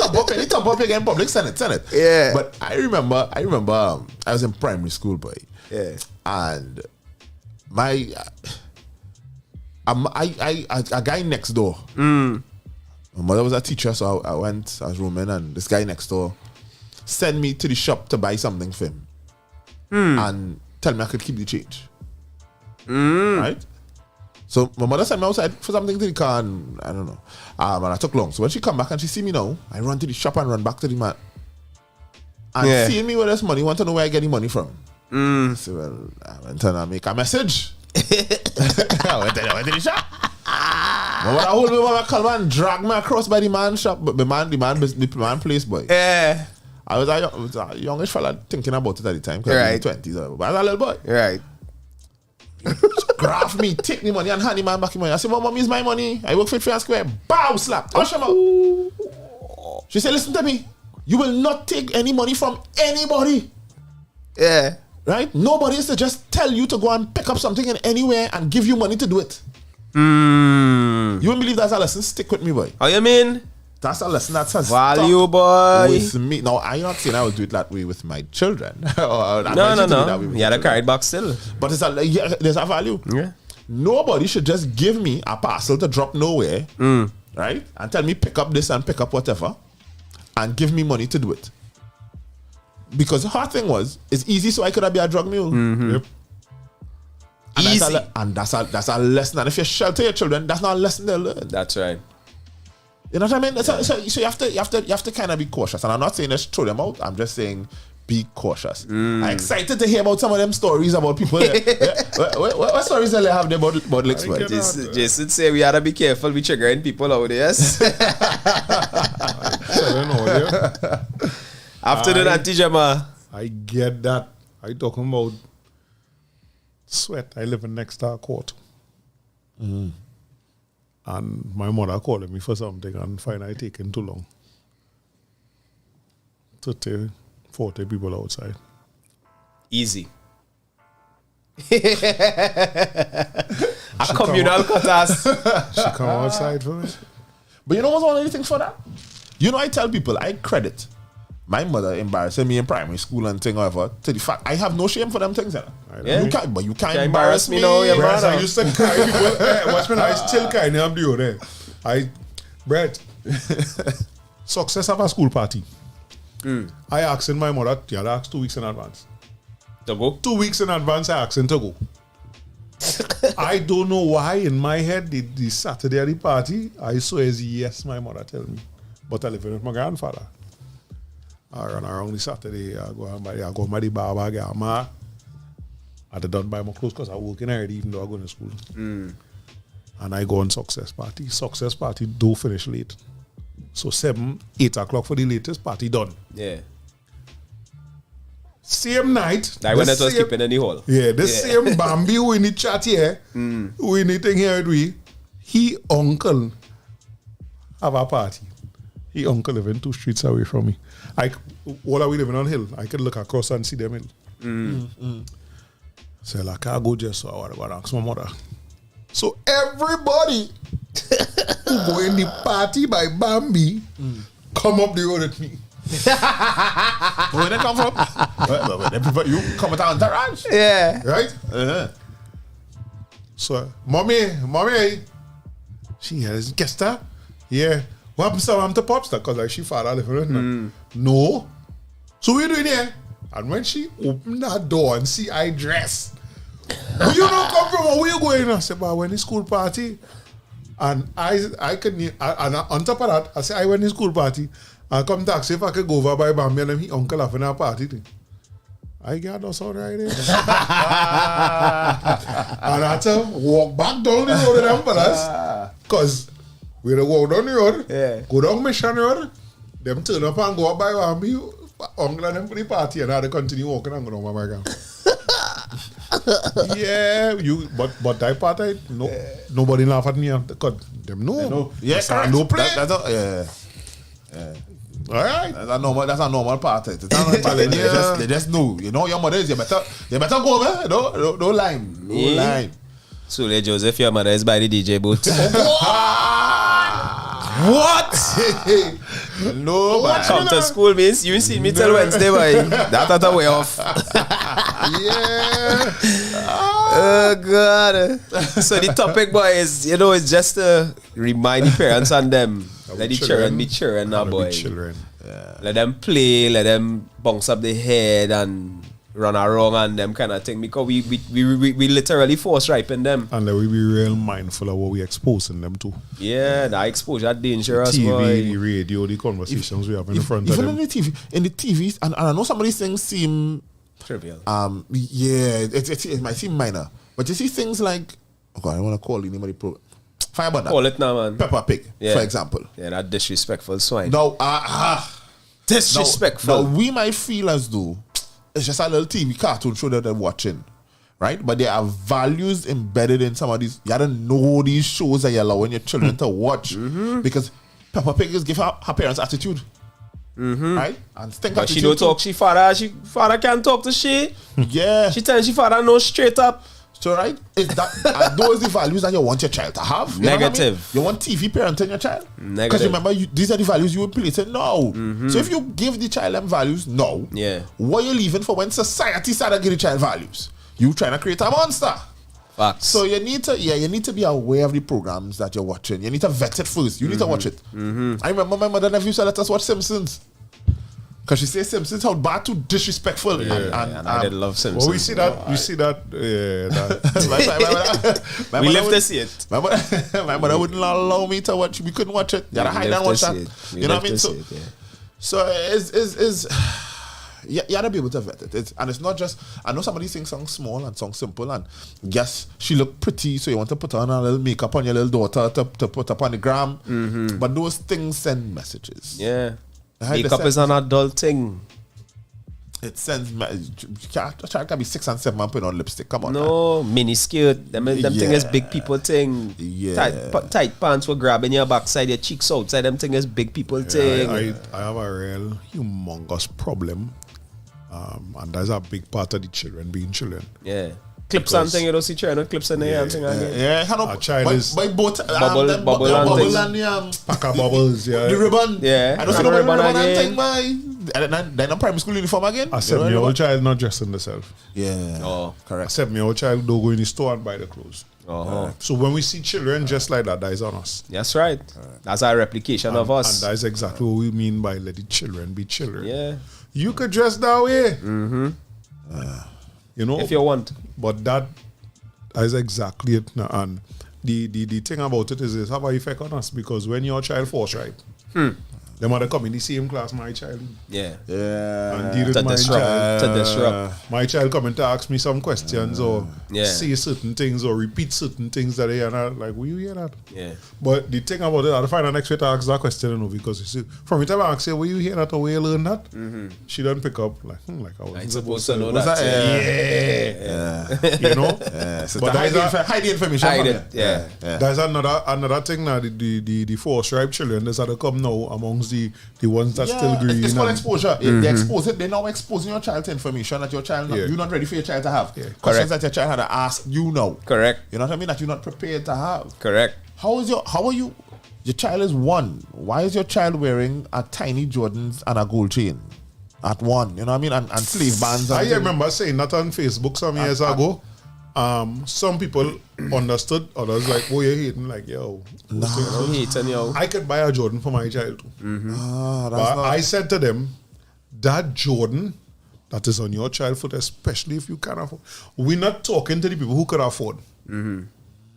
thumb up again in public, send it. Yeah. But I remember, I was in primary school, boy. Yeah. And a guy next door. My mother was a teacher, so I was rooming, and this guy next door sent me to the shop to buy something for him and tell me I could keep the change. Right? So my mother sent me outside for something to the car, and I don't know. And I took long. So when she come back and she see me now, I run to the shop and run back to the man. And seeing me with this money, want to know where I get the money from. I said, well, I went and I make a message. I went to the shop. But when I hold me by my collar and drag me across by the man shop, but the man place, boy. Yeah. I was a youngish fella thinking about it at the time, because Right. I was in the 20s, but I was a little boy. Right. Grab me, take the money, and hand the man back the money. I said, Mom, is my money. I work for Fair Square. Bow, slap. Touch him out. She said, listen to me. You will not take any money from anybody. Yeah. Right? Nobody is to just tell you to go and pick up something in anywhere and give you money to do it. You won't believe that's a lesson. Stick with me, boy. How you mean? That's a lesson that has Value, stuck boy. with me. Now, I'm not saying I would do it that way with my children. No. You had to carry it back still. But there's a value. Yeah. Nobody should just give me a parcel to drop nowhere, right? And tell me pick up this and pick up whatever, and give me money to do it. Because the hard thing was, it's easy, so I could be a drug mule. Yep. And Easy. that's a lesson. And if you shelter your children, that's not a lesson they'll learn. That's right. You know what I mean? So you have to kind of be cautious. And I'm not saying just throw them out. I'm just saying be cautious. I'm excited to hear about some of them stories about people. What stories do they have there about licks? I get Jason say we gotta be careful with triggering people out there. Yes. Afternoon, Auntie Jama. I get that. I talking about sweat. I live in next to a court. And my mother calling me for something and find I taking too long. 30, 40 people outside. Easy. A communal cutters. She come outside for me. But you know what's one of the things for that? You know, I tell people, I credit my mother embarrassing me in primary school and thing, however, to the fact I have no shame for them things. Yeah. You can't Can't embarrass me. now, your Brad, brother. I used to carry people. Watch me, I still carry them do there. Brad, success of a school party. I asked my mother, you had asked 2 weeks in advance. To go? 2 weeks in advance, I asked him to go. I don't know why in my head the Saturday at the party, I saw as yes, my mother tell me. But I live with my grandfather. I run around the Saturday, I go by the barber, I get ma. I done buy my clothes because I work in already even though I go to school. And I go on success party. Success party do finish late. So 7, 8 o'clock for the latest party done. Yeah. Same night. Like when it was keeping in the hall. Yeah, the same Bambi who in the chat here, who in the thing here with we, he uncle have a party. He uncle living 2 streets away from me. While are we living on hill? I could look across and see them hill. So like I go just so I want to ask my mother. So everybody who go in the party by Bambi come up the road with me. Where they come from? Everybody, you come with our entourage. Yeah. Right? So, mommy, she has guessed her. Yeah. What happens to the popstar? Because like she father living with her. No. So what you doing here? And when she opened that door and see I dress, where you don't come from? Where you going? I said, but I went to school party. And I could, and on top of that, I said, I went to school party. I come to ask if I could go over by Bambi and his uncle having a party thing. I got us all right there. And I had to walk back down the road with them fellas. Because we don't walk down the road, go down Mission Road, them turn up and go up by Bambi, uncle and them for the party, and I had to continue walking and go down my gang. Yeah, but that part, nobody laugh at me because them know. Yeah, that's no play. All right. That's a normal part. It's not they just know. You know your mother is, you better go, man. No line. No line. Sule Joseph, your mother is by the DJ booth. What? No, but Come to school means you see me till Wednesday, boy. That's not a way off. yeah. Oh God. So the topic, boy, is it's just to remind the parents and them. Let the children be children now, boy. Let them play, let them bounce up the head and run around and them kind of thing, because we literally force ripen them. And then we be real mindful of what we exposing them to. Yeah, that exposure dangerous, TV, boy. the radio, the conversations we have in front of them. Even in the TV, and I know some of these things seem trivial. Yeah, it might seem minor, but you see things like, okay, I don't want to call the name of the program. Fireburner. Call it now, man. Peppa Pig, for example. Yeah, that disrespectful swine. Now, disrespectful. Now, we might feel as though it's just a little TV cartoon show that they're watching, right? But there are values embedded in some of these. You gotta know these shows that you're allowing your children to watch, because Peppa Pig is give her parents attitude, right? And stink but attitude she don't too. talk. She father can't talk to she. Yeah. She tells she father no straight up. So right, is that are those the values that you want your child to have? You Negative. know what I mean? You want TV parenting your child? Because Negative. remember, these are the values you would place in now. So if you give the child them values now, what you leaving for when society started to give the child values? You trying to create a monster. Facts. So you need to be aware of the programs that you're watching. You need to vet it first. You need to watch it. I remember my mother never used to let us watch Simpsons. Because she says Simpsons how bad to disrespectful. And I did love Simpsons. Well, we see that. You see that. We live to see it. My mother wouldn't allow me to watch. We couldn't watch it. You gotta hide and watch that. You know what I mean? So it's you gotta be able to vet it. And it's not just, I know some of these things sound small and sound simple, and yes, she look pretty, so you want to put on a little makeup on your little daughter to put up on the gram. But those things send messages. Yeah. Makeup is an adult thing. It sends. A child can be 6 and 7 and put on lipstick. Come on. No, mini skirt. Them thing is big people thing. Yeah. Tight pants for grabbing your backside, your cheeks outside. Them thing is big people thing. I have a real humongous problem, and that's a big part of the children being children. Yeah. Clips and thing, you don't see children clips in there and thing again. Yeah, a child is by both bubble and pack of bubbles, yeah. the ribbon. Yeah. I don't see the ribbon again. Then I'm primary school uniform again. A 7-year-old child not dressing themselves. Yeah. Oh, A correct. 7-year-old child don't go in the store and buy the clothes. So when we see children just like that is on us. that's right. That's our replication of us. And that's exactly what we mean by let the children be children. Yeah. You could dress that way. You know, If you want. but that That's exactly it. And the thing about it is have an effect on us because when your child force right, the mother come in the same class my child. Yeah. And deal with To my child. disrupt. My child come in to ask me some questions or Yeah. say certain things or repeat certain things that they are not like, will you hear that? Yeah. But the thing about it, I'll find the next way to ask that question, you know, because you see, from the time I ask her, will you hear that or will you learn that? She doesn't pick up like I wasn't supposed to know Was that. that? You know? So But hide the information. Hide from it. you. Yeah. There's another thing now, the force tribe children that's to come now amongst the ones that still green. It's called and- exposure. They expose it. They're now exposing your child to information that your child Yeah. you're not ready for your child to have. Yeah. Questions Correct. that your child had to ask you now. Correct. You know what I mean? That you're not prepared to have. Correct. How are you? Your child is 1. Why is your child wearing a tiny Jordans and a gold chain? At 1, you know what I mean? And slave bands. And I things. remember saying that on Facebook some years ago. Some people understood, others like, oh, you're hating, like, yo. No hating, yo. I could buy a Jordan for my child too. That's But not, I said to them, that Jordan that is on your child foot, especially if you can afford. We're not talking to the people who could afford.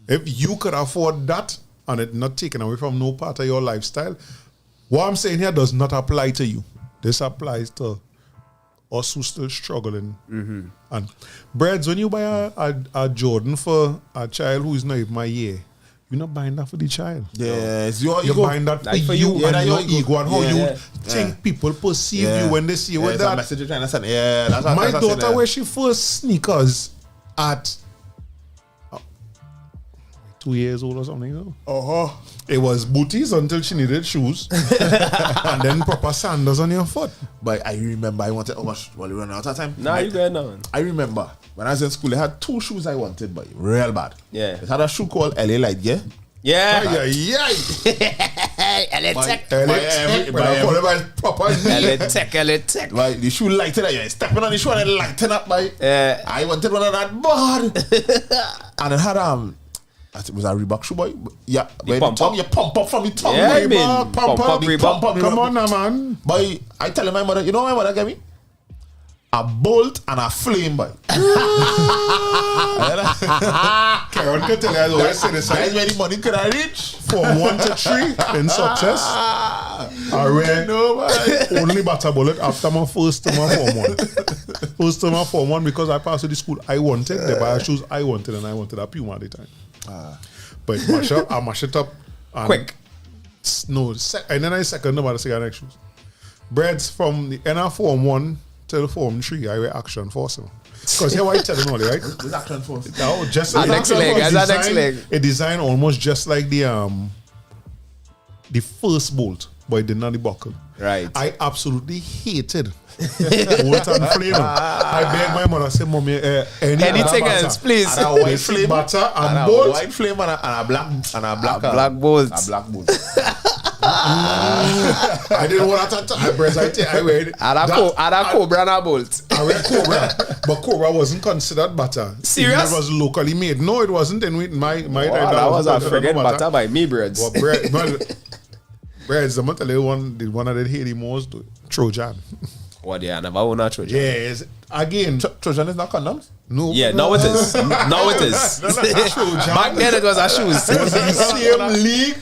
If you could afford that and it not taken away from no part of your lifestyle, what I'm saying here does not apply to you. This applies to us who still struggling. And breads, when you buy a Jordan for a child who is not even my year, you're not buying that for the child. yes, your You're ego. buying that Like for for you you. and Yeah, your your ego and how Yeah. you think people perceive you when they see you with It's a that. message you're trying to send. Yeah, that's what My that's what I'm saying, daughter, where she first sneakers at 2 years old or something. You know? It was booties until she needed shoes, and then proper sandals on your foot. But I remember I wanted. Oh gosh, well, you run out of time. Nah, you going on. I remember when I was in school, I had 2 shoes I wanted, but real bad. Yeah. It had a shoe called LA Light, yeah. Yeah. Yeah. Tech. Proper. Tech. Like the shoe lighted up, yeah. Stepping on the shoe and it lighten up, by. I wanted one of that bad. And it had I think it was a Reebok shoe, boy. Yeah, where the pump tongue, up. you pump up from the tongue. Yeah, Reebok, man. Pump up, the Reebok. pump up, Come Reebok. on now, man. Boy, I tell my mother, you know what my mother gave me? A bolt and a flame, boy. Karen could tell you, I always say this. That's where the money could I reach. From 1 to 3 in success. I read only butter bullet after my first term of Form 1. First term of Form 1 because I passed to the school I wanted, the buy shoes I wanted, and I wanted a Puma at the time. But I mash it up. And Quick. No, and then I second them at the second next shoes. Breads from the end of Form 1 till Form 3, I wear Action Force. Because here I tell them all, right? With action force. No, just Our next leg, was that's our next leg. A design almost just like the first bolt, but it did not the buckle. Right. I absolutely hated bolt and flame. I begged my mother, I said, Mommy, Anything else, please. And a white Basic flame butter and a bolt. white flame and a black Black bolt. A black bolt. I didn't want that. I wear it. And a Cobra and a bolt. I wear Cobra, but Cobra wasn't considered butter. Serious? Even It was locally made. No, it wasn't. In my time, That was a wasn't considered friggin' butter by me, breads. Well, breads, I'm going to tell you the one that they hate the most, Trojan. What, yeah, I never own a Trojan. Yes. Again, Trojan is not condoms? no. Yeah, now it is. Now it is. Trojan. Back then it was a shoes. was in the same league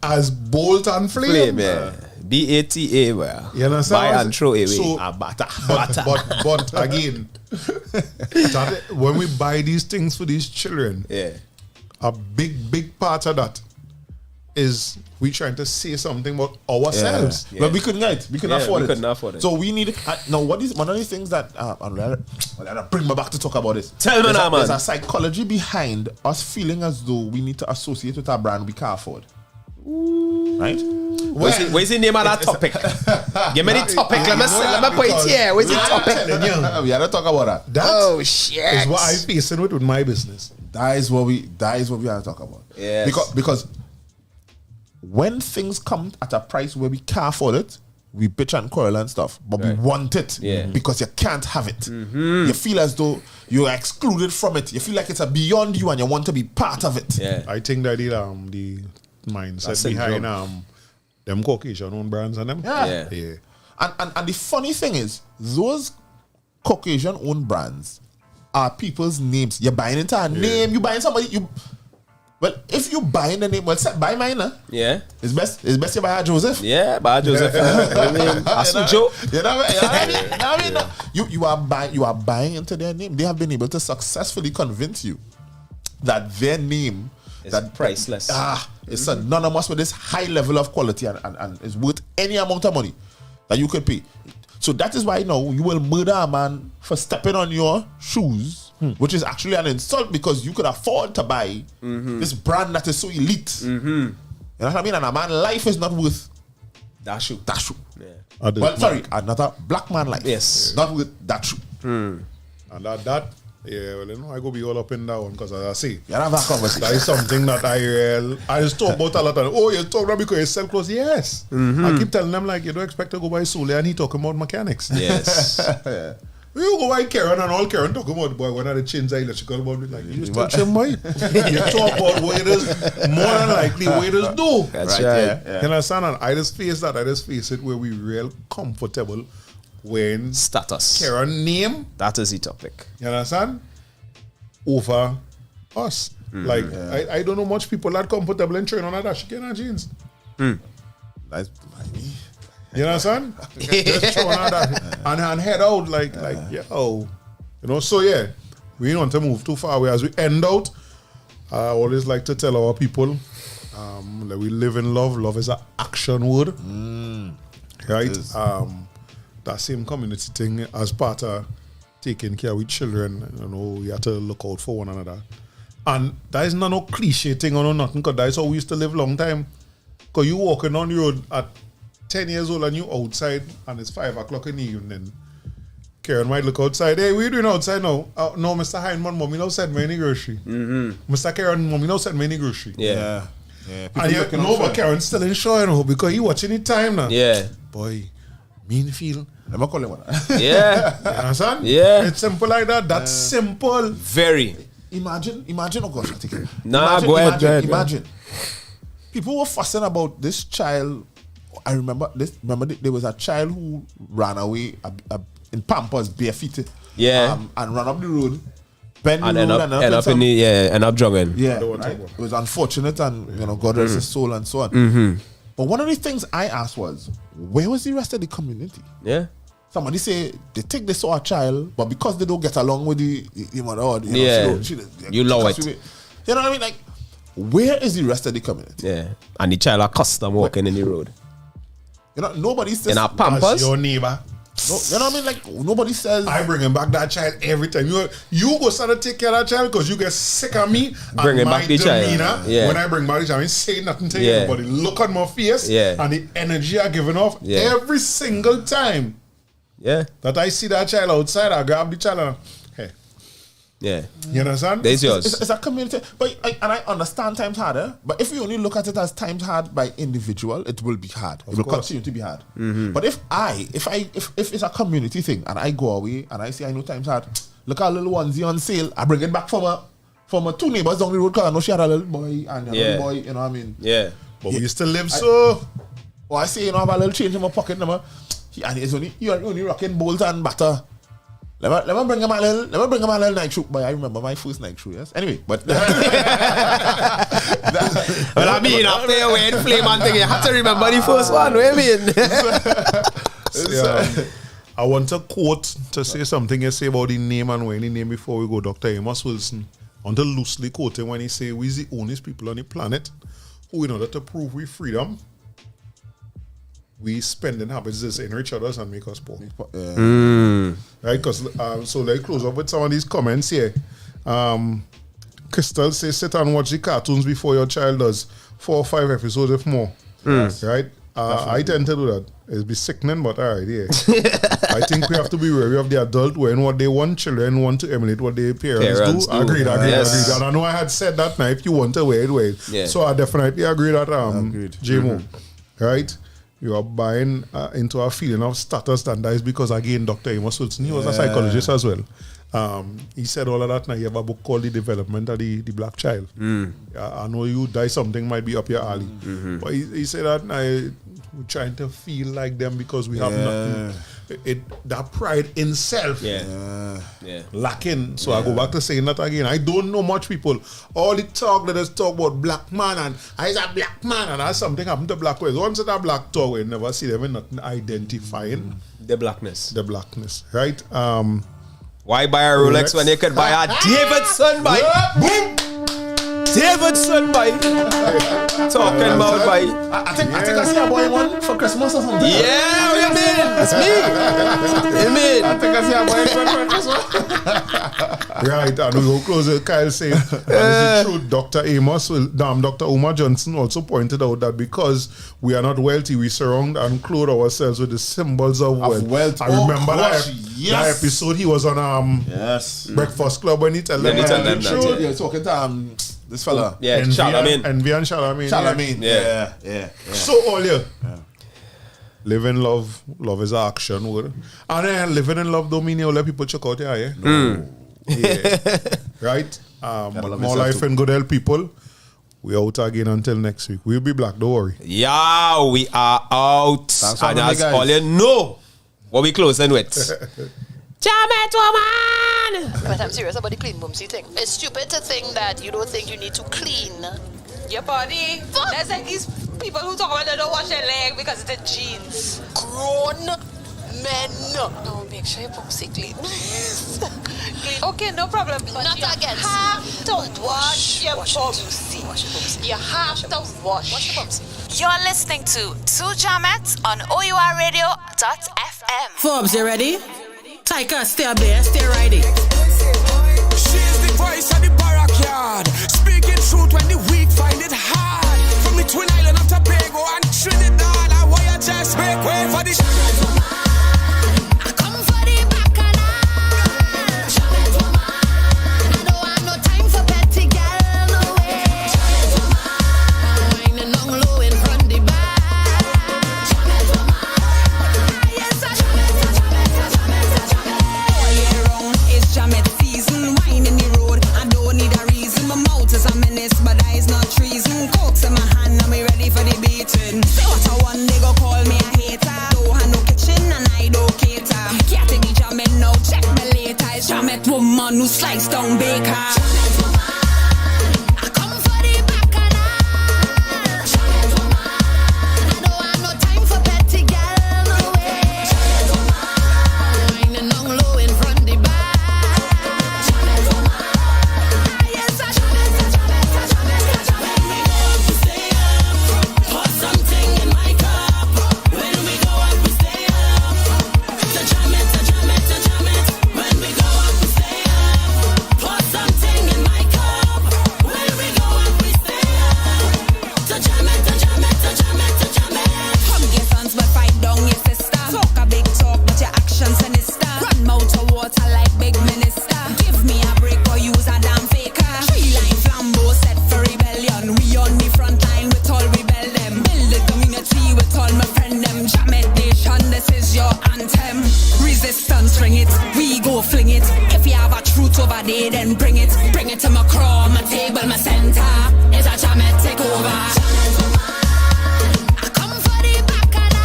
as Bolt and Flame. Flame, yeah. BATA, well. You understand? Buy and throw away. So- A butter. But again, when we buy these things for these children, Yeah. a big part of that is we trying to say something about ourselves. Yeah. But we couldn't get it. We couldn't Yeah, afford we it. couldn't afford it. So we need now. What is one of the things that I'll bring me back to talk about this? Tell me There's now, a- There's man. a psychology behind us feeling as though we need to associate with a brand we can't afford. Right? Where's the name of that topic? Give me the topic. Let me put it here. Where's the topic? We had to talk about that. That Oh, shit. is what I'm facing with my business. That is what we have to talk about. Yes. Because when things come at a price where we can't afford it, we bitch and quarrel and stuff, but Right. we want it Yeah. because you can't have it. You feel as though you're excluded from it. You feel like it's a beyond you and you want to be part of it. Yeah. I think that the mindset That's behind syndrome. them Caucasian owned brands and them. Yeah. Yeah. And the funny thing is, those Caucasian owned brands are people's names. You're buying into a name. You buying somebody. Well, if you buying the name, well, buy mine. Yeah. It's best you buy a Joseph. Yeah, buy a Joseph. I mean, Asujo. You know what I mean? You are buying into their name. They have been able to successfully convince you that their name is priceless. It's synonymous with this high level of quality and is worth any amount of money that you could pay. So that is why now you will murder a man for stepping on your shoes, which is actually an insult because you could afford to buy this brand that is so elite. You know what I mean? And a man's life is not worth that shoe. Yeah. Well, sorry, another black man life. Yes. Not with that shoe. And well, I go be all up in that one because as I say, You have that conversation. that is something that I just talk about a lot. Oh, you talk about because you sell clothes? Yes. I keep telling them, like, you don't expect to go buy Sule and he talking about mechanics. Yes. You go buy Karen and all Karen talking about, boy, when I change the electrical bulb, like, you just touch him, boy. You talk about what it is, more than likely what it is do. That's right. Yeah. You understand? And I just face it where we real comfortable when Status. Karen name, That is the topic. you understand, over us. Like, I don't know much people that comfortable in training on a dash and jeans. That's You understand? Just throw on that and head out like yo. You know, so yeah, we don't want to move too far away. As we end out, I always like to tell our people that we live in love. Love is an action word. Right? That same community thing as part of taking care of children, you know, we have to look out for one another. And that is not no cliche thing or no nothing, because that is how we used to live long time. Because you walking on the road at 10 years old and you outside and it's 5 o'clock in the evening. Karen might look outside. Hey, what are you doing outside now? No, Mr. Hindman, mommy now send me any grocery. Mr. Karen, mommy now send me any grocery. Yeah. And you know, but Karen's still in show, you know, because he watching the time now. Yeah. Boy, mean feel. Let me call him one. Yeah. You understand? Yeah. It's simple like that. That's simple. Very. Imagine, oh gosh, I take it. Nah, go ahead. Imagine. People were fussing about this child. I remember there was a child who ran away in Pampers barefooted. Yeah. And ran up the road. Bend the And road end up jogging. Yeah, don't want to right? talk about It was unfortunate, and God rest his soul and so on. But one of the things I asked was, where was the rest of the community? Yeah. Somebody say they think they saw a child, but because they don't get along with the mother, or You love it. You know what I mean? Like, where is the rest of the community? Yeah. And the child accustomed walking in the road. You know, nobody says. In our Pampers. That's your neighbor. No, you know what I mean? Like, nobody says. I bring him back that child every time. You go start to take care of that child because you get sick of me. Bring and him my back the child. demeanor. Yeah. When I bring back the child, I ain't saying nothing to Yeah. anybody. Look at my face and the energy I giving off every single time Yeah. that I see that child outside. I grab the child and hey, Yeah. you understand? There's yours. It's a community, but I understand times harder. But if you only look at it as times hard by individual, it will be hard. It will continue to be hard. But if it's a community thing and I go away and I say I know times hard, look at a little onesie on sale. I bring it back from a two neighbors down the road because I know she had a little boy and a little boy. You know what I mean? Yeah. But we still live so. Or I say, you know, I have a little change in my pocket number. And he's only rocking bolt and butter. Let me bring him a little night shoe. But I remember my first night shoe, yes. Anyway, but Well, I mean, after you went flame and thing, you have to remember the first one. What do you mean? I want a quote to say something you say about the name and when the name before we go. Dr. Amos Wilson. I want to loosely quote him when he say we're the only people on the planet who, in order to prove we freedom, we spending habits is enrich others and make us poor. Right? Because so let's close up with some of these comments here. Crystal says sit and watch the cartoons before your child does 4 or 5 episodes if more. Right? I tend to do that. It'll be sickening, but all right, yeah. I think we have to be wary of the adult when what they want children want to emulate what their parents do. Agreed. Yes. And I know I had said that now, if you want to wear it. Yeah. So I definitely agree that JMO. Right? You are buying into a feeling of status, and that is because, again, Dr. Amos Wilson, he was a psychologist as well. He said all of that. Now, you have a book called The Development of the Black Child. I know you die something might be up your alley. But he said that now we're trying to feel like them because we have nothing. that pride in self. Yeah. Lacking. So I go back to saying that again. I don't know much people. All the talk that is talk about black man and I is a black man and that's something happened to black boys. Once that black talk, we never see them nothing identifying The blackness. right? Why buy a Rolex when you could buy a Davidson bike? Davidson bike. Talking about bike. I think I see a boy one for Christmas or something. Yeah, what you mean? It's me. You mean? I think I see a boy one for Christmas. Right, and we go close with Kyle saying, and it's the truth, Dr. Amos, Dr. Omar Johnson also pointed out that because we are not wealthy, we surround and clothe ourselves with the symbols of wealth. I remember that episode he was on Breakfast Club when he tell them that. Yeah, talking to this fella. Yeah, Charlamagne. Envy and Charlamagne. Charlamagne. Yeah. So all live in love. Love is an action word. And then living in love don't mean you let people check out here, yeah. Right? But more life and good health people. We out again until next week. We'll be black, don't worry. Yeah, we are out. Thanks for And having as me, guys. all you know, what we closing with? Jam it, woman! But I'm serious about the clean boomsy thing. It's stupid to think that you don't think you need to clean Your body. There's like these people who talk about they don't wash their leg because it's the jeans. grown men. No, make sure your boomsy clean. Clean. Okay, no problem. But Not you against have to wash your Wash boomsy. You have to wash. Wash your boomsy. You're listening to Two Jamet on OURradio.fm. Forbes, you ready? Taika, stay up there, stay ready. She's the voice of the backyard, speaking truth when the weak find it hard. From the Twin Island of Tobago and Trinidad, I want you just make way for the I come for the bacchanal. I don't have no time for petty gal, no way. I'm whining on low in front the bar. Yes, I All year round, it's Jamet season. Wine in the road, I don't need a reason. My mouth is a menace, but I is not treason. Cokes in my hand, I'm ready for the beating. Say what I want, they go call me a hater. Don't have no kitchen and I don't cater. Can't take the Jamet now, check me later. It's Jamet woman who slice down baker. I come for the bacchanal. I don't have no time for petty gal, no way. I'm whining on low in front the bar. Yes, I Put something in my cup. When we go up, we stay up. To Jamet. When we go up, we stay up. Put something in my cup. When we go up, we stay up. To Jamet. Hug your sons, but fight down your sister. Talk a big talk, but your actions sinister. Run mouth to water like big minister. Give me a break or use a damn faker. 3-line flambeau set for rebellion. We on the front line with all rebel them. Build the community with all my friend them. Jamet Nation, this is your anthem. Resistance, ring it, we go fling it. If you have a truth over there, then bring it. Bring it to my crown, my table, my center. It's a Jamet take over. I come for the bacchanal.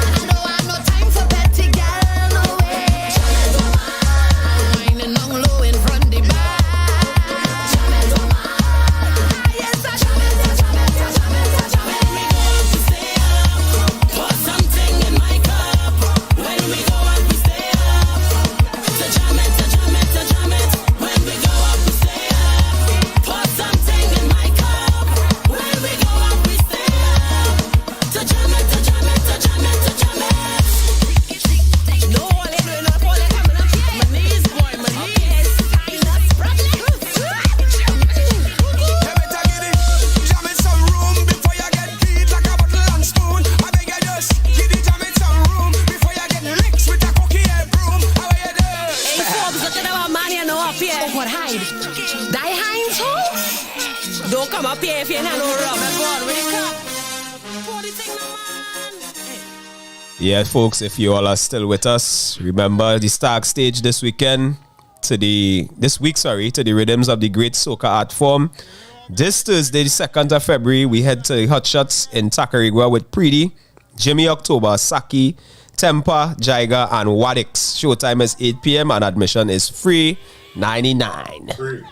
I don't have no time for petty gal, no way. I'm whining on low in front the bar. Yes, I Put something in my cup. When we go up, we stay up. To Jamet. When we go up, we stay up. Put something in my cup. When we go up, we stay up. To Jamet. No, all they doing up, all they coming up. My knees, boy, my knees. You better get it. Jam it some room before you get beat like a bottle and spoon. I beg you just give the jam it some room before you get licked with a cookie and broom. How are you doing? Hey, Forbes, looking at our man here now up here. Oh, what hide? Die hide too? Don't come up here if you're not no rubber. Go on, wake up. Pour the thing, man. Yeah, folks, if you all are still with us, remember the Stag stage this weekend to the rhythms of the great soca art form. This Thursday, the 2nd of February, we head to the Hot Shots in Tacarigua with Preety. Jimmy October, Saki, Tempa, Jaiga, and Wadix. Showtime is 8 p.m. and admission is free, $99. Free.